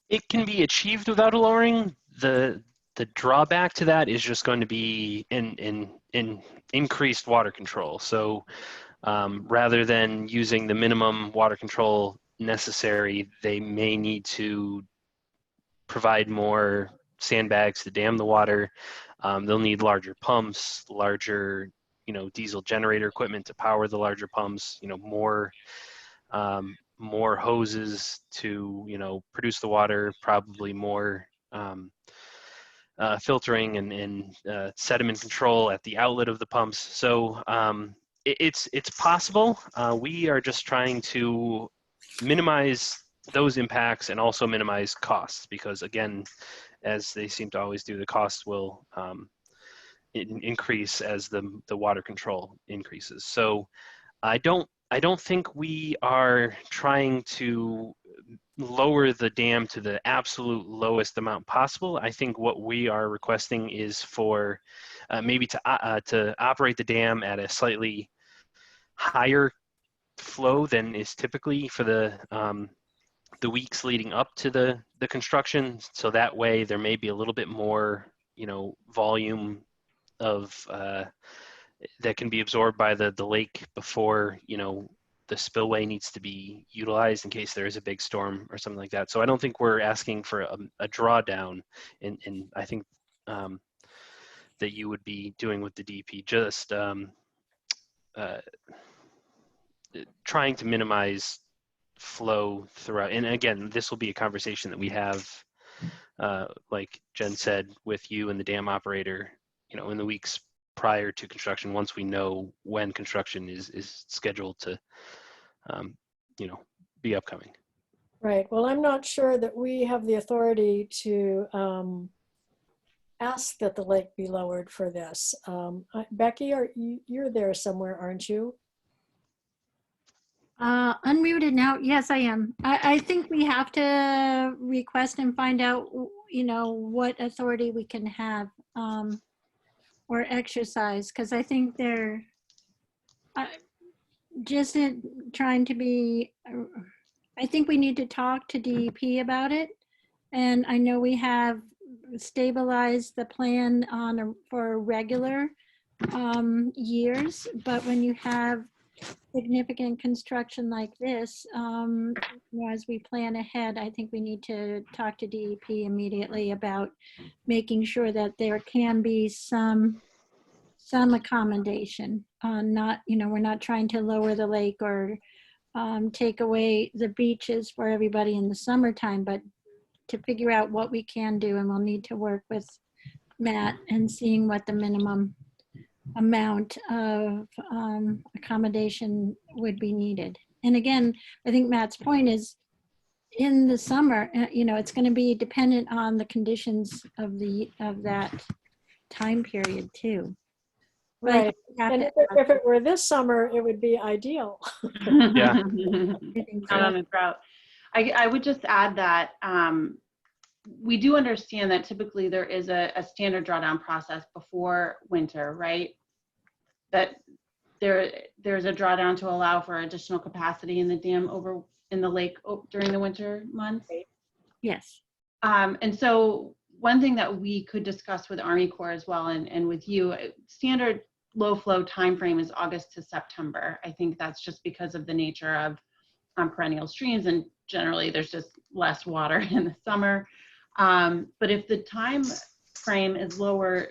It can be achieved without a lowering. The drawback to that is just going to be in increased water control. So rather than using the minimum water control necessary, they may need to provide more sandbags to dam the water. They'll need larger pumps, larger, diesel generator equipment to power the larger pumps, more hoses to, produce the water, probably more filtering and sediment control at the outlet of the pumps. So it's possible. We are just trying to minimize those impacts and also minimize costs, because again, as they seem to always do, the costs will increase as the water control increases. So I don't think we are trying to lower the dam to the absolute lowest amount possible. I think what we are requesting is for maybe to operate the dam at a slightly higher flow than is typically for the weeks leading up to the construction. So that way there may be a little bit more, volume of that can be absorbed by the lake before, the spillway needs to be utilized in case there is a big storm or something like that. So I don't think we're asking for a drawdown in I think that you would be doing with the DP, just trying to minimize flow throughout. And again, this will be a conversation that we have, like Jen said, with you and the dam operator, in the weeks prior to construction, once we know when construction is scheduled to, be upcoming. Right. Well, I'm not sure that we have the authority to ask that the lake be lowered for this. Becky, you're there somewhere, aren't you? Unmuted now. Yes, I am. I think we have to request and find out, what authority we can have or exercise, because I think they're just trying to be, I think we need to talk to DEP about it. And I know we have stabilized the plan for regular years, but when you have significant construction like this, as we plan ahead, I think we need to talk to DEP immediately about making sure that there can be some accommodation. We're not trying to lower the lake or take away the beaches for everybody in the summertime, but to figure out what we can do, and we'll need to work with Matt and seeing what the minimum amount of accommodation would be needed. And again, I think Matt's point is in the summer, it's going to be dependent on the conditions of that time period too. But Right. And if it were this summer, it would be ideal. Yeah. Not on a drought. I would just add that we do understand that typically there is a standard drawdown process before winter, right? That there's a drawdown to allow for additional capacity in the dam in the lake during the winter months. Yes. And so one thing that we could discuss with Army Corps as well, and with you, standard low flow time frame is August to September. I think that's just because of the nature of perennial streams, and generally there's just less water in the summer. But if the time frame is lower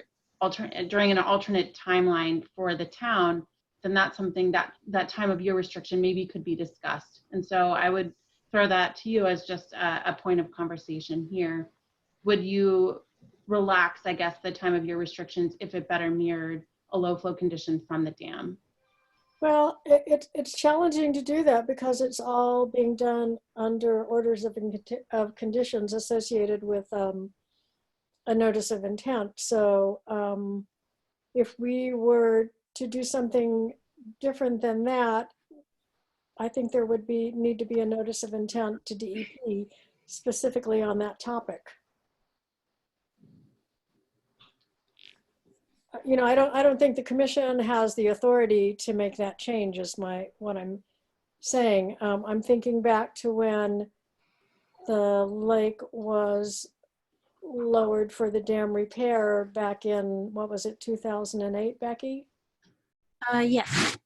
during an alternate timeline for the town, then that's something that time of year restriction maybe could be discussed. And so I would throw that to you as just a point of conversation here. Would you relax, I guess, the time of year restrictions if it better mirrored a low flow condition from the dam? Well, it's challenging to do that because it's all being done under orders of conditions associated with a notice of intent. So if we were to do something different than that, I think there would need to be a notice of intent to DEP specifically on that topic. I don't think the commission has the authority to make that change is what I'm saying. I'm thinking back to when the lake was lowered for the dam repair back in, what was it, 2008, Becky? Yes.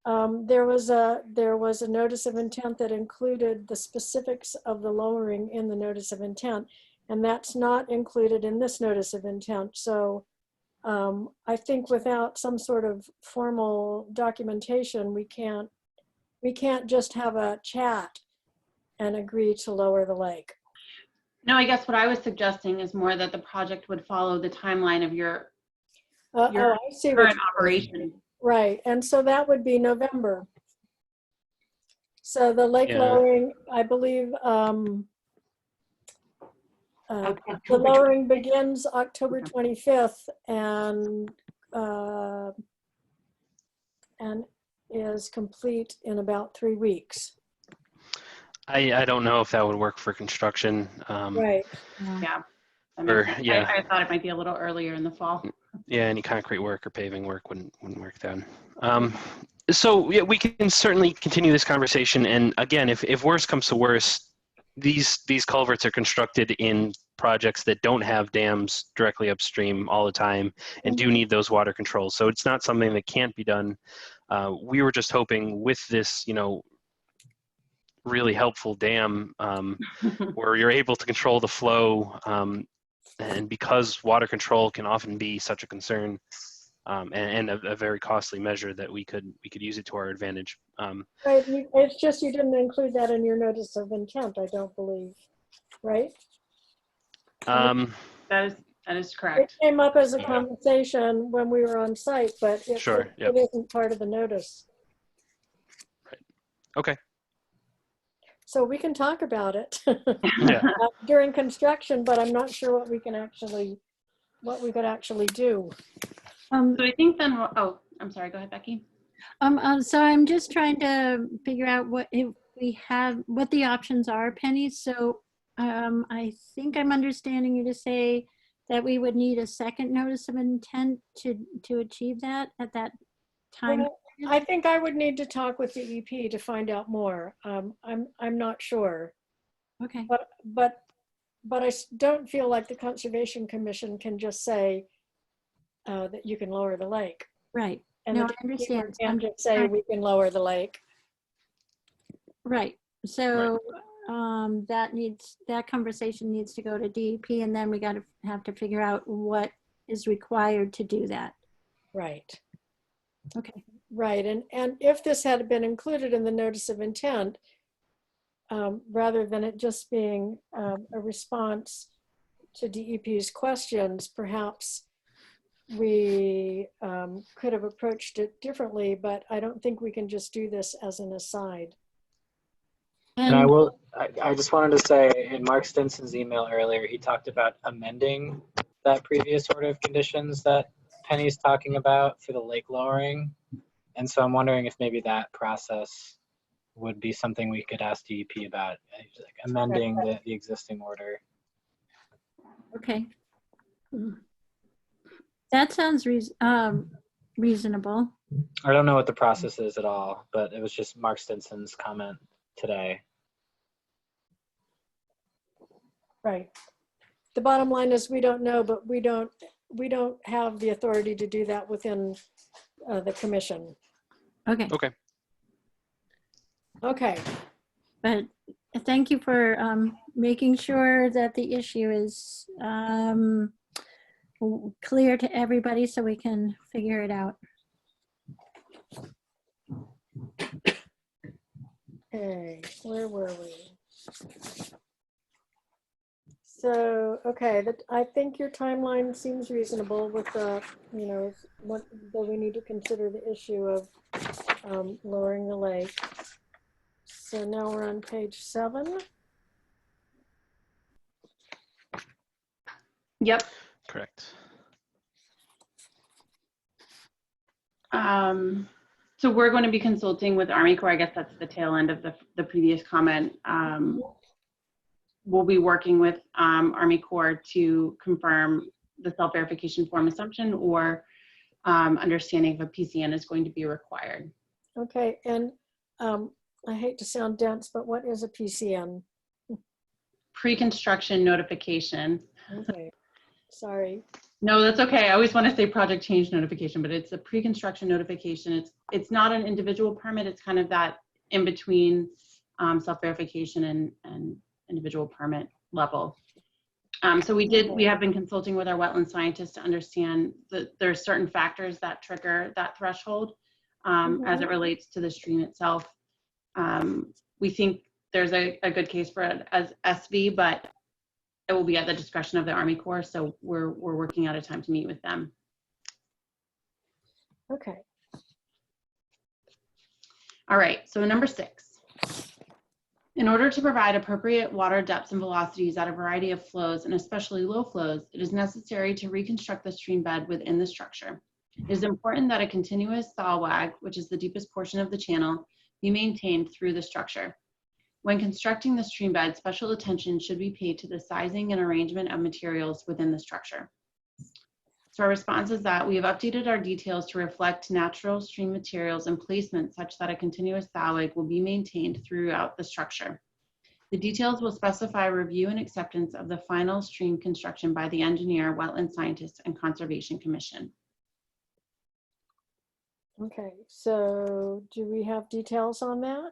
There was a notice of intent that included the specifics of the lowering in the notice of intent, and that's not included in this notice of intent. So I think without some sort of formal documentation, we can't just have a chat and agree to lower the lake. No, I guess what I was suggesting is more that the project would follow the timeline of your I see current operation. Right, and so that would be November. So the lake lowering, I believe, the lowering begins October 25th and is complete in about 3 weeks. I don't know if that would work for construction. Right. Yeah. I thought it might be a little earlier in the fall. Yeah, any concrete work or paving work wouldn't work then. So yeah, we can certainly continue this conversation. And again, if worse comes to worse, these culverts are constructed in projects that don't have dams directly upstream all the time and do need those water controls. So it's not something that can't be done. We were just hoping with this, really helpful dam where you're able to control the flow, and because water control can often be such a concern and a very costly measure, that we could use it to our advantage. Right. It's just you didn't include that in your notice of intent, I don't believe. Right? That is correct. It came up as a conversation when we were on site, but it isn't part of the notice. Right. Okay. So we can talk about it Yeah. during construction, but I'm not sure what we could actually do. So I think then, oh, I'm sorry, go ahead, Becky. So I'm just trying to figure out what if we have, what the options are, Penny. So I think I'm understanding you to say that we would need a second notice of intent to achieve that at that time. Well, I think I would need to talk with the EP to find out more. I'm not sure, Okay. but I don't feel like the Conservation Commission can just say that you can lower the lake. Right. And No, the I understand. can't I'm just say trying- we can lower the lake. Right. So that conversation needs to go to DEP, and then we have to figure out what is required to do that. Right. Okay. Right. And if this had been included in the notice of intent, rather than it just being a response to DEP's questions, perhaps we could have approached it differently, but I don't think we can just do this as an aside. And I just wanted to say, in Mark Stinson's email earlier, he talked about amending that previous order of conditions that Penny's talking about for the lake lowering. And so I'm wondering if maybe that process would be something we could ask DEP about, like amending the existing order. Okay. That sounds reasonable. I don't know what the process is at all, but it was just Mark Stinson's comment today. Right. The bottom line is we don't know, but we don't have the authority to do that within the commission. Okay. Okay. Okay. But thank you for making sure that the issue is clear to everybody so we can figure it out. Okay, where were we? So, okay, I think your timeline seems reasonable with the, what we need to consider the issue of lowering the lake. So now we're on page 7. Yep. Correct. So we're going to be consulting with Army Corps. I guess that's the tail end of the previous comment. We'll be working with Army Corps to confirm the self-verification form assumption or understanding if a PCN is going to be required. Okay, and I hate to sound dense, but what is a PCN? Pre-construction notification. Okay, sorry. No, that's okay. I always want to say project change notification, but it's a pre-construction notification. It's not an individual permit. It's kind of that in between self-verification and individual permit level. So we have been consulting with our wetland scientists to understand that there are certain factors that trigger that threshold as it relates to the stream itself. We think there's a good case for it as SV, but it will be at the discretion of the Army Corps. So we're working out a time to meet with them. Okay. All right, so number 6. In order to provide appropriate water depths and velocities at a variety of flows, and especially low flows, it is necessary to reconstruct the stream bed within the structure. It is important that a continuous thaw wag, which is the deepest portion of the channel, be maintained through the structure. When constructing the stream bed, special attention should be paid to the sizing and arrangement of materials within the structure. So our response is that we have updated our details to reflect natural stream materials and placement such that a continuous thaw wag will be maintained throughout the structure. The details will specify review and acceptance of the final stream construction by the engineer, wetland scientist, and Conservation Commission. Okay, so do we have details on that?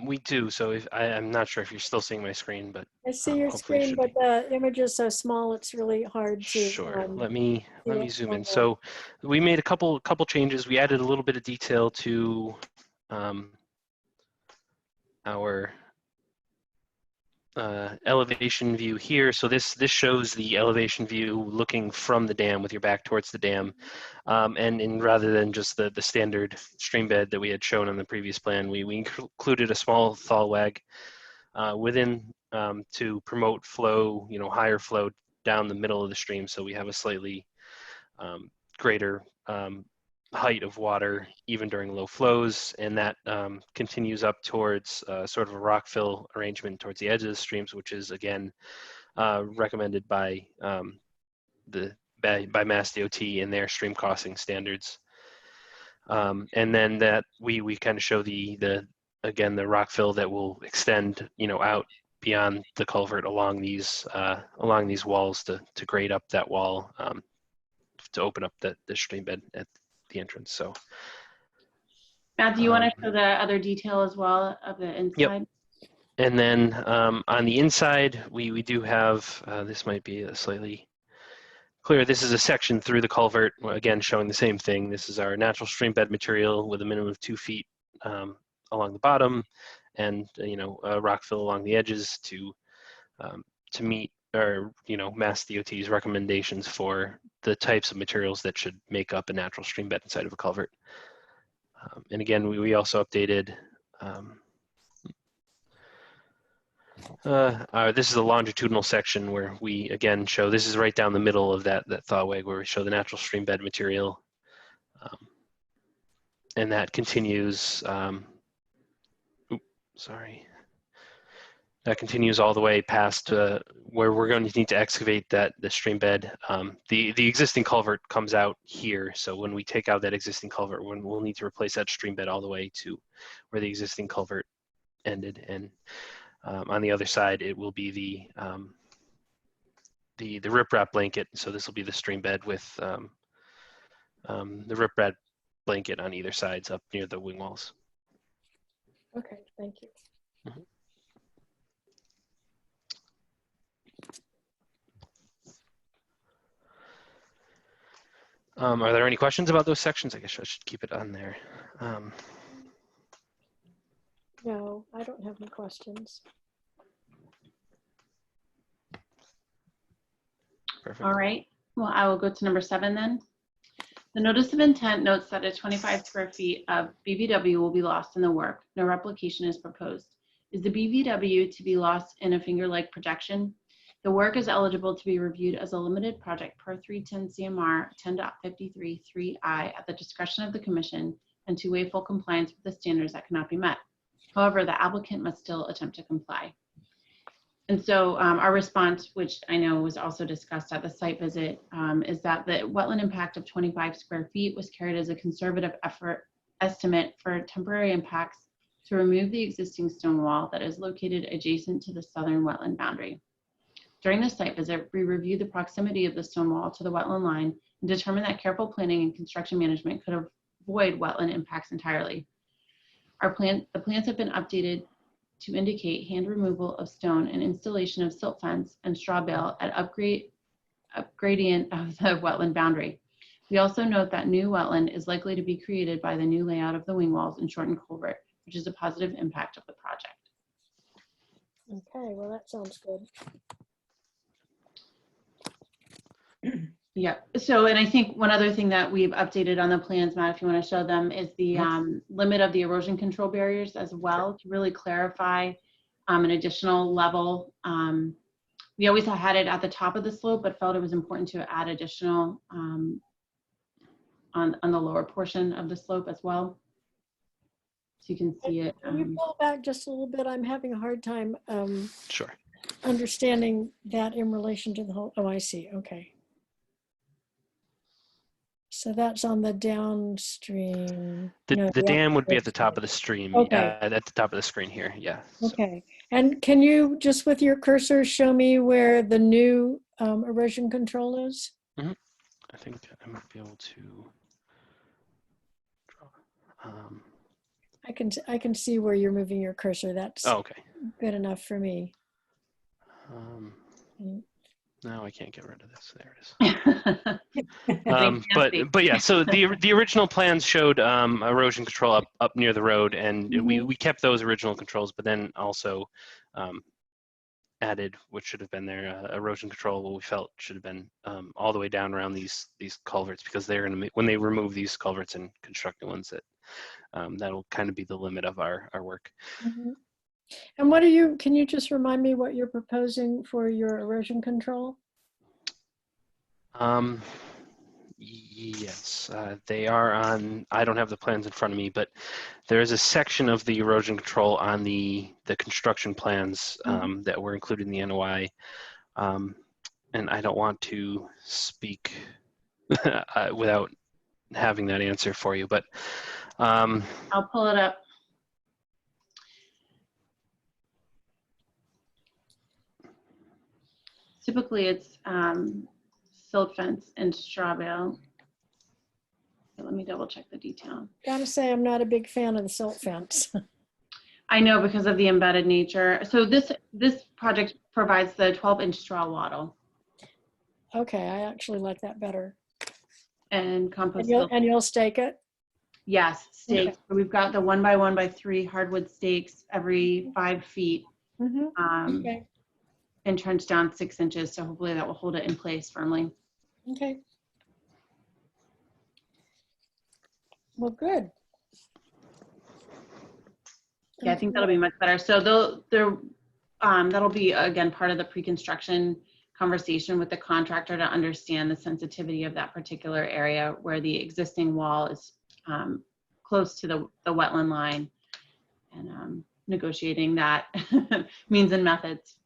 We do. So if I'm not sure if you're still seeing my screen, but I see your hopefully it screen, should but be. the image is so small, it's really hard to. Sure. Let me it zoom from in. the- So we made a couple changes. We added a little bit of detail to our elevation view here. So this shows the elevation view looking from the dam with your back towards the dam. And rather than just the standard stream bed that we had shown on the previous plan, we included a small thaw wag within to promote flow, higher flow down the middle of the stream. So we have a slightly greater height of water even during low flows, and that continues up towards sort of a rock fill arrangement towards the edge of the streams, which is again recommended by by Mass DOT in their stream crossing standards. And then that we kind of show the rock fill that will extend out beyond the culvert along these walls to grade up that wall to open up the stream bed at the entrance. So Matt, do you want to show the other detail as well of the inside? Yep. And then on the inside, we do have, this might be a slightly clear. This is a section through the culvert, again, showing the same thing. This is our natural stream bed material with a minimum of 2 feet along the bottom and, a rock fill along the edges to meet Mass DOT's recommendations for the types of materials that should make up a natural stream bed inside of a culvert. And again, we also updated, this is a longitudinal section where we again show, this is right down the middle of that thaw wag where we show the natural stream bed material. And that continues, that continues all the way past where we're going to need to excavate the stream bed. The existing culvert comes out here, so when we take out that existing culvert, we'll need to replace that stream bed all the way to where the existing culvert ended. And on the other side, it will be the riprap blanket. So this will be the stream bed with the riprap blanket on either sides up near the wing walls. Okay, thank you. Mm-hmm. Are there any questions about those sections? I guess I should keep it on there. No, I don't have any questions. Perfect. All right. Well, I will go to number 7 then. The notice of intent notes that a 25 square feet of BVW will be lost in the work. No replication is proposed. Is the BVW to be lost in a finger-like projection? The work is eligible to be reviewed as a limited project per 310 CMR 10.53(3)I at the discretion of the commission and to waive full compliance with the standards that cannot be met. However, the applicant must still attempt to comply. And so our response, which I know was also discussed at the site visit, is that the wetland impact of 25 square feet was carried as a conservative estimate for temporary impacts to remove the existing stone wall that is located adjacent to the southern wetland boundary. During the site visit, we reviewed the proximity of the stone wall to the wetland line and determined that careful planning and construction management could avoid wetland impacts entirely. The plans have been updated to indicate hand removal of stone and installation of silt fence and straw bale at upgradient of the wetland boundary. We also note that new wetland is likely to be created by the new layout of the wing walls and shortened culvert, which is a positive impact of the project. Okay, well, that sounds good. Yeah, so, and I think one other thing that we've updated on the plans, Matt, if you want to show them, is the limit of the erosion control barriers as well, to really clarify an additional level. We always had it at the top of the slope, but felt it was important to add additional on the lower portion of the slope as well. So you can see it. Can you pull back just a little bit? I'm having a hard time Sure. understanding that in relation to the whole, oh, I see, okay. So that's on the downstream. The dam would be at the top of the stream, Okay. at the top of the screen here, yeah. Okay, and can you just with your cursor show me where the new erosion control is? Mm-hmm. I think I might be able to draw. I can see where you're moving your cursor. That's okay. Good enough for me. No, I can't get rid of this. There it is. But yeah, so the original plans showed erosion control up near the road, and we kept those original controls, but then also added, which should have been there. Erosion control, what we felt should have been all the way down around these culverts, because they're going to, when they remove these culverts and construct new ones, that that'll kind of be the limit of our work. Mhm. And can you just remind me what you're proposing for your erosion control? Yes, they are on, I don't have the plans in front of me, but there is a section of the erosion control on the construction plans that were included in the NOI. And I don't want to speak without having that answer for you, but I'll pull it up. Typically, it's silt fence and straw bale. Okay, let me double check the detail. Gotta say, I'm not a big fan of the silt fence. I know, because of the embedded nature. So this project provides the 12-inch straw wattle Okay, I actually like that better. and compost. And you'll stake it? Yes, stakes. Okay. So we've got the 1 by 1 by 3 hardwood stakes every 5 feet, Okay, and trenched down 6 inches. So hopefully that will hold it in place firmly. okay. Well, good. Yeah, I think that'll be much better. So that'll be, again, part of the pre-construction conversation with the contractor to understand the sensitivity of that particular area where the existing wall is close to the wetland line, and negotiating that means and methods.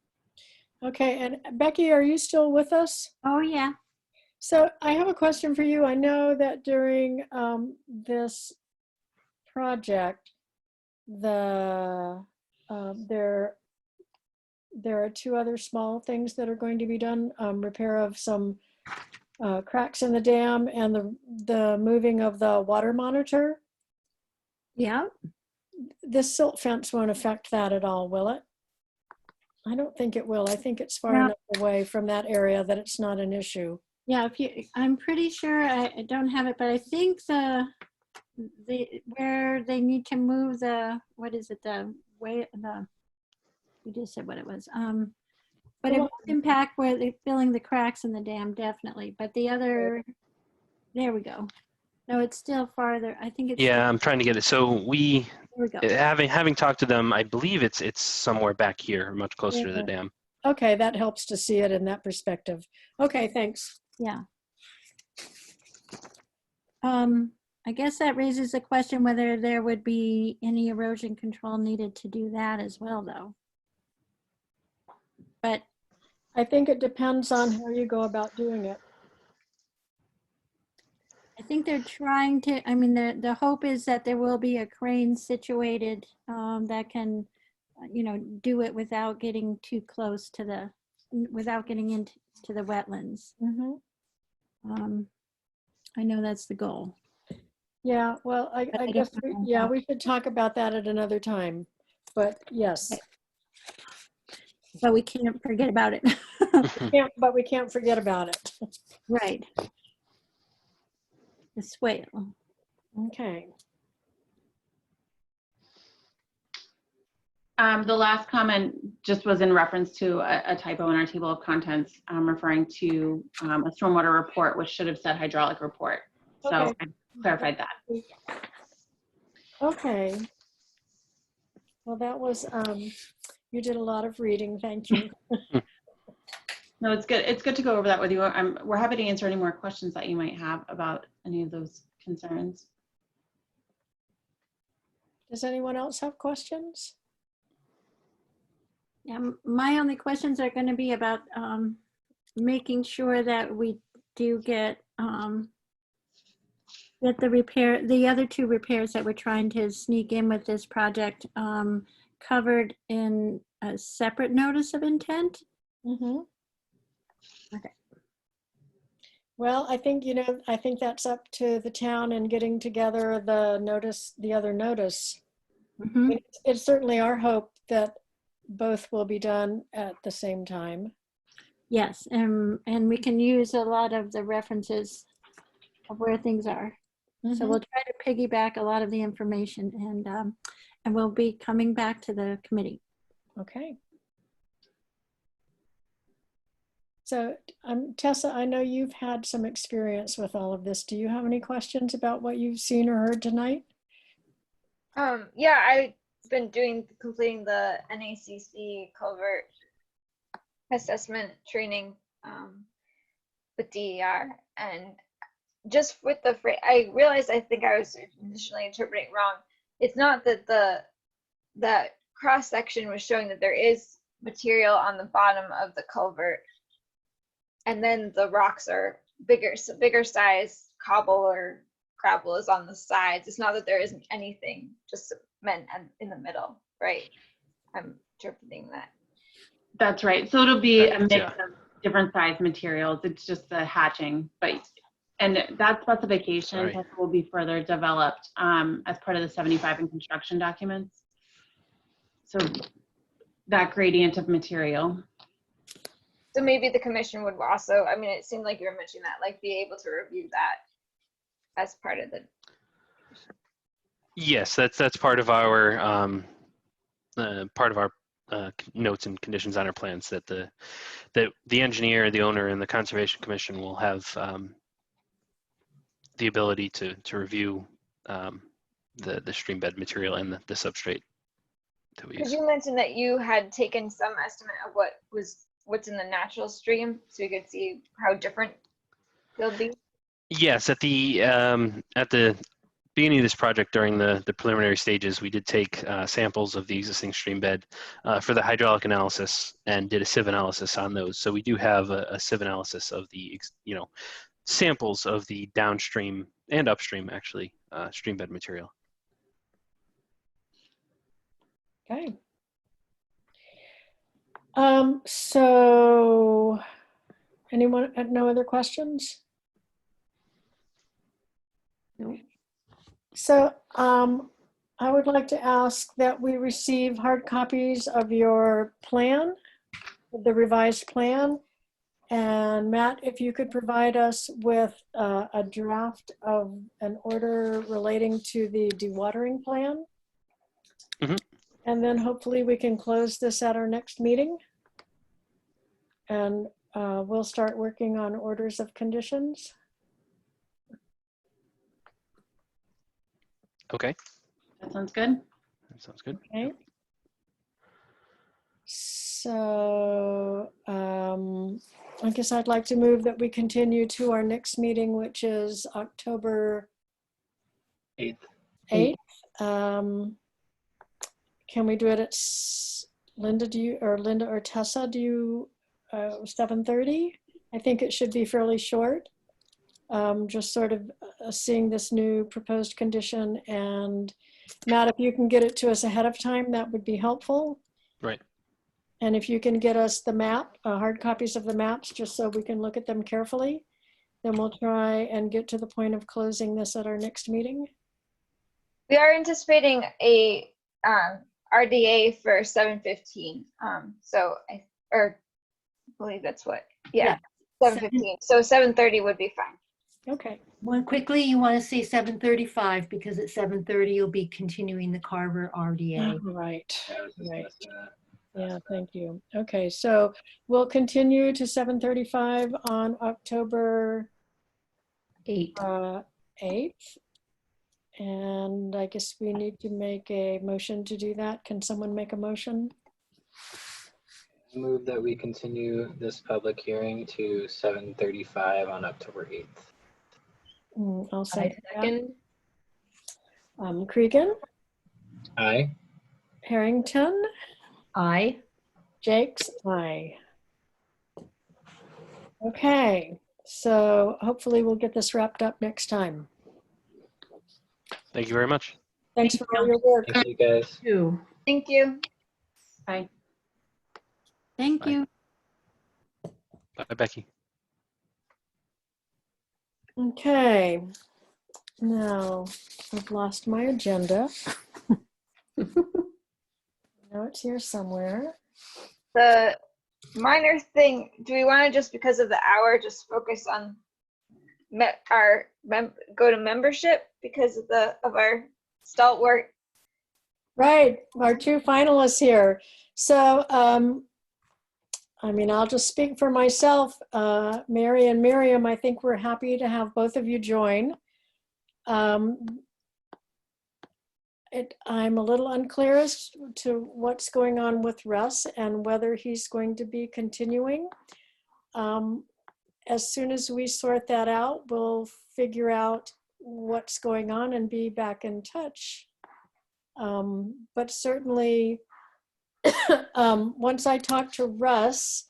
Okay, and Becky, are you still with us? Oh, yeah. So I have a question for you. I know that during this project, there are 2 other small things that are going to be done: repair of some cracks in the dam and the moving of the water monitor. Yeah. This silt fence won't affect that at all, will it? I don't think it will. I think it's far enough away from that area that it's not an issue. Yeah, I'm pretty sure I don't have it, but I think where they need to move what is it, you just said what it was. But it won't impact where they're filling the cracks in the dam, definitely. But the other, there we go. No, it's still farther. I think it's. yeah, I'm trying to get it. So There we go. having talked to them, I believe it's somewhere back here, much closer to the dam. Okay, that helps to see it in that perspective. Okay, thanks. Yeah. I guess that raises the question whether there would be any erosion control needed to do that as well, though. But I think it depends on how you go about doing it. I think they're trying to, I mean, the hope is that there will be a crane situated that can, do it without getting too close to without getting into the wetlands. I know that's the goal. Yeah, well, I guess, we should talk about that at another time, but yes. But we can't forget about it. But we can't forget about it. Right. The swale. Okay. The last comment just was in reference to a typo in our table of contents, referring to a stormwater report, which should have said hydraulic report. So Okay. I clarified that. Okay. Well, that was, you did a lot of reading. Thank you. No, it's good. It's good to go over that with you. We're happy to answer any more questions that you might have about any of those concerns. Does anyone else have questions? Yeah, my only questions are going to be about making sure that we do get the other 2 repairs that we're trying to sneak in with this project covered in a separate notice of intent. Okay. Well, I think, I think that's up to the town and getting together the other notice. It's certainly our hope that both will be done at the same time. Yes, and we can use a lot of the references of where things are. So we'll try to piggyback a lot of the information, and we'll be coming back to the committee. Okay. So, Tessa, I know you've had some experience with all of this. Do you have any questions about what you've seen or heard tonight? Yeah, I've been completing the NACC culvert assessment training with DER, and just with the I realized I think I was initially interpreting it wrong. It's not that that cross section was showing that there is material on the bottom of the culvert, and then the rocks are bigger, so bigger size cobble or gravel is on the sides. It's not that there isn't anything, just cement in the middle, right? I'm interpreting that. That's right. So it'll be a mix Yeah. of different size materials. It's just the hatching, and that specification Sorry. Tessa, will be further developed as part of the 75 and construction documents. So that gradient of material. So maybe the commission would also, I mean, it seemed like you were mentioning that, like be able to review that as part of the. Yes, that's part of our notes and conditions on our plans, that the engineer, the owner, and the Conservation Commission will have the ability to review the stream bed material and the substrate that we Because use. you mentioned that you had taken some estimate of what's in the natural stream, so you could see how different they'll be. Yes, at the beginning of this project, during the preliminary stages, we did take samples of the existing stream bed for the hydraulic analysis and did a sieve analysis on those. So we do have a sieve analysis of the samples of the downstream and upstream, actually, stream bed material. Okay. So anyone, no other questions? No. So I would like to ask that we receive hard copies of your plan, the revised plan. And Matt, if you could provide us with a draft of an order relating to the dewatering plan. Mhm. And then hopefully we can close this at our next meeting. And we'll start working on orders of conditions. Okay, That sounds good. that sounds good. Okay. So I guess I'd like to move that we continue to our next meeting, which is October 8th. Can we do it at Linda or Tessa, do you 7:30? I think it should be fairly short. Just sort of seeing this new proposed condition, and Matt, if you can get it to us ahead of time, that would be helpful. Right. And if you can get us the map, hard copies of the maps, just so we can look at them carefully, then we'll try and get to the point of closing this at our next meeting. We are anticipating a RDA for 7:15. So I believe that's what. Yeah. 7:15. So 7:30 would be fine. Okay. One quickly, you want to say 7:35 because at 7:30 you'll be continuing the Carver RDA. Right. Right. Yeah, thank you. Okay, so we'll continue to 7:35 on October 8th. And I guess we need to make a motion to do that. Can someone make a motion? I move that we continue this public hearing to 7:35 on October 8th. I'll I second. Cregan, Aye. Harrington, Aye. Jakes, aye. Okay, so hopefully we'll get this wrapped up next time. Thank you very much. Thanks for all your work. Thank you, guys. Thank you. Bye. Thank Bye. you. Bye, Becky. Okay, now I've lost my agenda. Now it's here somewhere. The minor thing, do we want to, just because of the hour, just focus on go to membership because of our stalwart? Right, our two finalists here. So I mean, I'll just speak for myself. Mary and Miriam, I think we're happy to have both of you join. I'm a little unclear as to what's going on with Russ and whether he's going to be continuing. As soon as we sort that out, we'll figure out what's going on and be back in touch. But certainly, once I talk to Russ,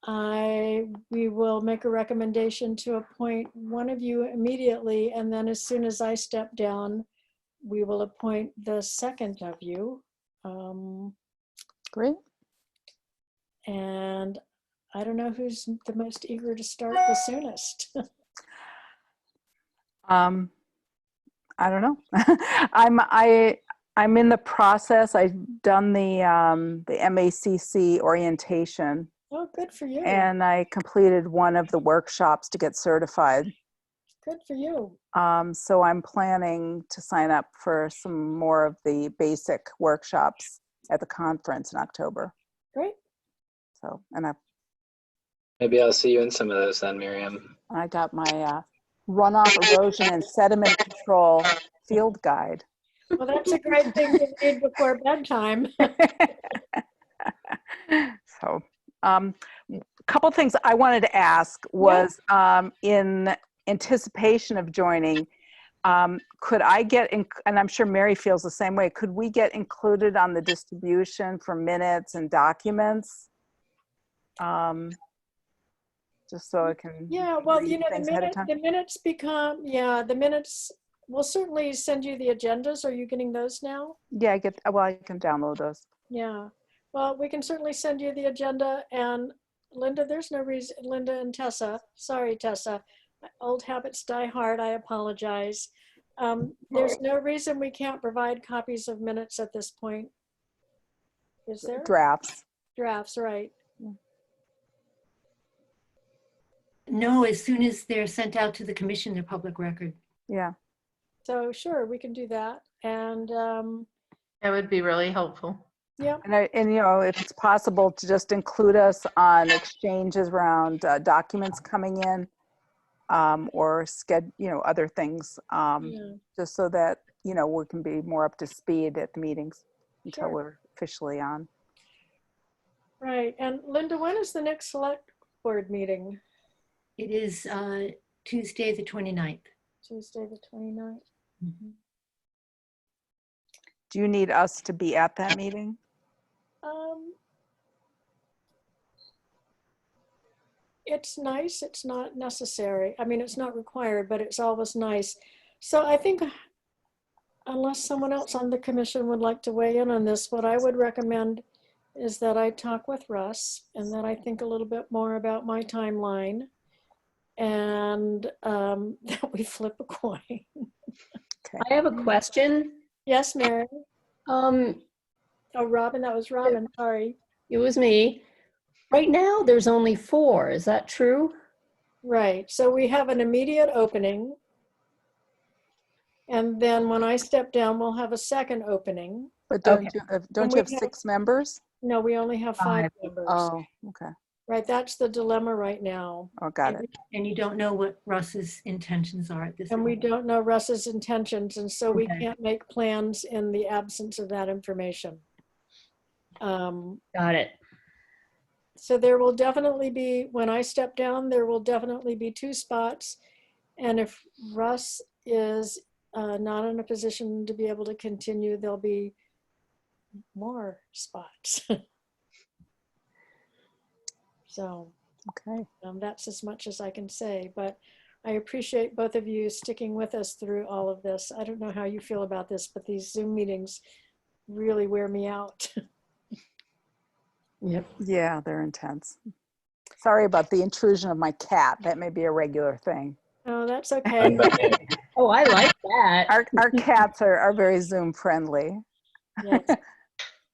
we will make a recommendation to appoint one of you immediately, and then as soon as I step down, we will appoint the second of you. Great. And I don't know who's the most eager to start the soonest. I don't know. I'm in the process. I've done the MACC orientation, Oh, good for you. and I completed one of the workshops to get certified. Good for you. So I'm planning to sign up for some more of the basic workshops at the conference in October. Great. So, and Maybe I'll see you in some of those then, Miriam. I got my runoff erosion and sediment control field guide. Well, that's a great thing to read before bedtime. So, a couple things I wanted to ask was, in anticipation of joining, could I get, and I'm sure Mary feels the same way, could we get included on the distribution for minutes and documents? Just so I can Yeah, well, read you know, things ahead of time. the minutes become, the minutes, we'll certainly send you the agendas. Are you getting those now? Yeah, I can download those. Yeah, well, we can certainly send you the agenda. And Linda, there's no reason, Linda and Tessa, sorry, Tessa, old habits die hard, I apologize. There's no reason we can't provide copies of minutes at this point. Is there? Drafts. Drafts, right. No, as soon as they're sent out to the commission, they're public record. Yeah. So sure, we can do that. And That would be really helpful. yeah. And you know, if it's possible to just include us on exchanges around documents coming in, or other things, just so that, you know, we can be more up to speed at the meetings until Sure. we're officially on. Right. And Linda, when is the next select board meeting? It is Tuesday, the 29th. Tuesday, the 29th. Mhm. Do you need us to be at that meeting? It's nice. It's not necessary. I mean, it's not required, but it's always nice. So I think unless someone else on the commission would like to weigh in on this, what I would recommend is that I talk with Russ and that I think a little bit more about my timeline and that we flip a coin. I have a question. Yes, Mary. Oh, Robin, that was Robin. Sorry. it was me. Right now, there's only 4. Is that true? Right. So we have an immediate opening. And then when I step down, we'll have a second opening. But don't Okay. you have we have- 6 members? No, we only have 5 5. members. Oh, okay. Right. That's the dilemma right now. Oh, got it. And you don't know what Russ's intentions are at this And we point. don't know Russ's intentions. And so we Okay. can't make plans in the absence of that information. Got it. So there will definitely be, when I step down, there will definitely be 2 spots. And if Russ is not in a position to be able to continue, there'll be more spots. So Okay. that's as much as I can say, but I appreciate both of you sticking with us through all of this. I don't know how you feel about this, but these Zoom meetings really wear me out. Yep. Yeah, they're intense. Sorry about the intrusion of my cat. That may be a regular thing. Oh, that's okay. Oh, I like that. Our cats are very Zoom friendly. Yes.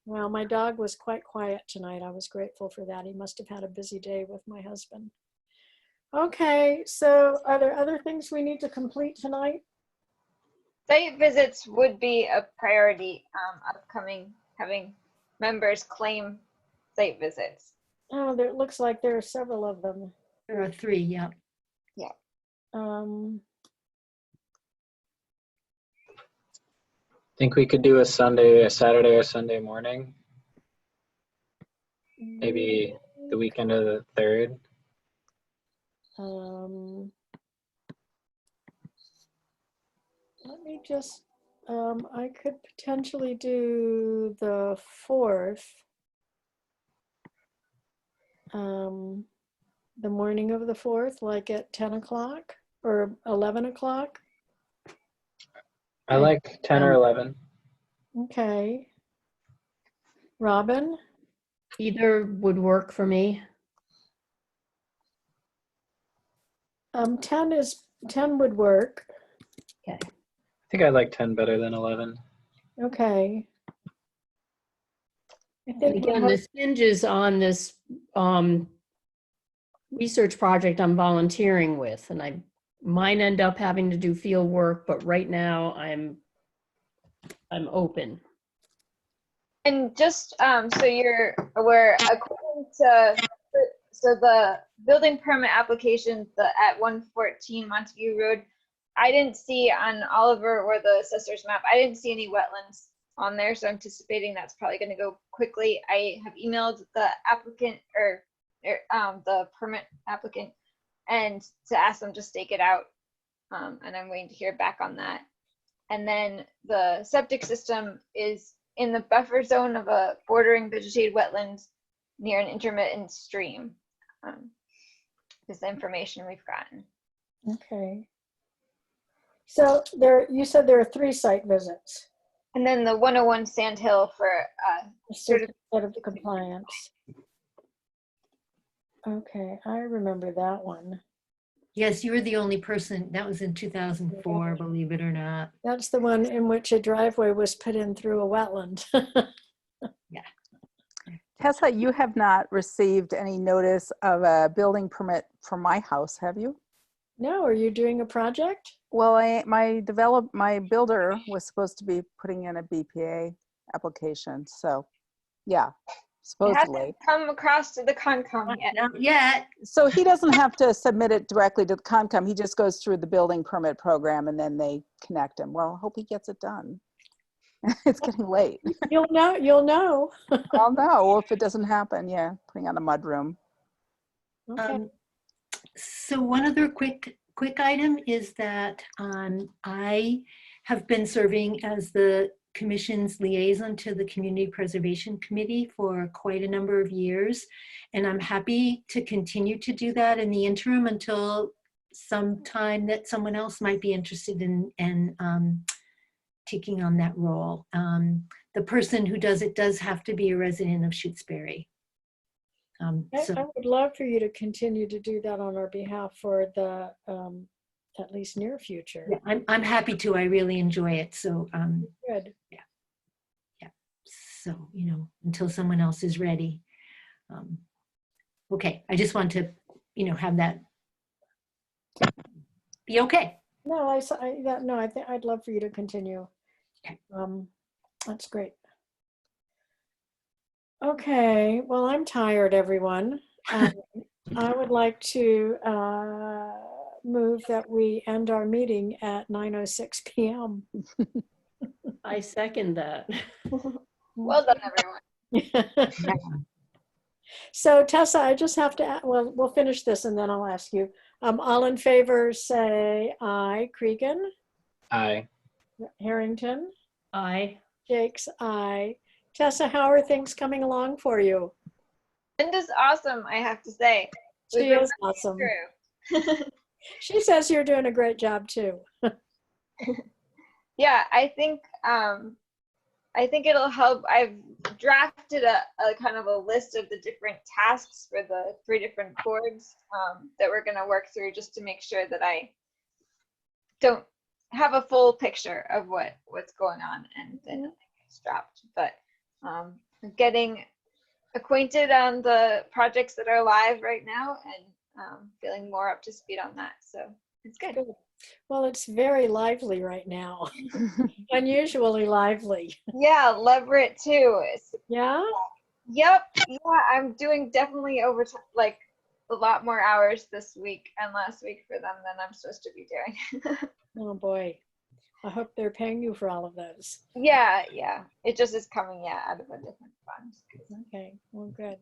Well, my dog was quite quiet tonight. I was grateful for that. He must have had a busy day with my husband. Okay, so are there other things we need to complete tonight? Site visits would be a priority, upcoming, having members claim site visits. Oh, there, it looks like there are several of them. There are 3, yeah. Um, Think we could do a Saturday or Sunday morning, maybe the weekend of the 3rd. Let me just, I could potentially do the 4th. The morning of the 4th, like at 10 o'clock or 11 o'clock. I like 10 or 11. Okay. Robin? Either would work for me. 10 would work. Okay. I think I like 10 better than 11. Okay. I And think we again, have- this hinges on this research project I'm volunteering with, and I might end up having to do field work, but right now I'm open. And just so you're aware, according to so the building permit application at 114 Montague Road, I didn't see on Oliver or the assessor's map, I didn't see any wetlands on there, so I'm anticipating that's probably going to go quickly. I have emailed the applicant or the permit applicant and to ask them to stake it out, and I'm waiting to hear back on that. And then the septic system is in the buffer zone of a bordering vegetated wetland near an intermittent stream. Is the information we've gotten. Okay. So there, you said there are 3 site visits. And then the 101 Sand Hill for Certificate of compliance. Okay, I remember that one. Yes, you were the only person. That was in 2004, believe it or not. That's the one in which a driveway was put in through a wetland. Yeah. Tessa, you have not received any notice of a building permit for my house, have you? No, are you doing a project? Well, my builder was supposed to be putting in a BPA application, so yeah, It supposedly. hasn't come across to the Concom yet. Not yet. So he doesn't have to submit it directly to the Concom. He just goes through the building permit program and then they connect him. Well, I hope he gets it done. It's getting late. You'll know. You'll know. I'll know if it doesn't happen. Yeah, putting on a mudroom. Okay. So one other quick item is that I have been serving as the Commission's liaison to the Community Preservation Committee for quite a number of years, and I'm happy to continue to do that in the interim until some time that someone else might be interested in taking on that role. The person who does it does have to be a resident of Shutesbury. I would love for you to continue to do that on our behalf for the at least near future. Yeah, I'm happy to. I really enjoy it. So Good. Yeah. So until someone else is ready. Okay, I just want to have that be okay. No, I think I'd love for you to continue. Okay. That's great. Okay, well, I'm tired, everyone. I would like to move that we end our meeting at 9:06 p.m. I second that. Well done, everyone. So Tessa, I just have to, well, we'll finish this and then I'll ask you. All in favor, say aye. Cregan? Aye. Harrington? Aye. Jake's aye. Tessa, how are things coming along for you? Linda's awesome, I have to say. She is awesome. True. She says you're doing a great job too. Yeah, I think it'll help. I've drafted a kind of a list of the different tasks for the 3 different boards that we're going to work through, just to make sure that I don't have a full picture of what's going on and then nothing gets dropped. But getting acquainted on the projects that are live right now and feeling more up to speed on that. So it's good. Well, it's very lively right now. Unusually lively. Yeah, Leverett too. Yeah? Yep. Yeah, I'm doing definitely overtime, like a lot more hours this week and last week for them than I'm supposed to be doing. Oh, boy. I hope they're paying you for all of those. Yeah, yeah. It just is coming, yeah, out of a different fund. Okay, well, good.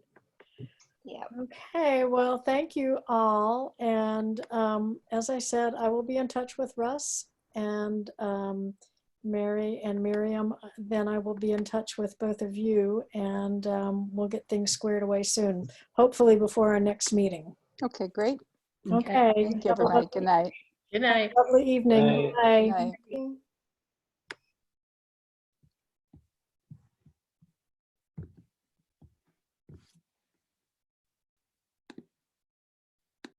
Yeah. Okay, well, thank you all. And as I said, I will be in touch with Russ and Mary and Miriam. Then I will be in touch with both of you, and we'll get things squared away soon, hopefully before our next meeting. Okay, great. Okay. Thank you, have a everybody. Good night. Good night. lovely evening. Right. Bye. Good night.